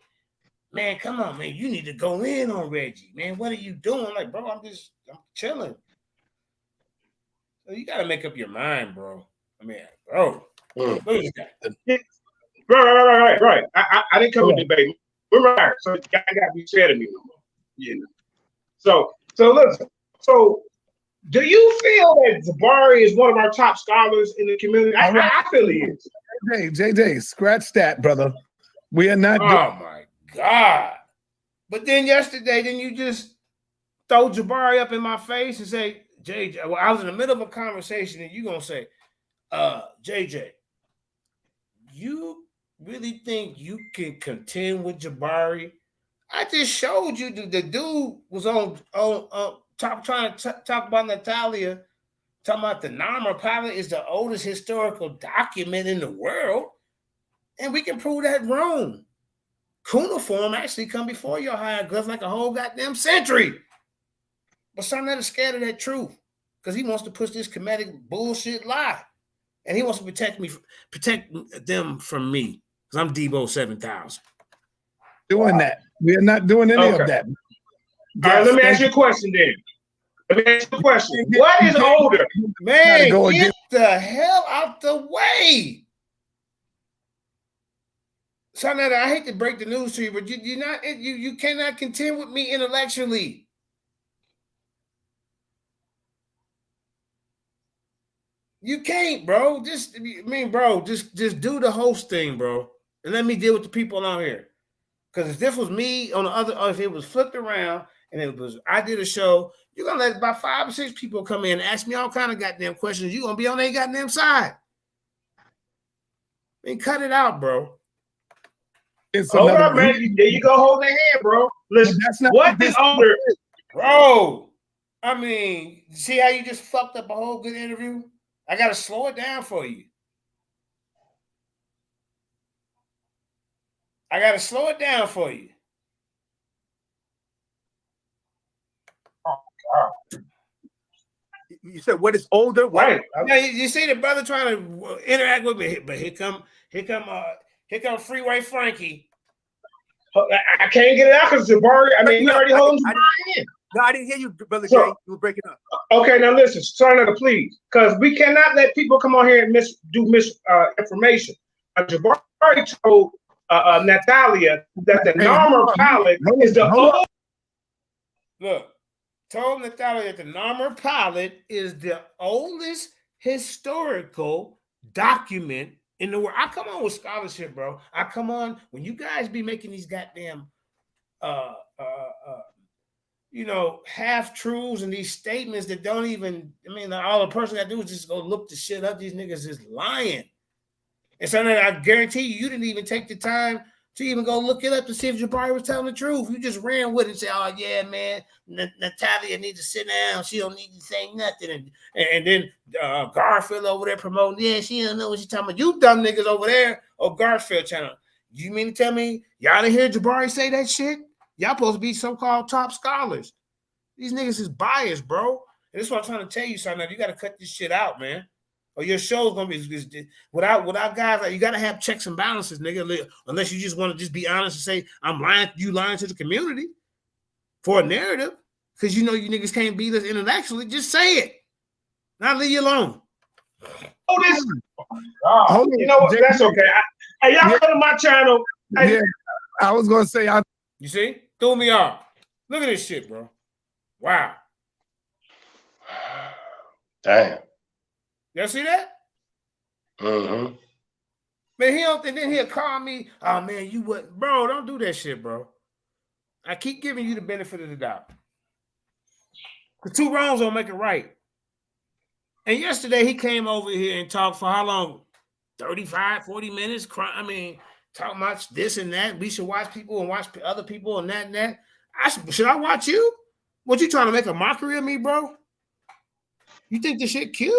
man, come on, man. You need to go in on Reggie, man. What are you doing? I'm like, bro, I'm chilling. So you got to make up your mind, bro. I mean, bro. Look at that. Right. I didn't come to debate. We're right. So you got to be scared of me no more. Yeah. So listen. So do you feel that Jabari is one of our top scholars in the community? I feel he is. Hey, JJ, scratch that, brother. We are not. Oh my God. But then yesterday, you just throw Jabari up in my face and say, JJ, well, I was in the middle of a conversation and you're going to say, JJ, you really think you can contend with Jabari? I just showed you the dude was on trying to talk about Natalia, talking about the Narmer pilot is the oldest historical document in the world, and we can prove that wrong. Cuneiform actually come before your hieroglyphs like a whole goddamn century. But Sonetta is scared of that truth because he wants to push this comedic bullshit lie. And he wants to protect them from me because I'm Debo 7000. Doing that. We are not doing any of that. All right, let me ask you a question then. What is older? Man, get the hell out the way. Sonetta, I hate to break the news to you, but you cannot contend with me intellectually. You can't, bro. Just do the host thing, bro. And let me deal with the people on here. Because if this was me on the other, or if it was flipped around and I did a show, you're gonna let about 5 or 6 people come in and ask me all kind of goddamn questions. You're gonna be on their goddamn side. I mean, cut it out, bro. Hold up, man. There you go, hold their hand, bro. Listen, what is older, bro? I mean, see how you just fucked up a whole good interview? I gotta slow it down for you. Oh, God. You said what is older? What? Right. Yeah, you see the brother trying to interact with me, but here come Freeway Frankie. I can't get it out because Jabari. I mean, he already holding Jabari in. No, I didn't hear you, Brother Jay. You were breaking up. Okay, now listen, Sonetta, please, because we cannot let people come on here and misinformation. Jabari told Natalia that the Narmer pilot is the old. Look, told Natalia that the Narmer pilot is the oldest historical document in the world. I come on with scholarship, bro. I come on when you guys be making these goddamn half truths and these statements that don't even, all a person got to do is just go look the shit up. These niggas is lying. And so I guarantee you didn't even take the time to even go look it up to see if Jabari was telling the truth. You just ran with it and said, oh, yeah, man, Natalia needs to sit down. She don't need to say nothing. And then Garfield over there promoting, yeah, she don't know what she's talking about. You dumb niggas over there on Garfield channel. You mean to tell me y'all didn't hear Jabari say that shit? Y'all supposed to be so-called top scholars. These niggas is biased, bro. And that's what I'm trying to tell you, son. You got to cut this shit out, man. Or your show's gonna be without guys. Like, you got to have checks and balances, nigga. Unless you just want to just be honest and say I'm lying, you lying to the community for a narrative, because you know you niggas can't beat us intellectually. Just say it. Now leave you alone. Oh, this. You know what? That's okay. Hey, y'all come to my channel. Hey, Yeah, I was gonna say You see? Threw me off. Look at this shit, bro. Wow. Damn. Y'all see that? Mm-hmm. Man, then he'll call me. Oh man, you what, bro? Don't do that shit, bro. I keep giving you the benefit of the doubt. Because 2 wrongs don't make it right. And yesterday he came over here and talked for how long? 35, 40 minutes. Talking about this and that. We should watch people and watch other people and that and that. Should I watch you? What, you trying to make a mockery of me, bro? You think this shit cute?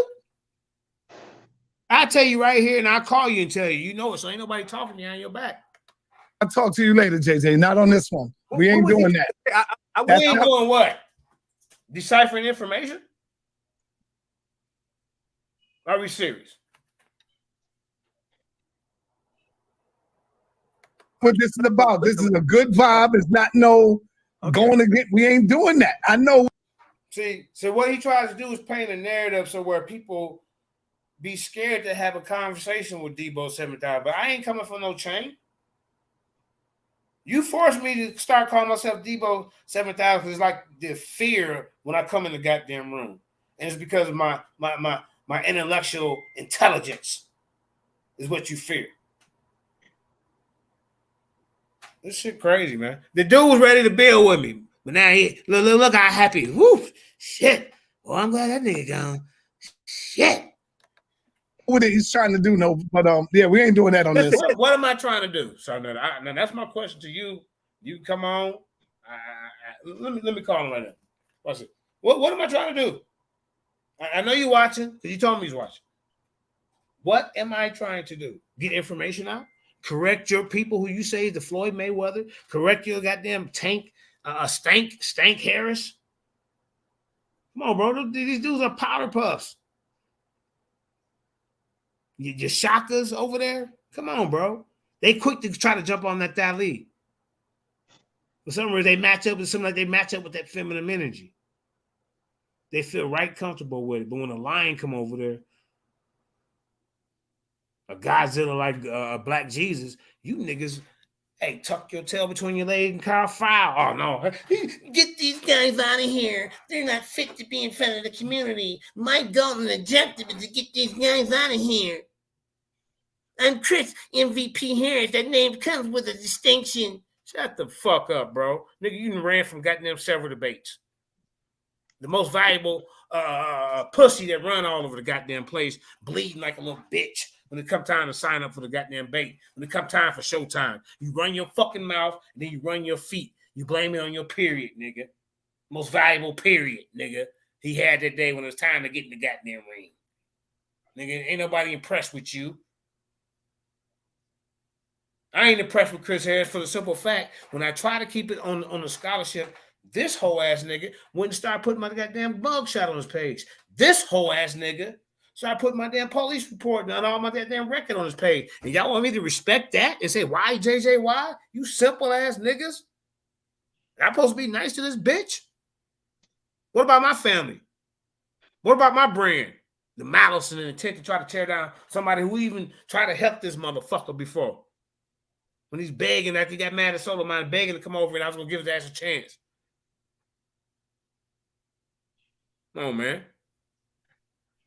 I'll tell you right here and I'll call you and tell you. You know it, so ain't nobody talking behind your back. I'll talk to you later, JJ. Not on this one. We ain't doing that. We ain't doing what? Deciphering information? Are we serious? What this is about. This is a good vibe. It's not going to get. We ain't doing that. I know. See, so what he tries to do is paint a narrative so where people be scared to have a conversation with Debo 7000. But I ain't coming for no chain. You forced me to start calling myself Debo 7000 because it's like the fear when I come in the goddamn room. And it's because of my intellectual intelligence is what you fear. This shit crazy, man. The dude was ready to build with me. But now look how happy. Woo! Shit. Well, I'm glad that nigga gone. Shit. What he's trying to do, but yeah, we ain't doing that on this. What am I trying to do? So now that's my question to you. You come on. Let me call him right now. What's it? What am I trying to do? I know you're watching because you told me he's watching. What am I trying to do? Get information out? Correct your people who you say is the Floyd Mayweather? Correct your goddamn Stank Harris? Come on, bro. These dudes are powder puffs. Your shockers over there? Come on, bro. They quick to try to jump on that lead. For some reason, they match up with something like they match up with that feminine energy. They feel right comfortable with it. But when a lion come over there, a Godzilla like Black Jesus, you niggas, hey, tuck your tail between your legs and Carl foul. Oh, no. Get these guys out of here. They're not fit to be in front of the community. My goal and objective is to get these guys out of here. I'm Chris MVP Harris. That name comes with a distinction. Shut the fuck up, bro. Nigga, you ran from goddamn several debates. The most valuable pussy that run all over the goddamn place, bleeding like a little bitch when it come time to sign up for the goddamn bait. When it come time for showtime, you run your fucking mouth and then you run your feet. You blame it on your period, nigga. Most valuable period, nigga. He had that day when it was time to get in the goddamn ring. Nigga, ain't nobody impressed with you. I ain't impressed with Chris Harris for the simple fact when I try to keep it on the scholarship, this whole ass nigga wouldn't start putting my goddamn bug shot on his page. This whole ass nigga started putting my damn police report and all my goddamn record on his page. And y'all want me to respect that and say, why, JJ, why? You simple ass niggas. I'm supposed to be nice to this bitch? What about my family? What about my brand? The malice and the intent to try to tear down somebody who even tried to help this motherfucker before. When he's begging, after he got mad at Solomon, begging to come over and I was going to give his ass a chance. Come on, man.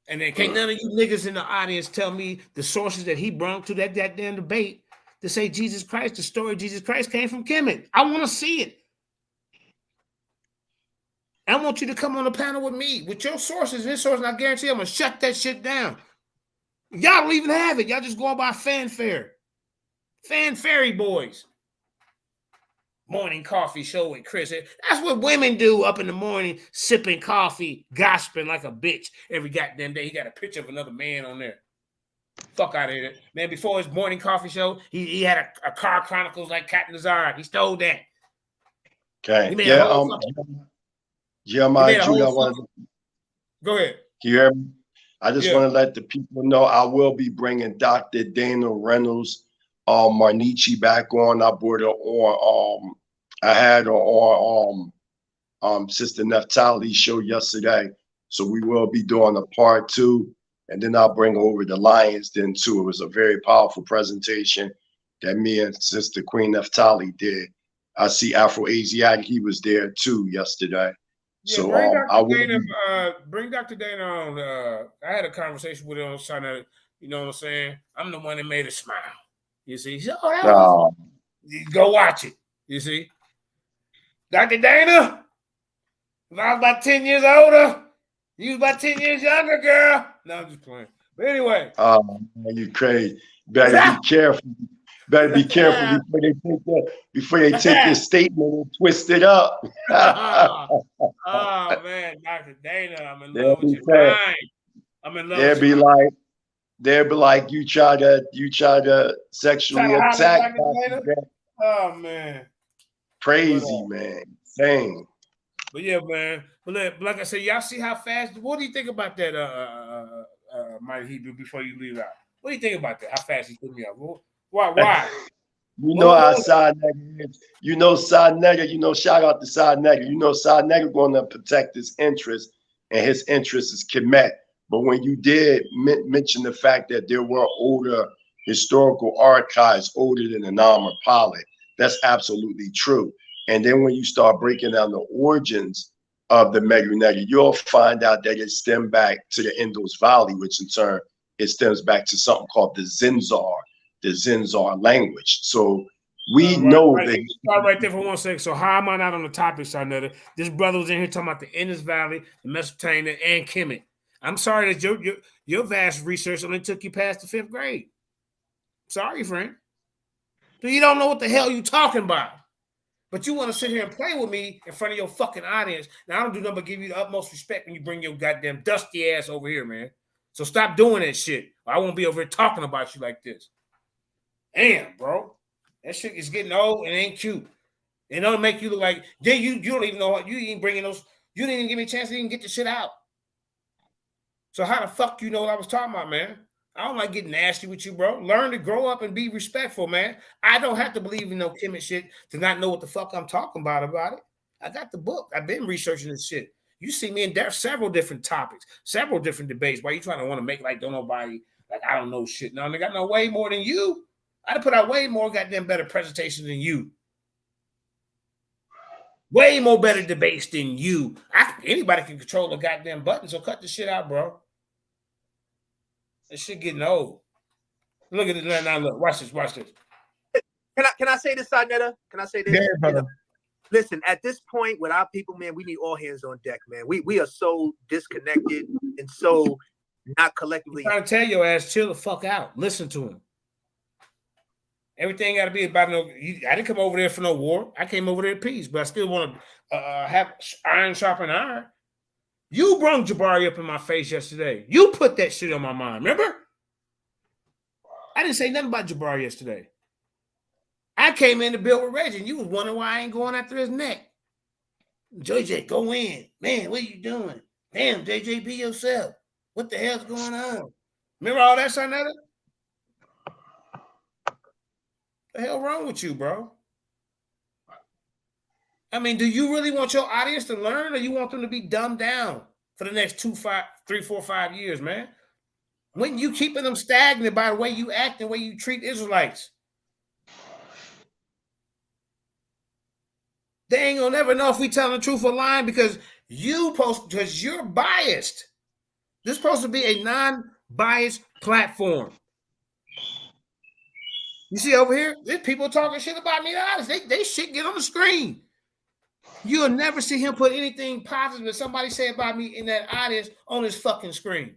And then can't none of you niggas in the audience tell me the sources that he brought to that damn debate to say Jesus Christ, the story of Jesus Christ came from Kemet. I want to see it. I want you to come on the panel with me, with your sources and his sources, and I guarantee I'm going to shut that shit down. Y'all don't even have it. Y'all just going by fanfare. Fanfare boys. Morning coffee show with Chris. That's what women do up in the morning, sipping coffee, gossiping like a bitch every goddamn day. He got a picture of another man on there. Fuck out of here. Man, before his morning coffee show, he had a car chronicles like Captain Nazar. He stole that. Okay. Yeah. Jeremiah, go ahead. Can you hear me? I just want to let the people know I will be bringing Dr. Dana Reynolds, Marnichi back on. I brought her on. I had her on Sister Neftali's show yesterday. So we will be doing a part 2, and then I'll bring over the Lions then too. It was a very powerful presentation that me and Sister Queen Neftali did. I see Afro-Asiatic, he was there too yesterday. Yeah, So bring Dr. Dana on. I had a conversation with him on Sunday. You know what I'm saying? I'm the one that made her smile. You see? Go watch it. You see? Dr. Dana, if I was about 10 years older, you was about 10 years younger, girl. No, I'm just playing. But anyway. You crazy. Better be careful. Better be careful before they take your statement and twist it up. Oh man, Dr. Dana, I'm in love with your mind. I'm in love with your mind. They'll be like you try to sexually attack. Oh man. Crazy, man. Insane. But yeah, man. But like I said, y'all see how fast. What do you think about that, Mighty Hebrew, before you leave out? What do you think about that? How fast he put me out? Why? You know how Side Nigga is. You know Side Nigga, shout out to Side Nigga. You know Side Nigga going to protect his interest, and his interest is Kemet. But when you did mention the fact that there were older historical archives older than the Namr Pilot, that's absolutely true. And then when you start breaking down the origins of the Megu Negi, you'll find out that it stemmed back to the Indus Valley, which in turn, it stems back to something called the Zinzar language. So we know that. Start right there for 1 second. So how am I not on the topic, Sarnetta? This brother was in here talking about the Indus Valley, the Mesopotamia, and Kemet. I'm sorry that your vast research only took you past the 5th grade. Sorry, friend. So you don't know what the hell you talking about. But you want to sit here and play with me in front of your fucking audience. Now, I don't do nothing but give you the utmost respect when you bring your goddamn dusty ass over here, man. So stop doing that shit. I won't be over here talking about you like this. Damn, bro. That shit is getting old and ain't cute. It don't make you look like, then you don't even know what, you ain't bringing those, you didn't even give me a chance to even get the shit out. So how the fuck you know what I was talking about, man? I don't like getting nasty with you, bro. Learn to grow up and be respectful, man. I don't have to believe in no Kemet shit to not know what the fuck I'm talking about it. I got the book. I've been researching this shit. You see me in there several different topics, several different debates. Why you trying to want to make like don't nobody, like I don't know shit. No, nigga, I know way more than you. I'd put out way more goddamn better presentations than you. Way more better debates than you. Anybody can control the goddamn button, so cut the shit out, bro. That shit getting old. Look at it now. Look, watch this. Can I say this, Sarnetta? Can I say this? Yeah, brother. Listen, at this point with our people, man, we need all hands on deck, man. We are so disconnected and so not collectively. I'm trying to tell your ass, chill the fuck out. Listen to him. Everything got to be about no. I didn't come over there for no war. I came over there to peace, but I still want to have iron sharpen iron. You brung Jabari up in my face yesterday. You put that shit on my mind. Remember? I didn't say nothing about Jabari yesterday. I came in to build with Reggie, and you was wondering why I ain't going after his neck. JJ, go in. Man, what are you doing? Damn, JJ, be yourself. What the hell's going on? Remember all that, Sarnetta? What the hell wrong with you, bro? I mean, do you really want your audience to learn, or you want them to be dumbed down for the next 3, 4, 5 years, man? When you keeping them stagnant by the way you act and the way you treat Israelites, they ain't gonna never know if we telling the truth or lying because you're biased. This is supposed to be a non-biased platform. You see over here, there's people talking shit about me. They shit get on the screen. You'll never see him put anything positive that somebody say about me in that audience on his fucking screen.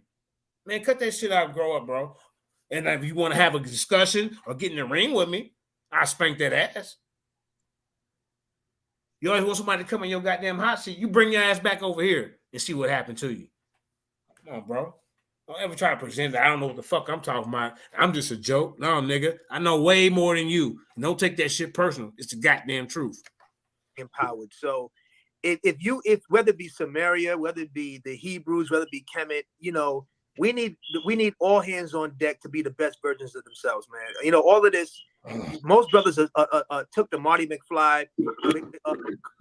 Man, cut that shit out and grow up, bro. And if you want to have a discussion or get in the ring with me, I'll spank that ass. You always want somebody to come in your goddamn hot seat. You bring your ass back over here and see what happened to you. Come on, bro. Don't ever try to pretend that I don't know what the fuck I'm talking about. I'm just a joke. No, nigga. I know way more than you. Don't take that shit personal. It's the goddamn truth. Empowered. So if whether it be Samaria, whether it be the Hebrews, whether it be Kemet, we need all hands on deck to be the best versions of themselves, man. You know, all of this. Most brothers took the Marty McFly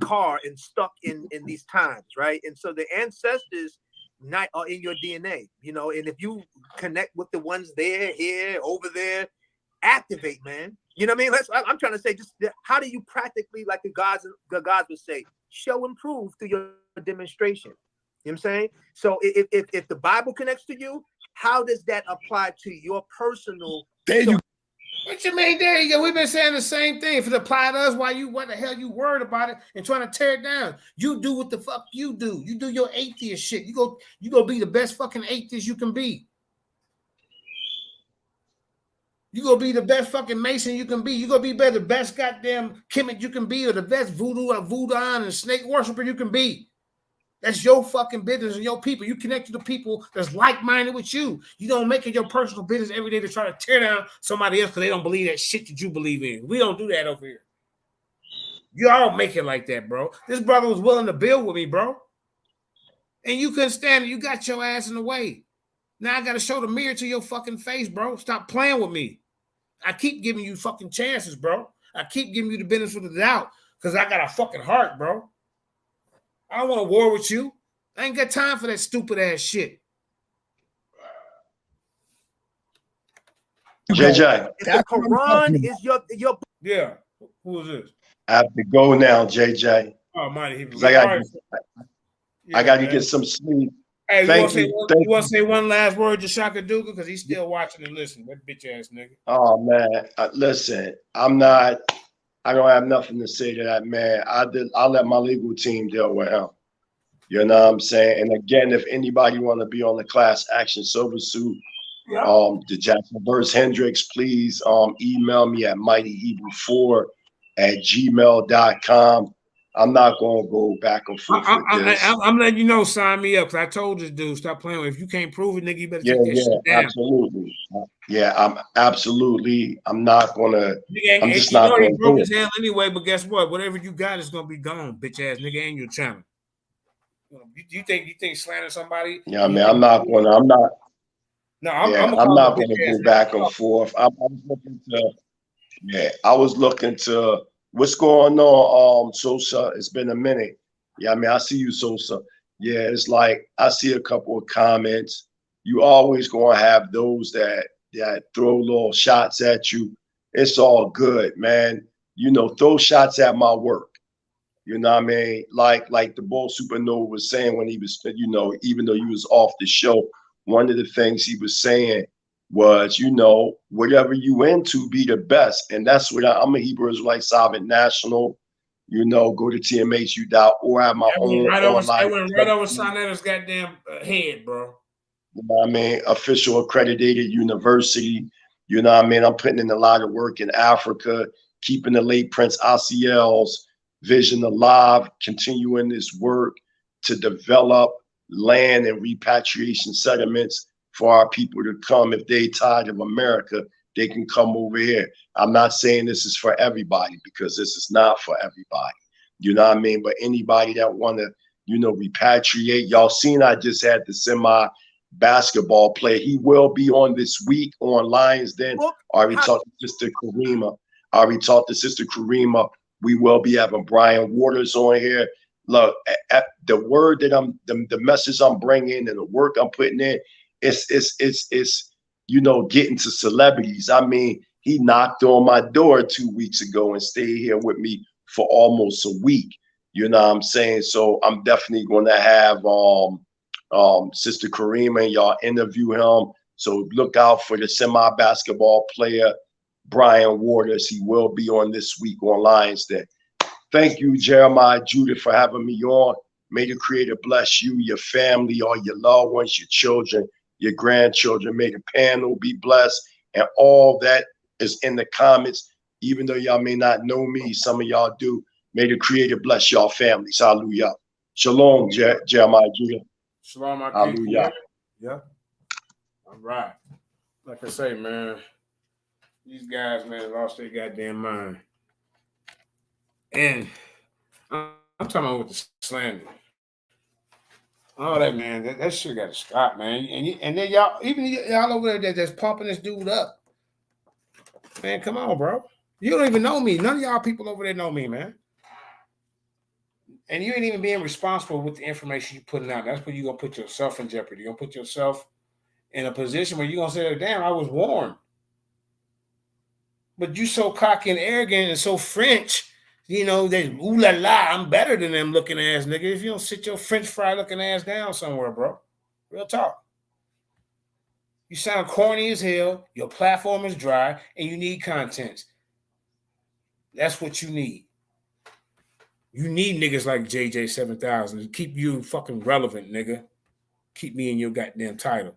car and stuck in these times, right? And so the ancestors are in your DNA, you know. And if you connect with the ones there, here, over there, activate, man. You know what I mean? I'm trying to say, just how do you practically, like the gods would say, show and prove through your demonstration? You know what I'm saying? So if the Bible connects to you, how does that apply to your personal? There you. What you mean? There you go. We've been saying the same thing. If it apply to us, what the hell you worried about it and trying to tear it down? You do what the fuck you do. You do your atheist shit. You go be the best fucking atheist you can be. You go be the best fucking Mason you can be. You go be the best goddamn Kemet you can be, or the best voodoo and snake worshiper you can be. That's your fucking business and your people. You connect to the people that's like-minded with you. You don't make it your personal business every day to try to tear down somebody else because they don't believe that shit that you believe in. We don't do that over here. You all make it like that, bro. This brother was willing to build with me, bro. And you couldn't stand it. You got your ass in the way. Now I got to show the mirror to your fucking face, bro. Stop playing with me. I keep giving you fucking chances, bro. I keep giving you the benefit of the doubt because I got a fucking heart, bro. I don't want to war with you. I ain't got time for that stupid ass shit. JJ. If the Quran is your yeah. Who is this? I have to go now, JJ. Oh, mighty. I got to get some sleep. Hey, you want to say one last word to Shaka Duga because he's still watching and listening. That bitch ass nigga. Oh man, listen, I don't have nothing to say to that man. I'll let my legal team deal with him. You know what I'm saying? And again, if anybody want to be on the class action silver suit, the Jackson versus Hendrix, please email me at mightyhebrew4@gmail.com. I'm not gonna go back and forth with this. I'm letting you know, sign me up because I told this dude stop playing with. If you can't prove it, nigga, you better take that shit down. Absolutely. I'm not gonna. I'm just not gonna. He broke his hand anyway, but guess what? Whatever you got is gonna be gone, bitch ass nigga, and your channel. You think slander somebody? Yeah, I mean, I'm not gonna. I'm not. No, I'm not gonna go back and forth. I was looking to. What's going on, Sosa? It's been a minute. Yeah, I mean, I see you, Sosa. Yeah, it's like I see a couple of comments. You always gonna have those that throw little shots at you. It's all good, man. You know, throw shots at my work. You know what I mean? Like the Bull Supernova was saying when he was, you know, even though he was off the show, one of the things he was saying was, you know, whatever you into, be the best. And that's what I'm a Hebrew Israelite Sovereign National. You know, go to tmhu.org. I have my own online. I went right over Sonetta's goddamn head, bro. You know what I mean? Official accredited university. You know what I mean? I'm putting in a lot of work in Africa, keeping the late Prince Asiel's vision alive, continuing this work to develop land and repatriation settlements for our people to come. If they tired of America, they can come over here. I'm not saying this is for everybody because this is not for everybody. You know what I mean? But anybody that want to, you know, repatriate, y'all seen I just had the semi-basketball player. He will be on this week on Lions Den. I already talked to Sister Karima. We will be having Brian Waters on here. Look, the word that the message I'm bringing and the work I'm putting in, it's you know, getting to celebrities. I mean, he knocked on my door 2 weeks ago and stayed here with me for almost a week. You know what I'm saying? So I'm definitely going to have Sister Karima and y'all interview him. So look out for the semi-basketball player, Brian Waters. He will be on this week on Lions Den. Thank you, Jeremiah Judith, for having me on. May the Creator bless you, your family, all your loved ones, your children, your grandchildren. May the panel be blessed and all that is in the comments. Even though y'all may not know me, some of y'all do. May the Creator bless y'all families. Hallelujah. Shalom, Jeremiah Judith. Shalom, my Hallelujah. Yeah. All right. Like I say, man, these guys, man, lost their goddamn mind. And I'm talking about with the slander. All that, man. That shit got to stop, man. And then y'all, even y'all over there that's pumping this dude up. Man, come on, bro. You don't even know me. None of y'all people over there know me, man. And you ain't even being responsible with the information you're putting out. That's where you're going to put yourself in jeopardy. You're going to put yourself in a position where you're going to say, damn, I was warned. But you so cocky and arrogant and so French, you know, that ooh la la, I'm better than them looking ass nigga. If you don't sit your French fry looking ass down somewhere, bro. Real talk. You sound corny as hell, your platform is dry, and you need content. That's what you need. You need niggas like JJ 7000 to keep you fucking relevant, nigga. Keep me in your goddamn title.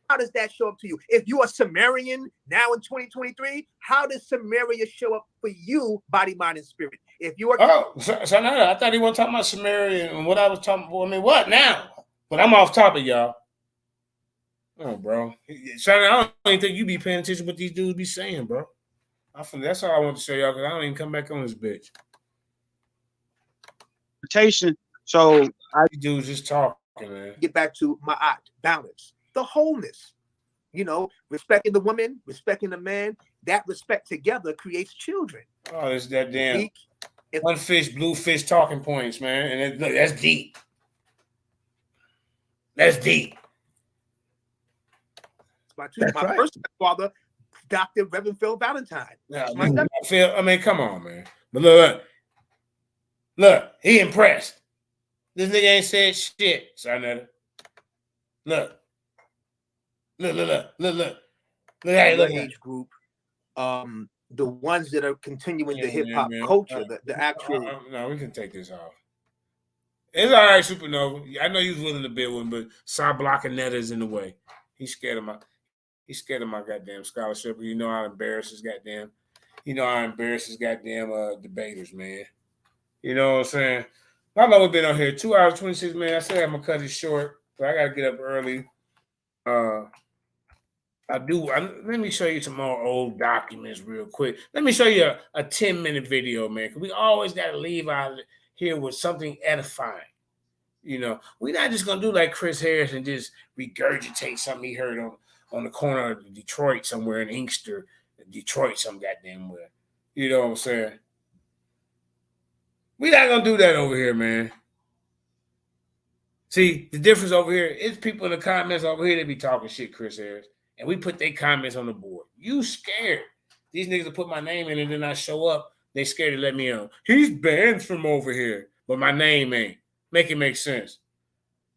How does that show up to you? If you're a Sumerian now in 2023, how does Samaria show up for you, body, mind, and spirit? If you are so now I thought he wasn't talking about Samaria and what I was talking about. I mean, what now? But I'm off topic, y'all. Oh, bro. So I don't even think you be paying attention to what these dudes be saying, bro. That's all I want to show y'all because I don't even come back on this bitch. So these dudes just talking, man. Get back to ma'at, balance, the wholeness. You know, respecting the woman, respecting the man. That respect together creates children. Oh, it's that damn one fish, blue fish talking points, man. And look, that's deep. That's deep. My first father, Dr. Reverend Phil Valentine. I mean, come on, man. But look, he impressed. This nigga ain't said shit, son. Look. Hey, look. Age group, the ones that are continuing the hip hop culture, the actual. No, we can take this off. It's all right, Supernova. I know you was willing to build one, but side blocking Netta is in the way. He's scared of my goddamn scholarship. You know how embarrassed his goddamn. Debaters, man. You know what I'm saying? How long we been on here? 2 hours 26 minutes. I said I'm gonna cut it short, but I gotta get up early. Let me show you some more old documents real quick. Let me show you a 10-minute video, man. Cause we always gotta leave out here with something edifying. You know, we're not just gonna do like Chris Harris and just regurgitate something he heard on the corner of Detroit somewhere in Inkster, Detroit, some goddamn where. You know what I'm saying? We're not gonna do that over here, man. See, the difference over here is people in the comments over here, they be talking shit, Chris Harris, and we put their comments on the board. You scared. These niggas will put my name in and then I show up, they scared to let me on. He's banned from over here, but my name ain't. Make it make sense.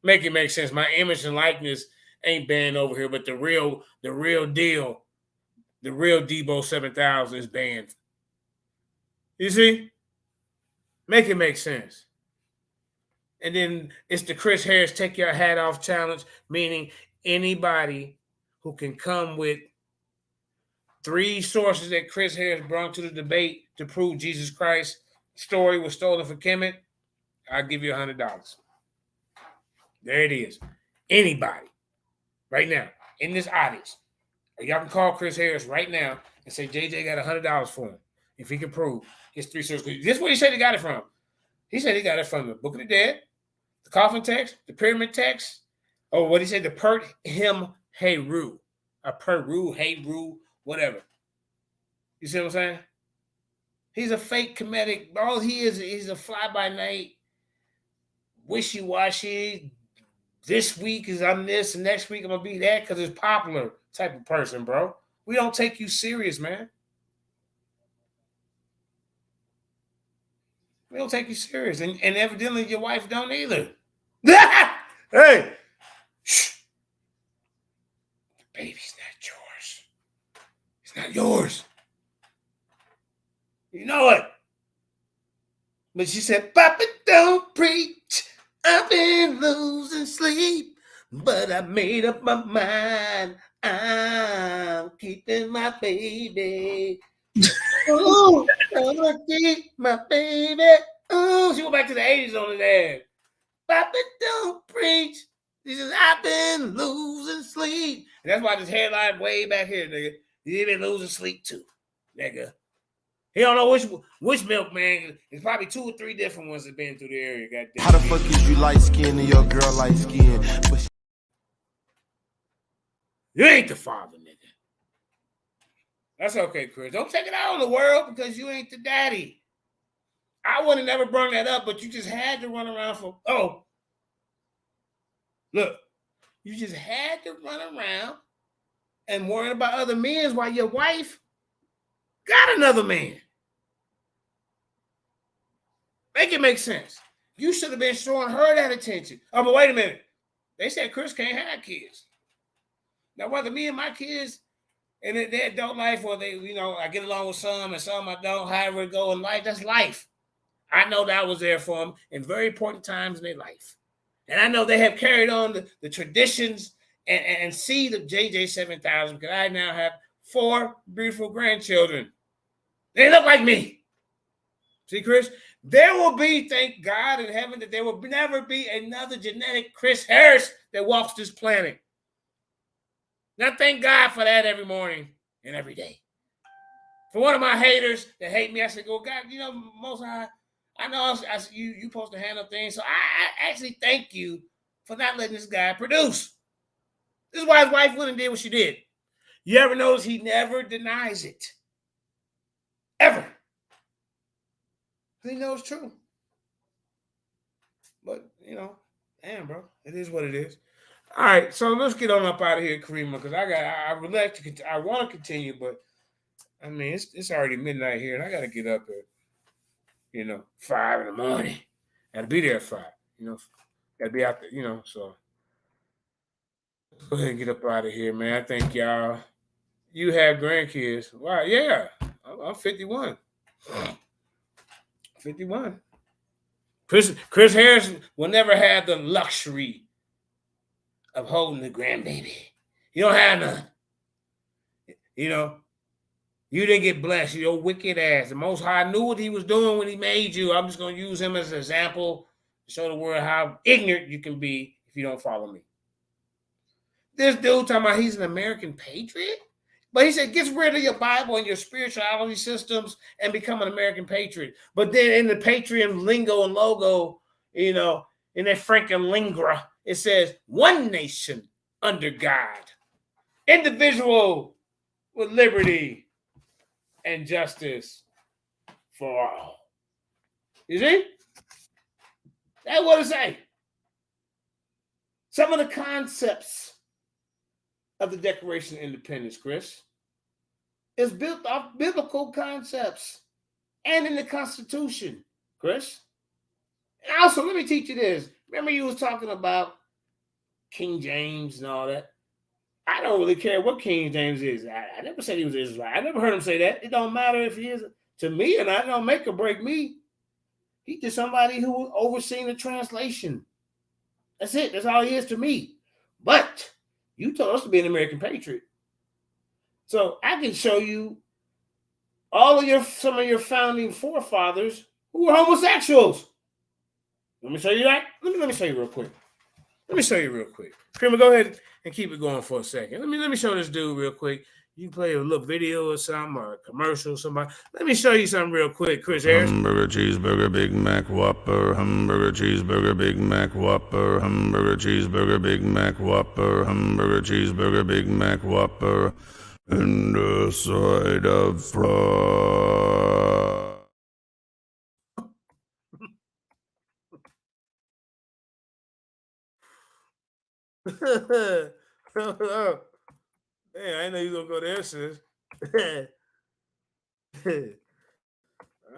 Make it make sense. My image and likeness ain't banned over here, but the real deal, the real Debo 7000 is banned. You see? Make it make sense. And then it's the Chris Harris Take Your Hat Off Challenge, meaning anybody who can come with 3 sources that Chris Harris brought to the debate to prove Jesus Christ's story was stolen from Kemet, I'll give you $100. There it is. Anybody, right now, in this audience, y'all can call Chris Harris right now and say JJ got $100 for him if he can prove his 3 sources. This is where he said he got it from. He said he got it from the Book of the Dead, the coffin text, the pyramid text, or what he said, the Pert Him Heru, a Peru, Heru, whatever. You see what I'm saying? He's a fake comedic. All he is, he's a fly-by-night, wishy-washy. This week is I'm this, and next week I'm gonna be that because it's popular type of person, bro. We don't take you serious, man. We don't take you serious, and evidently your wife don't either. Hey, shh. The baby's not yours. It's not yours. You know it. But she said, Papa, don't preach. I've been losing sleep, but I made up my mind. I'm keeping my baby. Ooh, I'm gonna keep my baby. Ooh, she went back to the 80s on his ass. Papa, don't preach. She says, I've been losing sleep. And that's why this headline way back here, nigga. You've been losing sleep too, nigga. He don't know which milkman. There's probably 2 or 3 different ones that been through the area. Goddamn. How the fuck is you light skinned and your girl light skinned? You ain't the father, nigga. That's okay, Chris. Don't take it out on the world because you ain't the daddy. I would have never brought that up, but you just had to run around for. Oh, look, you just had to run around and worry about other men while your wife got another man. Make it make sense. You should have been showing her that attention. Oh, but wait a minute. They said Chris can't have kids. Now, whether me and my kids in their adult life or they, I get along with some and some I don't, however it go in life, that's life. I know that I was there for them in very important times in their life. And I know they have carried on the traditions and seed of JJ 7000 because I now have 4 beautiful grandchildren. They look like me. See, Chris? There will be, thank God in heaven, that there will never be another genetic Chris Harris that walks this planet. Now, thank God for that every morning and every day. For one of my haters that hate me, I said, "Go, God, Most High, I know you supposed to handle things, so I actually thank you for not letting this guy produce." This is why his wife went and did what she did. You ever notice he never denies it? Ever. He knows it's true. But, damn, bro, it is what it is. All right, so let's get on up out of here, Karima, because I want to continue, but I mean it's already midnight here, and I got to get up at 5 in the morning. Got to be there at 5. Got to be out there, so go ahead and get up out of here, man. I thank y'all. You have grandkids. Wow, yeah. I'm 51. 51. Chris Harris will never have the luxury of holding the grandbaby. You don't have none. You didn't get blessed. Your wicked ass. The Most High knew what he was doing when he made you. I'm just going to use him as an example to show the world how ignorant you can be if you don't follow me. This dude talking about he's an American patriot? But he said, get rid of your Bible and your spirituality systems and become an American patriot. But then in the patriot lingo and logo, in that Frankenlingua, it says, one nation under God, individual with liberty and justice for all. You see? That's what it say. Some of the concepts of the Declaration of Independence, Chris, is built off biblical concepts and in the Constitution, Chris. And also, let me teach you this. Remember you was talking about King James and all that? I don't really care what King James is. I never said he was Israelite. I never heard him say that. It don't matter if he is to me, and I don't make or break me. He's just somebody who overseeing the translation. That's it. That's all he is to me. But you told us to be an American patriot. So I can show you some of your founding forefathers who were homosexuals. Let me show you that. Let me show you real quick. Kramer, go ahead and keep it going for a second. Let me show this dude real quick. You can play a little video or something or a commercial or somebody. Let me show you something real quick, Chris Harris. Hamburger, cheeseburger, Big Mac, Whopper. Hamburger, cheeseburger, Big Mac, Whopper. Hamburger, cheeseburger, Big Mac, Whopper. Hamburger, cheeseburger, Big Mac, Whopper. And a side of fries. Man, I didn't know you were gonna go there, sis.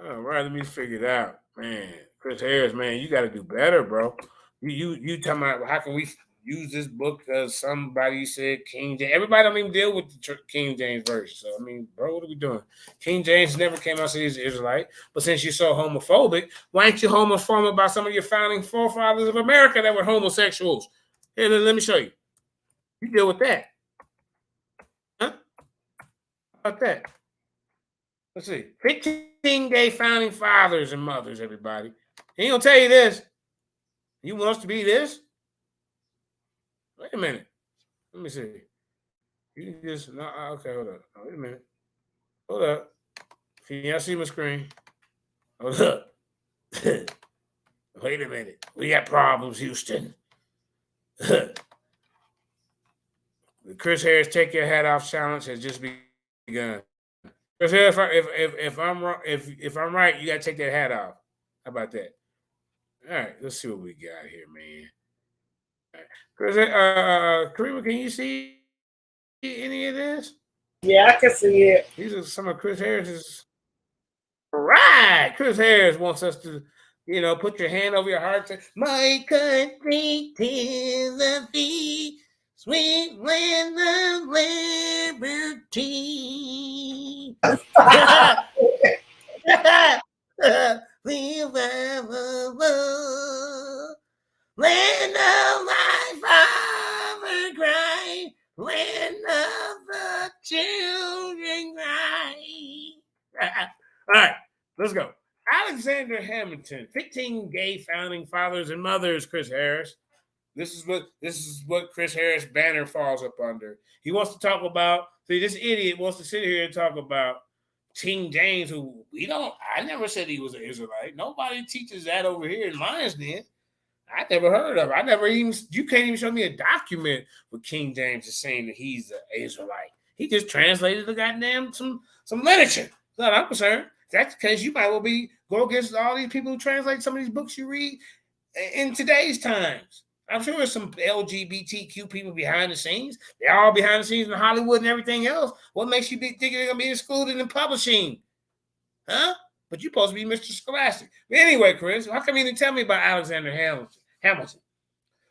All right, let me figure it out, man. Chris Harris, man, you got to do better, bro. You talking about how can we use this book because somebody said King James? Everybody don't even deal with the King James version. So I mean, bro, what are we doing? King James never came out and said he's an Israelite. But since you're so homophobic, why ain't you homophobic about some of your founding forefathers of America that were homosexuals? Here, let me show you. You deal with that. Huh? How about that? Let's see. 15 gay founding fathers and mothers, everybody. He ain't gonna tell you this. You want us to be this? Wait a minute. Let me see. You can just okay, hold up. Wait a minute. Hold up. Can y'all see my screen? Hold up. Wait a minute. We got problems, Houston. The Chris Harris take your hat off challenge has just begun. Chris Harris, if I'm wrong, if I'm right, you gotta take that hat off. How about that? All right, let's see what we got here, man. All right. Chris, Karima, can you see any of this? Yeah, I can see it. These are some of Chris Harris's. Right, Chris Harris wants us to, put your hand over your heart. My country Tennessee, sweet land of liberty. Land of my father cry, land of the children cry. All right, let's go. Alexander Hamilton, 15 gay founding fathers and mothers, Chris Harris. This is what Chris Harris' banner falls up under. He wants to talk about, this idiot wants to sit here and talk about King James, who I never said he was an Israelite. Nobody teaches that over here in Lions Den. I never heard of it. You can't even show me a document where King James is saying that he's an Israelite. He just translated the goddamn some literature. That's not I'm concerned. If that's the case, you might well go against all these people who translate some of these books you read in today's times. I'm sure there's some LGBTQ people behind the scenes. They're all behind the scenes in Hollywood and everything else. What makes you think they're going to be excluded in publishing? Huh? But you're supposed to be Mr. Scholastic. But anyway, Chris, how come you didn't tell me about Alexander Hamilton?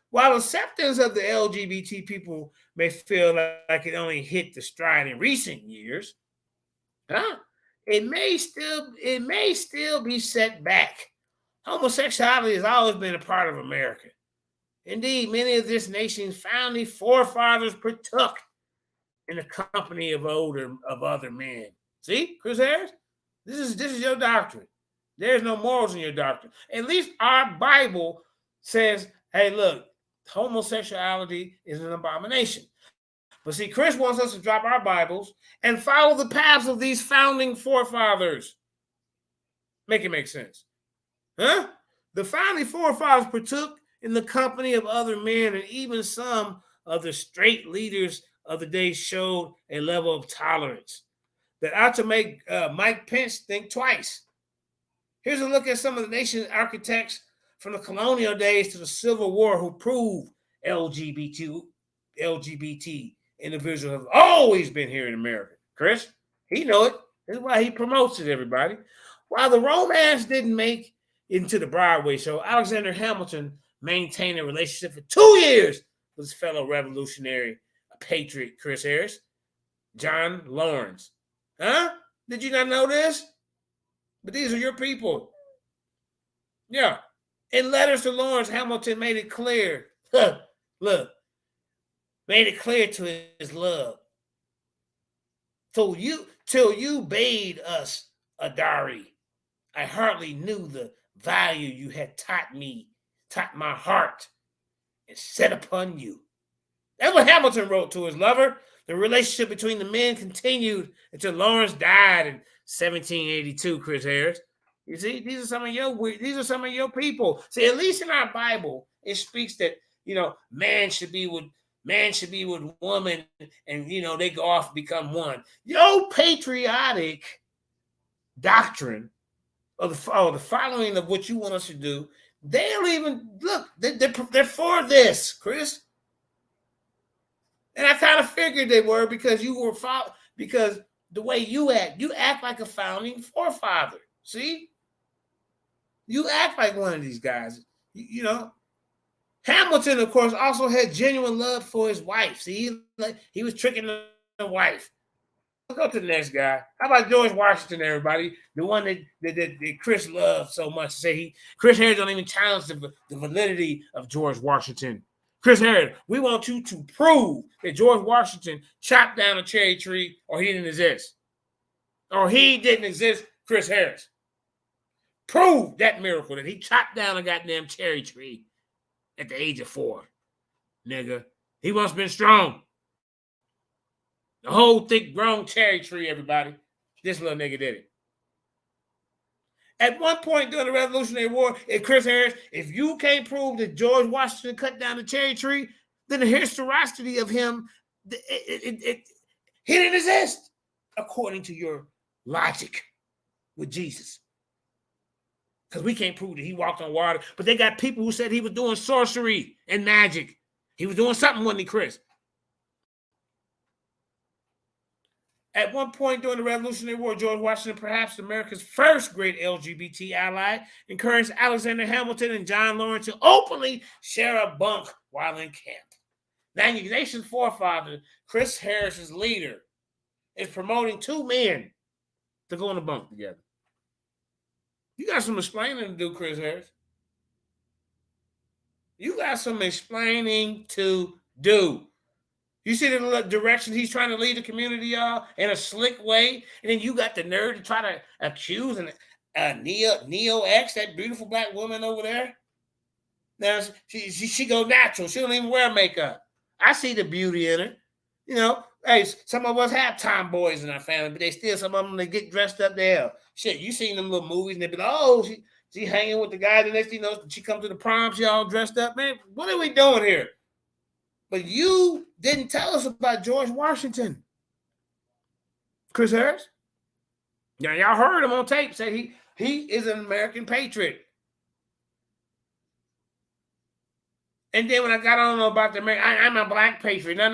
While acceptance of the LGBT people may feel like it only hit the stride in recent years, it may still be set back. Homosexuality has always been a part of America. Indeed, many of this nation's founding forefathers partook in the company of other men. See, Chris Harris? This is your doctrine. There's no morals in your doctrine. At least our Bible says, hey, look, homosexuality is an abomination. But see, Chris wants us to drop our Bibles and follow the paths of these founding forefathers. Make it make sense. Huh? The founding forefathers partook in the company of other men, and even some of the straight leaders of the day showed a level of tolerance that ought to make Mike Pence think twice. Here's a look at some of the nation's architects from the colonial days to the Civil War who proved LGBT individuals have always been here in America. Chris, he know it. That's why he promotes it, everybody. While the romance didn't make it into the Broadway show, Alexander Hamilton maintained a relationship for 2 years with his fellow revolutionary patriot, Chris Harris, John Lawrence. Huh? Did you not know this? But these are your people. Yeah. In letters to Lawrence, Hamilton made it clear. Look. Made it clear to his love. Till you bade us a dowry. I hardly knew the value you had taught my heart, and set upon you. That's what Hamilton wrote to his lover. The relationship between the men continued until Lawrence died in 1782, Chris Harris. You see, these are some of your people. See, at least in our Bible, it speaks that, man should be with woman, and they go off and become one. Your patriotic doctrine of the following of what you want us to do, they don't even look. They're for this, Chris. And I kind of figured they were because because the way you act like a founding forefather. See, you act like one of these guys. Hamilton, of course, also had genuine love for his wife. See, he was tricking the wife. Let's go to the next guy. How about George Washington, everybody? The one that Chris loved so much. Chris Harris don't even challenge the validity of George Washington. Chris Harris, we want you to prove that George Washington chopped down a cherry tree or he didn't exist. Or he didn't exist, Chris Harris. Prove that miracle that he chopped down a goddamn cherry tree at the age of 4. Nigga, he once been strong. The whole thick grown cherry tree, everybody. This little nigga did it. At one point during the Revolutionary War, Chris Harris, if you can't prove that George Washington cut down the cherry tree, then the historicity of him, he didn't exist, according to your logic with Jesus. Because we can't prove that he walked on water. But they got people who said he was doing sorcery and magic. He was doing something, wasn't he, Chris? At one point during the Revolutionary War, George Washington, perhaps America's first great LGBT ally, encouraged Alexander Hamilton and John Lawrence to openly share a bunk while in camp. Now, your nation's forefather, Chris Harris's leader, is promoting two men to go in a bunk together. You got some explaining to do, Chris Harris. You got some explaining to do. You see the direction he's trying to lead the community, y'all, in a slick way, and then you got the nerve to try to accuse Neo X, that beautiful black woman over there. Now she go natural. She don't even wear makeup. I see the beauty in her. You know, hey, some of us have tomboys in our family, but some of them, they get dressed up there. Shit, you seen them little movies, and they be like, oh, she hanging with the guy. The next thing you know, she comes to the prom, she all dressed up. Man, what are we doing here? But you didn't tell us about George Washington. Chris Harris? Yeah, y'all heard him on tape say he is an American patriot. And then when I got on about the American, I'm a black patriot. No.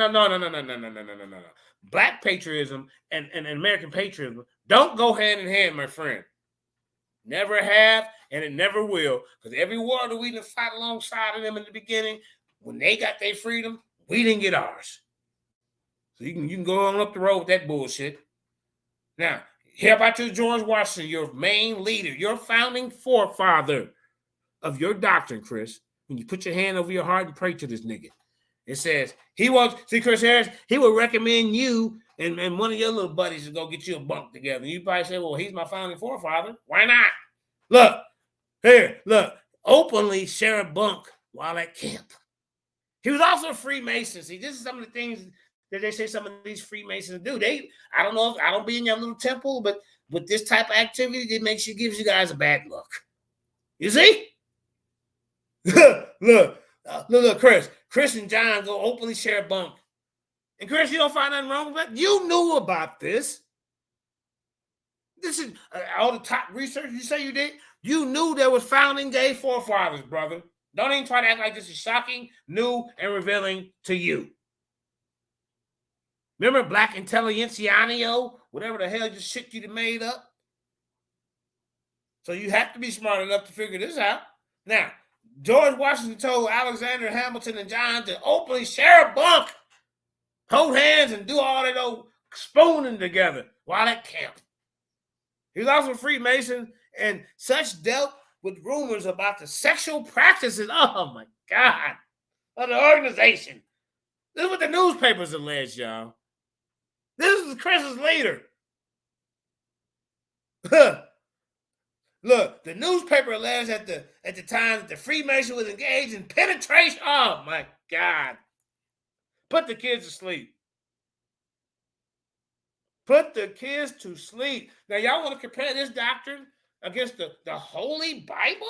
Black patriotism and American patriotism don't go hand in hand, my friend. Never have, and it never will. Because every war that we didn't fight alongside of them in the beginning, when they got their freedom, we didn't get ours. So you can go on up the road with that bullshit. Now, how about you, George Washington, your main leader, your founding forefather of your doctrine, Chris? When you put your hand over your heart and pray to this nigga, it says Chris Harris, he would recommend you and one of your little buddies to go get you a bunk together. And you probably say, well, he's my founding forefather. Why not? Look, openly share a bunk while at camp. He was also a Freemason. See, this is some of the things that they say some of these Freemasons do. I don't know if I don't be in your little temple, but with this type of activity, it gives you guys a bad look. You see? Look, Chris and John go openly share a bunk. And Chris, you don't find nothing wrong with that? You knew about this. This is all the top research you say you did. You knew there was founding gay forefathers, brother. Don't even try to act like this is shocking, new, and revealing to you. Remember Black Intelligentsia, whatever the hell just shit you made up? So you have to be smart enough to figure this out. Now, George Washington told Alexander Hamilton and John to openly share a bunk, hold hands, and do all that old spooning together while at camp. He was also a Freemason, and such dealt with rumors about the sexual practices, oh my God, of the organization. This is what the newspapers alleged, y'all. This is Chris's leader. Look, the newspaper alleged at the time that the Freemason was engaged in penetration. Oh my God. Put the kids to sleep. Put the kids to sleep. Now, y'all want to compare this doctrine against the Holy Bible?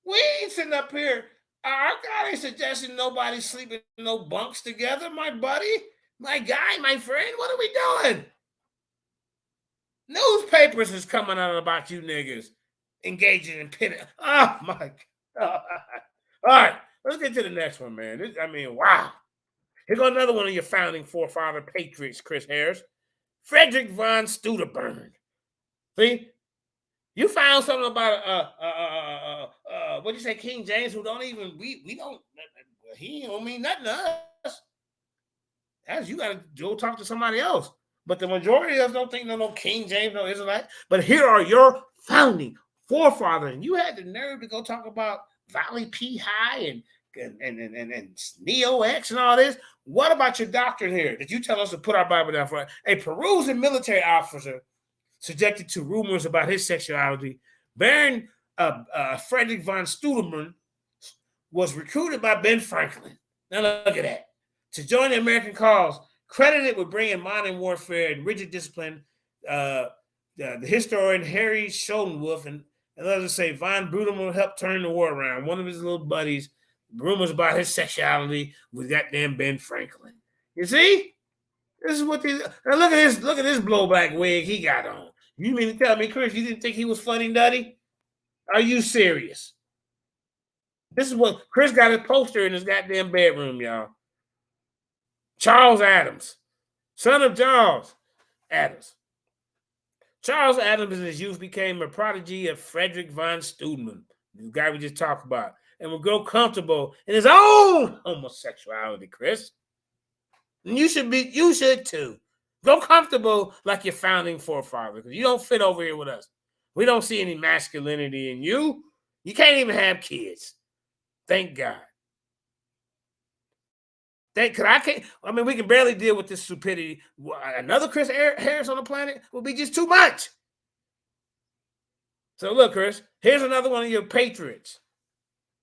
We ain't sitting up here. Our God ain't suggesting nobody sleeping in no bunks together, my buddy, my guy, my friend. What are we doing? Newspapers is coming out about you niggas engaging in penance. Oh, my God. All right, let's get to the next one, man. Wow. Here goes another one of your founding forefather patriots, Chris Harris. Frederick von Studeburn. See? You found something about what do you say, King James, who don't even he don't mean nothing to us. As you gotta go talk to somebody else. But the majority of us don't think no King James, no Israelite. But here are your founding forefathers, and you had the nerve to go talk about Valley P High and Neo X and all this. What about your doctrine here that you tell us to put our Bible down for? A Peruvian military officer subjected to rumors about his sexuality, Baron Frederick von Studeburn was recruited by Ben Franklin. Now look at that. To join the American cause, credited with bringing modern warfare and rigid discipline The historian Harry Schoenwolf and others say von Brudermüller helped turn the war around. One of his little buddies, rumors about his sexuality with goddamn Ben Franklin. You see? This is what these. Now look at this blowback wig he got on. You mean to tell me, Chris, you didn't think he was funny nutty? Are you serious? This is what Chris got his poster in his goddamn bedroom, y'all. Charles Adams, son of Charles Adams. Charles Adams in his youth became a prodigy of Frederick von Studemann, the guy we just talked about, and would grow comfortable in his own homosexuality, Chris. And you should too. Go comfortable like your founding forefather, because you don't fit over here with us. We don't see any masculinity in you. You can't even have kids. Thank God. We can barely deal with this stupidity. Another Chris Harris on the planet will be just too much. So look, Chris, here's another one of your patriots.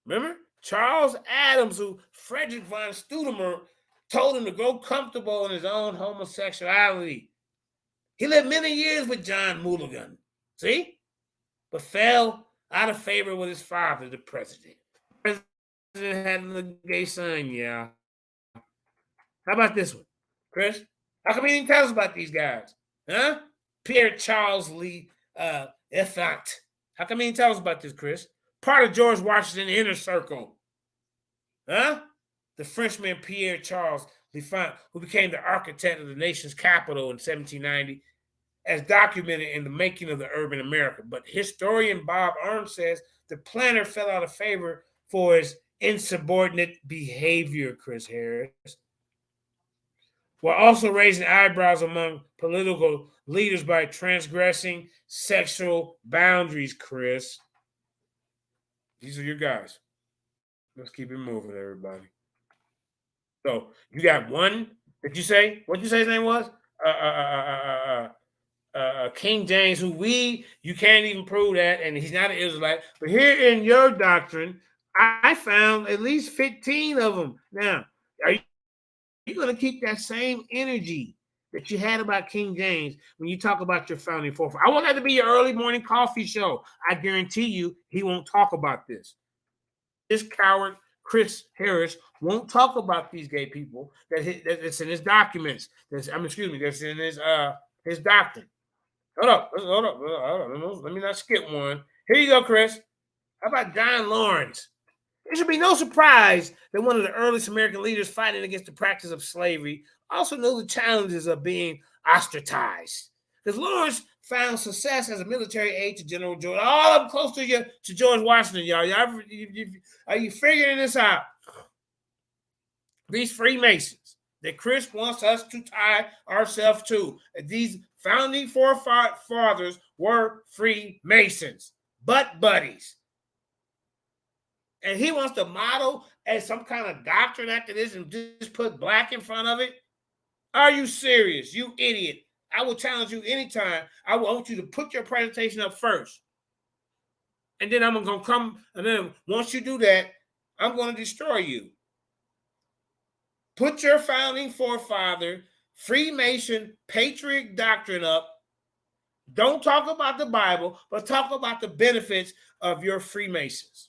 Remember? Charles Adams, who Frederick von Studemann told him to grow comfortable in his own homosexuality. He lived many years with John Mulligan, see? But fell out of favor with his father, the president. The president had a gay son, yeah. How about this one, Chris? How come you didn't tell us about these guys? Huh? Pierre Charles Lee Effant. How come you didn't tell us about this, Chris? Part of George Washington's inner circle. Huh? The Frenchman Pierre Charles L'Enfant, who became the architect of the nation's capital in 1790, as documented in The Making of the Urban America. But historian Bob Arms says the planner fell out of favor for his insubordinate behavior, Chris Harris, while also raising eyebrows among political leaders by transgressing sexual boundaries, Chris. These are your guys. Let's keep it moving, everybody. So you got one. Did you say? What did you say his name was? King James, who you can't even prove that, and he's not an Israelite. But here in your doctrine, I found at least 15 of them. Now, are you going to keep that same energy that you had about King James when you talk about your founding forefathers? I want that to be your early morning coffee show. I guarantee you he won't talk about this. This coward Chris Harris won't talk about these gay people that's in his documents. That's in his doctrine. Hold up. Let me not skip one. Here you go, Chris. How about John Lawrence? It should be no surprise that one of the earliest American leaders fighting against the practice of slavery also knew the challenges of being ostracized. Because Lawrence found success as a military aide to General George. All up close to George Washington, y'all. Are you figuring this out? These Freemasons that Chris wants us to tie ourselves to. These founding forefathers were Freemasons, butt buddies. And he wants to model as some kind of doctrine after this and just put black in front of it? Are you serious, you idiot? I will challenge you anytime. I want you to put your presentation up first. And then I'm going to come, and then once you do that, I'm going to destroy you. Put your founding forefather, Freemason, patriot doctrine up. Don't talk about the Bible, but talk about the benefits of your Freemasons.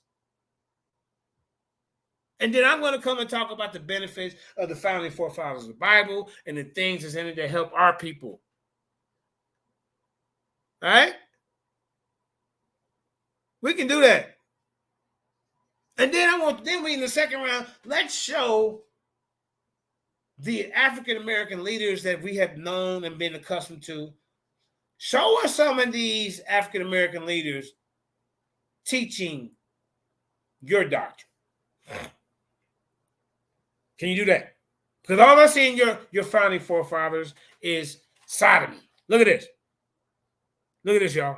And then I'm going to come and talk about the benefits of the founding forefathers of the Bible and the things that's in it that help our people. All right? We can do that. And then we in the second round, let's show the African American leaders that we have known and been accustomed to. Show us some of these African American leaders teaching your doctrine. Can you do that? Because all I see in your founding forefathers is sodomy. Look at this. Look at this, y'all.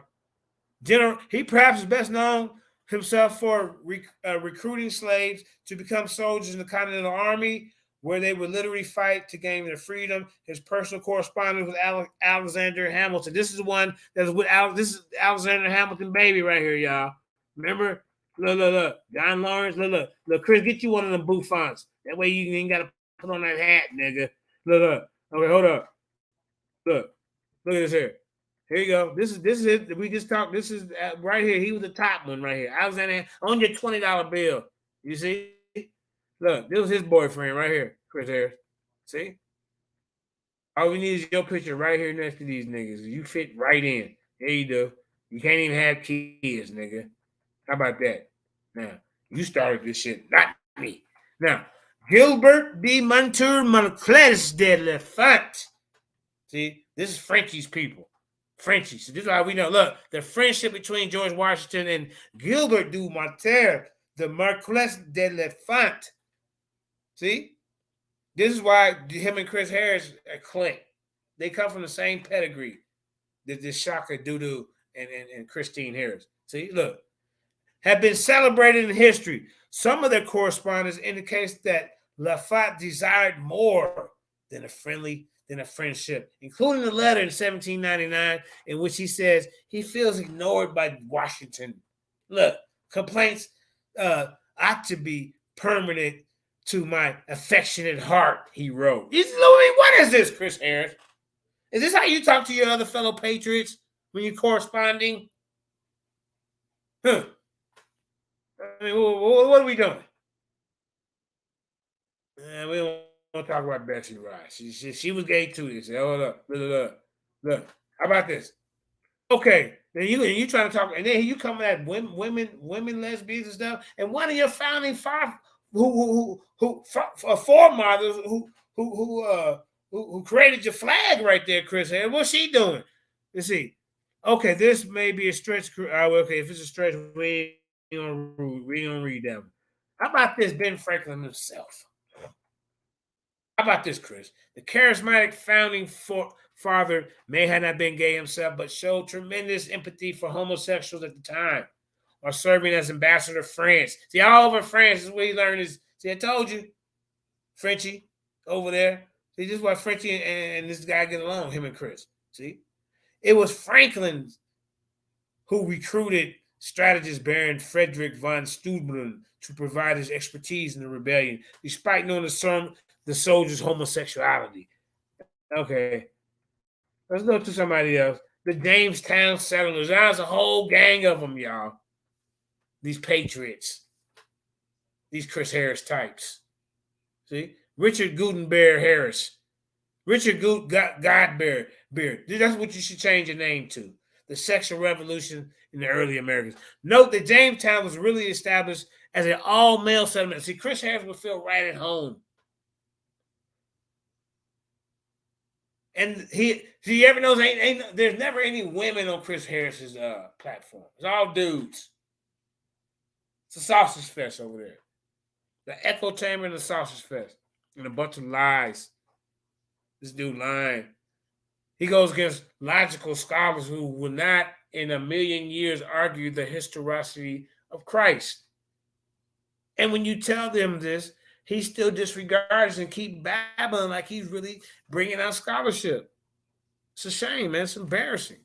He perhaps is best known himself for recruiting slaves to become soldiers in the Continental Army, where they would literally fight to gain their freedom. His personal correspondence with Alexander Hamilton. This is the one that's with this is Alexander Hamilton baby right here, y'all. Remember? Look. John Lawrence, look. Chris, get you one of them bouffants. That way you ain't got to put on that hat, nigga. Look. Okay, hold up. Look at this here. Here you go. This is it. We just talked. This is right here. He was the top one right here. Alexander on your $20 bill. You see? Look, this was his boyfriend right here, Chris Harris. See? All we need is your picture right here next to these niggas. You fit right in. There you do. You can't even have kids, nigga. How about that? Now, you started this shit, not me. Now, Gilbert de Montclair de la Font. See, this is Frenchie's people. Frenchie. So this is how we know. Look, the friendship between George Washington and Gilbert du Montclair, the Marquess de la Font. See? This is why him and Chris Harris are click. They come from the same pedigree. This Shaka Doodoo and Christine Harris. See, look. Have been celebrated in history. Some of their correspondence indicates that Lafayette desired more than a friendship, including a letter in 1799 in which he says he feels ignored by Washington. Look, complaints ought to be permanent to my affectionate heart, he wrote. What is this, Chris Harris? Is this how you talk to your other fellow patriots when you're corresponding? Huh. I mean, what are we doing? We don't want to talk about Betsy Ross. She was gay too. They said, hold up, look. How about this? Okay, then you trying to talk, and then you coming at women, lesbians and stuff, and one of your founding foremothers who created your flag right there, Chris. What's she doing? Let's see. Okay, this may be a stretch. Okay, if it's a stretch, we don't read that one. How about this, Ben Franklin himself? How about this, Chris? The charismatic founding father may have not been gay himself, but showed tremendous empathy for homosexuals at the time, while serving as ambassador to France. See, all over France is where he learned his. See, I told you, Frenchie over there. See, this is why Frenchie and this guy get along, him and Chris. See, it was Franklin who recruited strategist Baron Frederick von Steuben to provide his expertise in the rebellion, despite knowing the soldiers' homosexuality. Okay, let's go to somebody else. The Jamestown settlers. There's a whole gang of them, y'all. These patriots. These Chris Harris types. See? Richard Gutenberg Harris. Richard Godbeard. That's what you should change your name to. The sexual revolution in the early Americas. Note that Jamestown was really established as an all-male settlement. See, Chris Harris would feel right at home. And he ever knows there's never any women on Chris Harris's platform. It's all dudes. It's a sausage fest over there. The echo chamber and the sausage fest. And a bunch of lies. This dude lying. He goes against logical scholars who will not in a million years argue the historicity of Christ. And when you tell them this, he still disregards and keep babbling like he's really bringing out scholarship. It's a shame, man. It's embarrassing.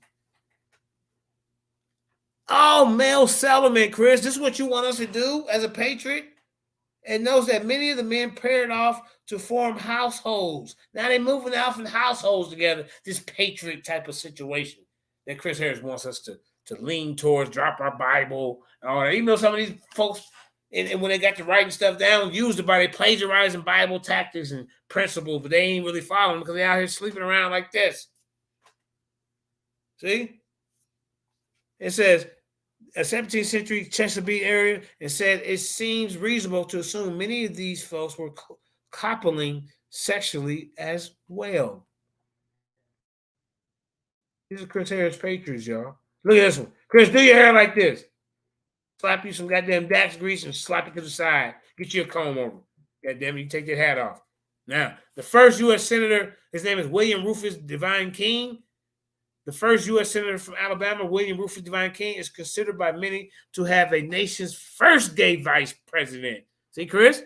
Oh, male settlement, Chris. This is what you want us to do as a patriot? And knows that many of the men paired off to form households. Now they're moving off in households together. This patriot type of situation that Chris Harris wants us to lean towards, drop our Bible, and all that. Even though some of these folks, and when they got to writing stuff down, used it by they plagiarizing Bible tactics and principles, but they ain't really following because they're out here sleeping around like this. See? It says, a 17th century Chesapeake area, and said it seems reasonable to assume many of these folks were coupling sexually as well. These are Chris Harris patriots, y'all. Look at this one. Chris, do your hair like this. Slap you some goddamn Dax grease and slap it to the side. Get you a comb over. Goddamn it, you take that hat off. Now, the first U.S. Senator, his name is William Rufus Divine King. The first U.S. Senator from Alabama, William Rufus Divine King, is considered by many to have a nation's first gay vice president. See, Chris?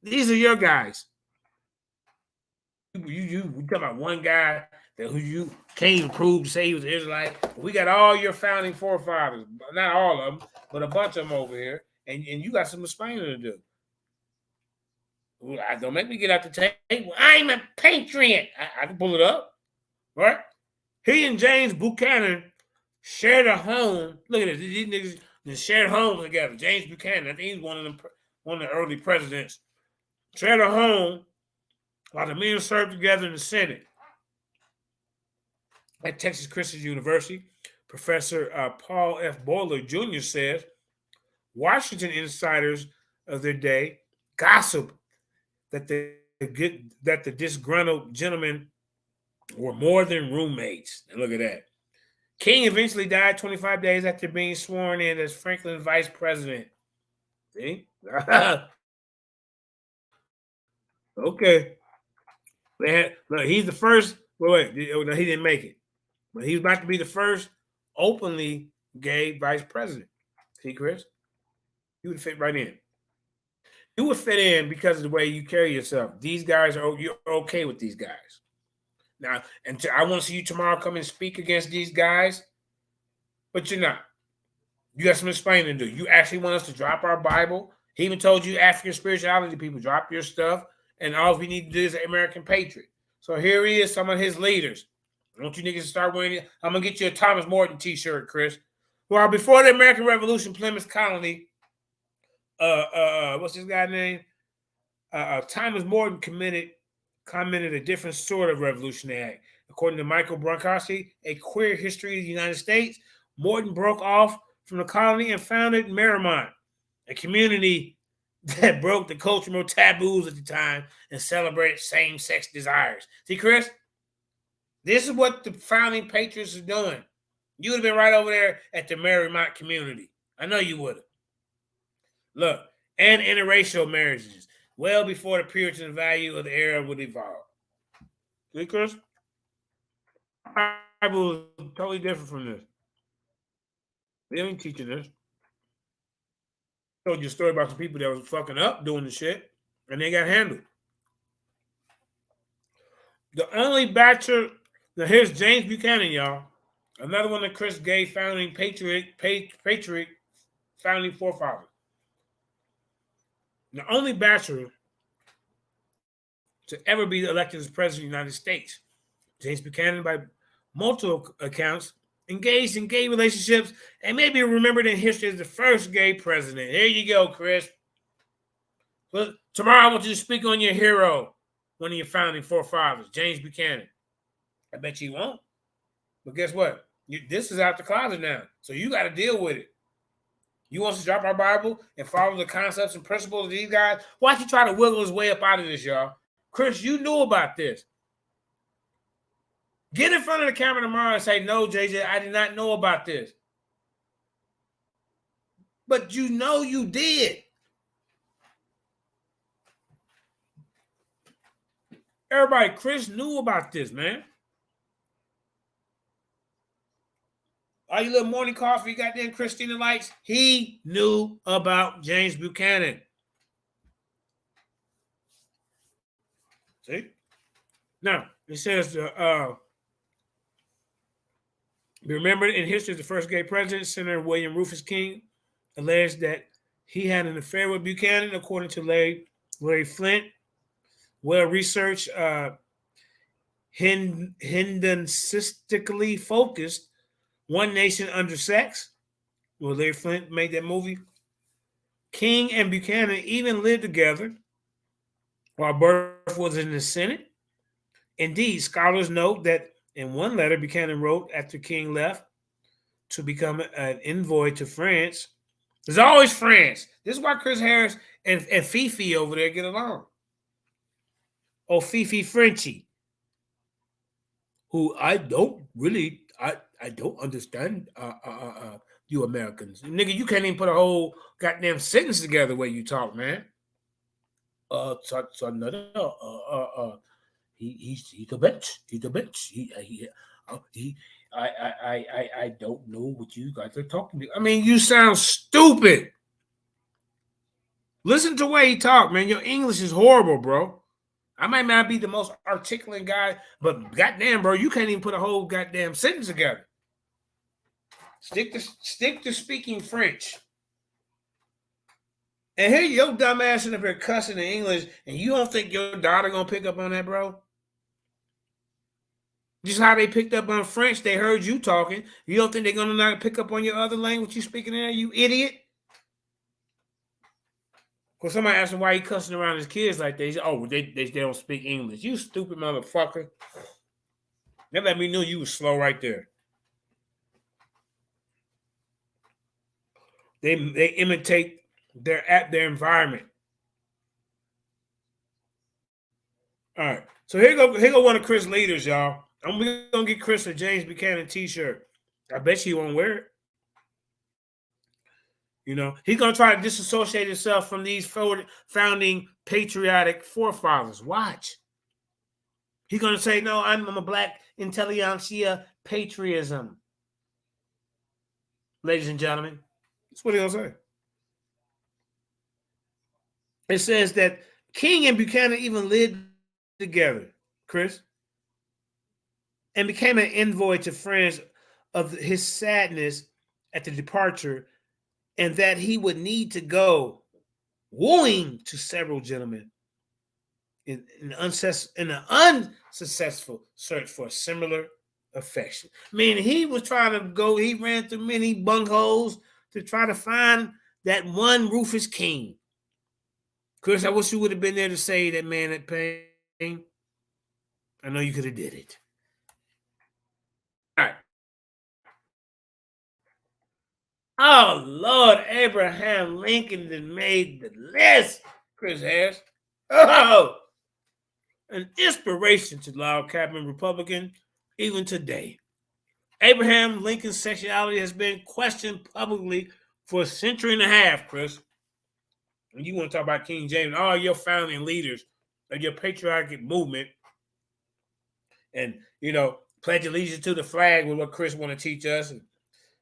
These are your guys. You talking about one guy who you can't even prove to say he was an Israelite. We got all your founding forefathers, not all of them, but a bunch of them over here, and you got some explaining to do. Don't make me get out the table. I'm a patriot. I can pull it up, right? He and James Buchanan shared a home. Look at this. These niggas shared homes together. James Buchanan, I think he's one of the early presidents. Shared a home while the men served together in the Senate. At Texas Christian University, Professor Paul F. Boiler Jr. says Washington insiders of their day gossip that the disgruntled gentlemen were more than roommates. And look at that. King eventually died 25 days after being sworn in as Franklin's vice president. See? Okay. Look, he's the first. Wait, no, he didn't make it. But he was about to be the first openly gay vice president. See, Chris? You would fit right in. You would fit in because of the way you carry yourself. These guys you're okay with these guys. Now, I want to see you tomorrow come and speak against these guys, but you're not. You got some explaining to do. You actually want us to drop our Bible. He even told you African spirituality people, drop your stuff, and all we need to do is an American patriot. So here he is, some of his leaders. I want you niggas to start wearing it. I'm going to get you a Thomas Morton t-shirt, Chris. Well, before the American Revolution, Plymouth Colony, what's this guy's name? Thomas Morton commented a different sort of revolutionary act. According to Michael Bronkowski, A Queer History of the United States, Morton broke off from the colony and founded Merrimont, a community that broke the cultural taboos at the time and celebrated same-sex desires. See, Chris? This is what the founding patriots are doing. You would have been right over there at the Merrimont community. I know you would have. Look, and interracial marriages, well before the Puritan value of the era would evolve. See, Chris? The Bible is totally different from this. They ain't teaching this. I told you a story about some people that was fucking up doing the shit, and they got handled. The only bachelor, now here's James Buchanan, y'all. Another one of Chris Gay founding patriot founding forefathers. The only bachelor to ever be elected as president of the United States. James Buchanan, by multiple accounts, engaged in gay relationships and may be remembered in history as the first gay president. Here you go, Chris. Well, tomorrow I want you to speak on your hero, one of your founding forefathers, James Buchanan. I bet you won't. But guess what? This is out the closet now, so you got to deal with it. You want us to drop our Bible and follow the concepts and principles of these guys? Why don't you try to wiggle his way up out of this, y'all? Chris, you knew about this. Get in front of the camera tomorrow and say, no, JJ, I did not know about this. But you know you did. Everybody, Chris knew about this, man. All you little morning coffee, goddamn Christina Lights, he knew about James Buchanan. See? Now, it says, be remembered in history as the first gay president, Senator William Rufus King alleged that he had an affair with Buchanan, according to Larry Flint. Well-researched, hedonistically focused One Nation Under Sex. Well, Larry Flint made that movie. King and Buchanan even lived together while Burf was in the Senate. Indeed, scholars note that in one letter Buchanan wrote after King left to become an envoy to France. There's always France. This is why Chris Harris and Fifi over there get along. Oh, Fifi Frenchie, who I don't understand you Americans. Nigga, you can't even put a whole goddamn sentence together the way you talk, man. He's a bitch. He's a bitch. I don't know what you guys are talking about. I mean, you sound stupid. Listen to the way he talk, man. Your English is horrible, bro. I might not be the most articulate guy, but goddamn, bro, you can't even put a whole goddamn sentence together. Stick to speaking French. And here your dumb ass in up here cussing in English, and you don't think your daughter gonna pick up on that, bro? Just how they picked up on French, they heard you talking. You don't think they're gonna not pick up on your other language you speaking there, you idiot? Because somebody asked him why he cussing around his kids like they don't speak English. You stupid motherfucker. That let me know you was slow right there. They imitate their environment. All right. So here go one of Chris' leaders, y'all. I'm gonna get Chris a James Buchanan t-shirt. I bet you won't wear it. You know, he's gonna try to disassociate himself from these founding patriotic forefathers. Watch. He's gonna say, no, I'm a black intelligentsia patriotism. Ladies and gentlemen, that's what he'll say. It says that King and Buchanan even lived together, Chris, and became an envoy to friends of his sadness at the departure, and that he would need to go wooing to several gentlemen in an unsuccessful search for a similar affection. I mean, he was trying to go, he ran through many bungholes to try to find that one Rufus King. Chris, I wish you would have been there to say that man at pain. I know you could have did it. All right. Oh, Lord, Abraham Lincoln that made the list, Chris Harris. Oh, an inspiration to log cabin Republican even today. Abraham Lincoln's sexuality has been questioned publicly for a century and a half, Chris. And you want to talk about King James, all your founding leaders of your patriotic movement, and, you know, pledge allegiance to the flag with what Chris want to teach us, and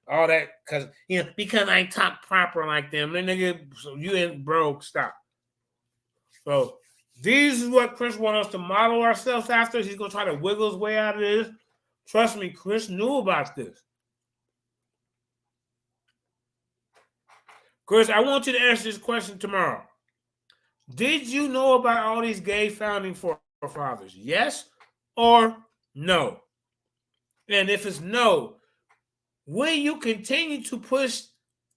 all that, because I talk proper like them. Then nigga, so you ain't broke, stop. So these is what Chris wants us to model ourselves after. He's gonna try to wiggle his way out of this. Trust me, Chris knew about this. Chris, I want you to answer this question tomorrow. Did you know about all these gay founding forefathers? Yes or no? And if it's no, will you continue to push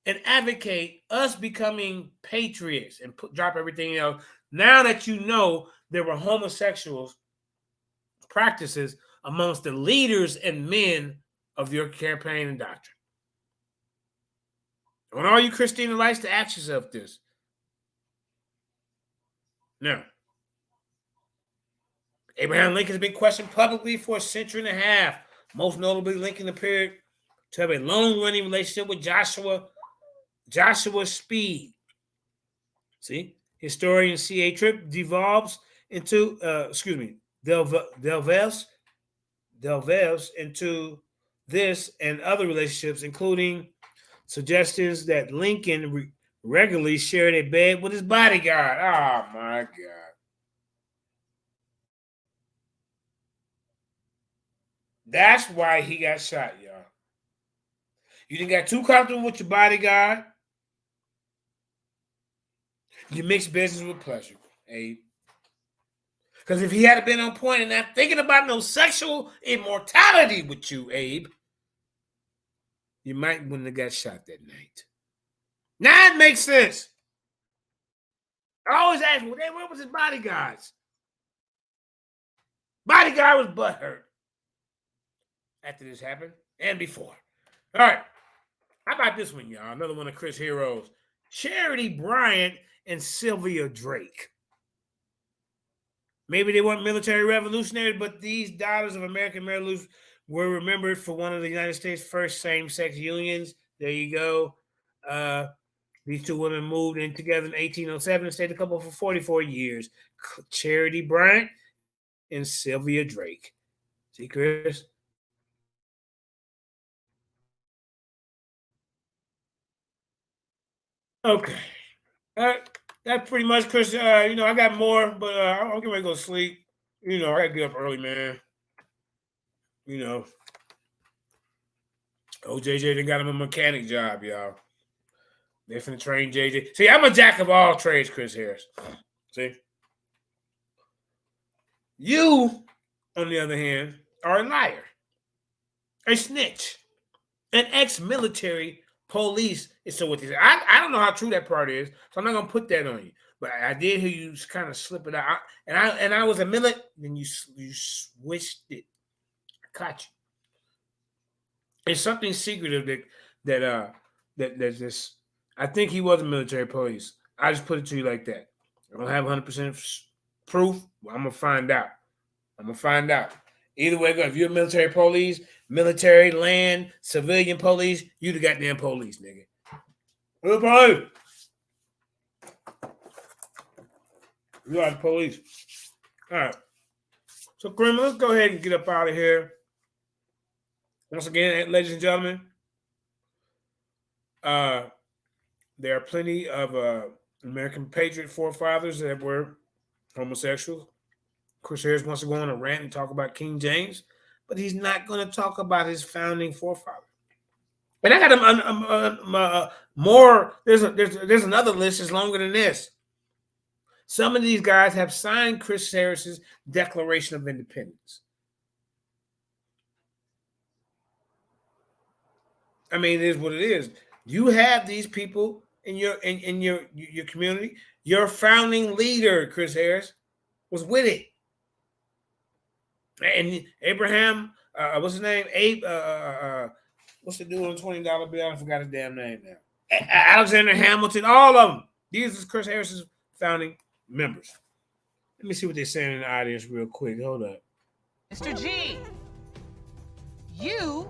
and advocate us becoming patriots and drop everything else now that you know there were homosexuals practices amongst the leaders and men of your campaign and doctrine? I want all you Christina Lights to ask yourself this. Now, Abraham Lincoln has been questioned publicly for a century and a half. Most notably, Lincoln appeared to have a long-running relationship with Joshua Speed. See, historian C.A. Tripp delves into into this and other relationships, including suggestions that Lincoln regularly shared a bed with his bodyguard. Oh my God. That's why he got shot, y'all. You didn't get too comfortable with your bodyguard. You mix business with pleasure, Abe. Because if he had been on point and not thinking about no sexual immortality with you, Abe, you might wouldn't have got shot that night. Now it makes sense. I always ask, well, where was his bodyguards? Bodyguard was butthurt after this happened and before. All right. How about this one, y'all? Another one of Chris' heroes. Charity Bryant and Sylvia Drake. Maybe they weren't military revolutionaries, but these daughters of American Maryland were remembered for one of the United States' first same-sex unions. There you go. These two women moved in together in 1807 and stayed a couple for 44 years. Charity Bryant and Sylvia Drake. See, Chris? Okay. That's pretty much, Chris. I got more, but I'm getting ready to go to sleep. I got to get up early, man. JJ, they got him a mechanic job, y'all. They finna train JJ. See, I'm a jack of all trades, Chris Harris. See? You, on the other hand, or a liar, a snitch, an ex-military police. So what they say. I don't know how true that part is, so I'm not gonna put that on you. But I did hear you kind of slip it out, and I was a millet. Then you switched it. I caught you. It's something secretive that's just. I think he was a military police. I just put it to you like that. I don't have 100% proof. Well, I'm gonna find out. Either way, if you're a military police, military, land, civilian police, you the goddamn police, nigga. Who's the police? You are the police. All right. So, Grim, let's go ahead and get up out of here. Once again, ladies and gentlemen, there are plenty of American patriot forefathers that were homosexuals. Chris Harris wants to go on a rant and talk about King James, but he's not going to talk about his founding forefather. And I got more. There's another list that's longer than this. Some of these guys have signed Chris Harris's Declaration of Independence. I mean, it is what it is. You have these people in your community. Your founding leader, Chris Harris, was with it. And Abraham, what's his name? What's the dude on the $20 bill? I forgot his damn name now. Alexander Hamilton, all of them. These are Chris Harris's founding members. Let me see what they're saying in the audience real quick. Hold up. Mr. G, you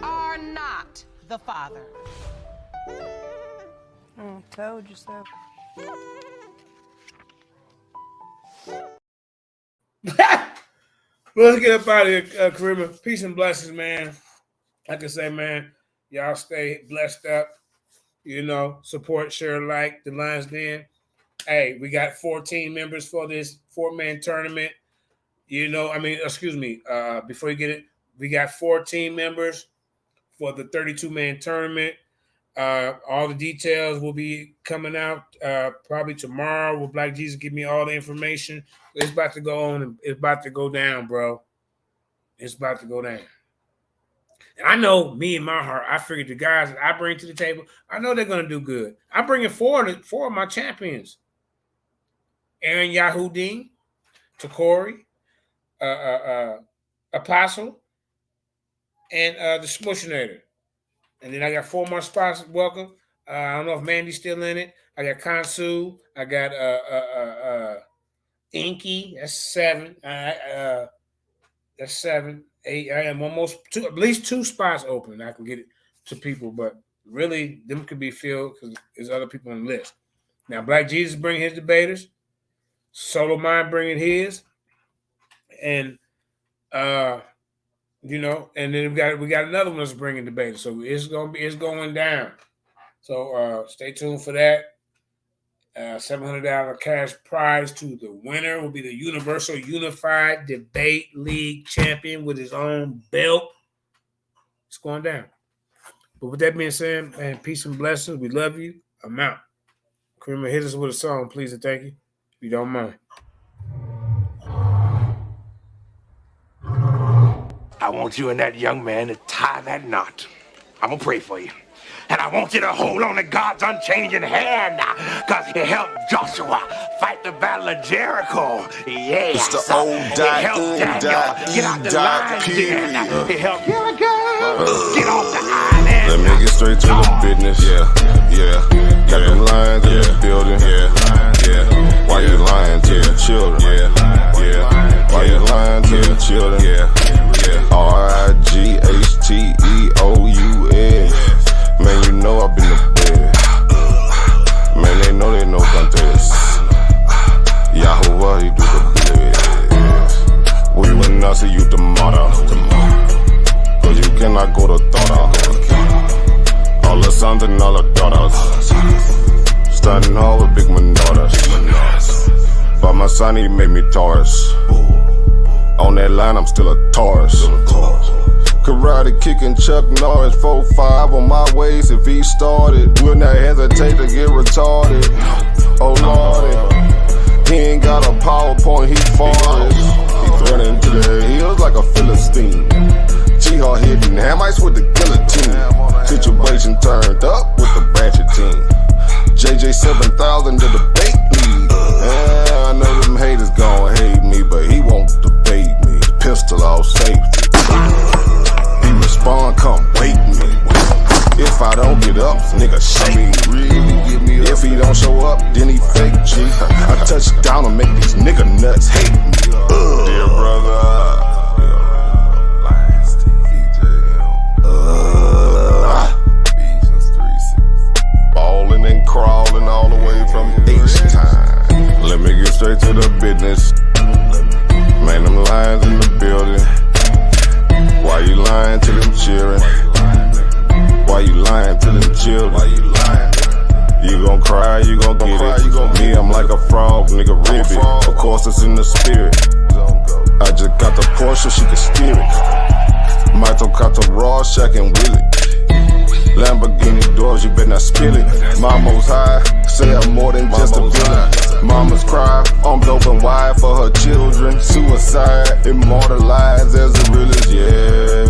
are not the father. Told you so. Let's get up out of here, Karima. Peace and blessings, man. Like I say, man, y'all stay blessed up. You know, support, share, like the Lions Den. Hey, we got 14 members for this 4-man tournament. You know, before you get it, we got 14 members for the 32-man tournament. All the details will be coming out probably tomorrow. Will Black Jesus give me all the information? It's about to go on. And it's about to go down, bro. It's about to go down. And I know me in my heart, I figured the guys that I bring to the table, I know they're going to do good. I'm bringing four of my champions. Aaron Yahudin, Takori, Apostle, and the Smushinator. And then I got 4 more spots. Welcome. I don't know if Mandy's still in it. I got Kansu. I got Inky. That's 7. That's 7, 8. I am almost at least 2 spots open. I can get it to people, but really, them could be filled because there's other people on the list. Now, Black Jesus bring his debaters. Solo Mind bringing his, and you know, and then we got another one that's bringing debaters. So it's going down. So stay tuned for that. $700 cash prize to the winner will be the Universal Unified Debate League champion with his own belt. It's going down. But with that being said, man, peace and blessings. We love you. I'm out. Karima, hit us with a song, please, and thank you. If you don't mind. I want you and that young man to tie that knot. I'm going to pray for you. And I want you to hold on to God's unchanging hand because he helped Joshua fight the battle of Jericho. Yes. It's the old Daniel get out the lion's den. He helped get off the island. Let me get straight to the business. Yeah. Got them lions in the building. Yeah. Why you lying to the children? Yeah. Why you lying to the children? Yeah. RIGHTEOUS. Man, you know I've been to bed. Man, they know contest. Yahuwah, he do the best. We will not see you tomorrow. Cause you cannot go to thought. All the sons and all the daughters. Standing hard with big manodas. But my son, he made me Taurus. On that line, I'm still a Taurus. Karate kicking Chuck Norris, 4-5 on my waist. If he started, will not hesitate to get retarded. Oh Lordy, he ain't got a PowerPoint, he farted. Yeah, he was like a Philistine. G-Hard hitting Hamites with the guillotine. Situation turned up with the ratchet team. JJ 7000 to debate me. Yeah, I know them haters gon' hate me, but he won't debate me. Pistol off safety. He respond, come wake me. If I don't get up, nigga shake me. If he don't show up, then he fake G. I touch down and make these nigga nuts hate me. Dear brother. Ballin' and crawling all the way from H-Time. Let me get straight to the business. Man, them lions in the building. Why you lying to them cheering? Why you lying to them children? You gon' cry, you gon' get it. Me, I'm like a frog, nigga, ribbit. Of course, it's in the spirit. I just got the Porsche, she can steer it. Mito got the raw, Shaq and Willie. Lamborghini doors, you better not spill it. Mama's high, say I'm more than just a villain. Mama's cry, arms open wide for her children. Suicide, immortalized as a realist, yeah.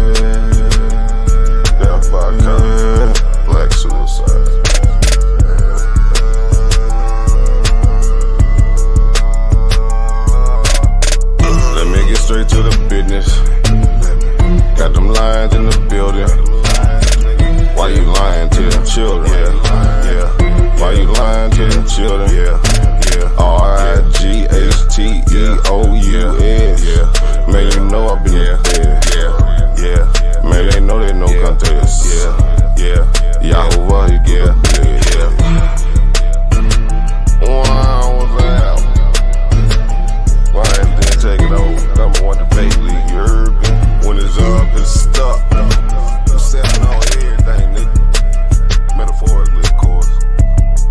Black suicide.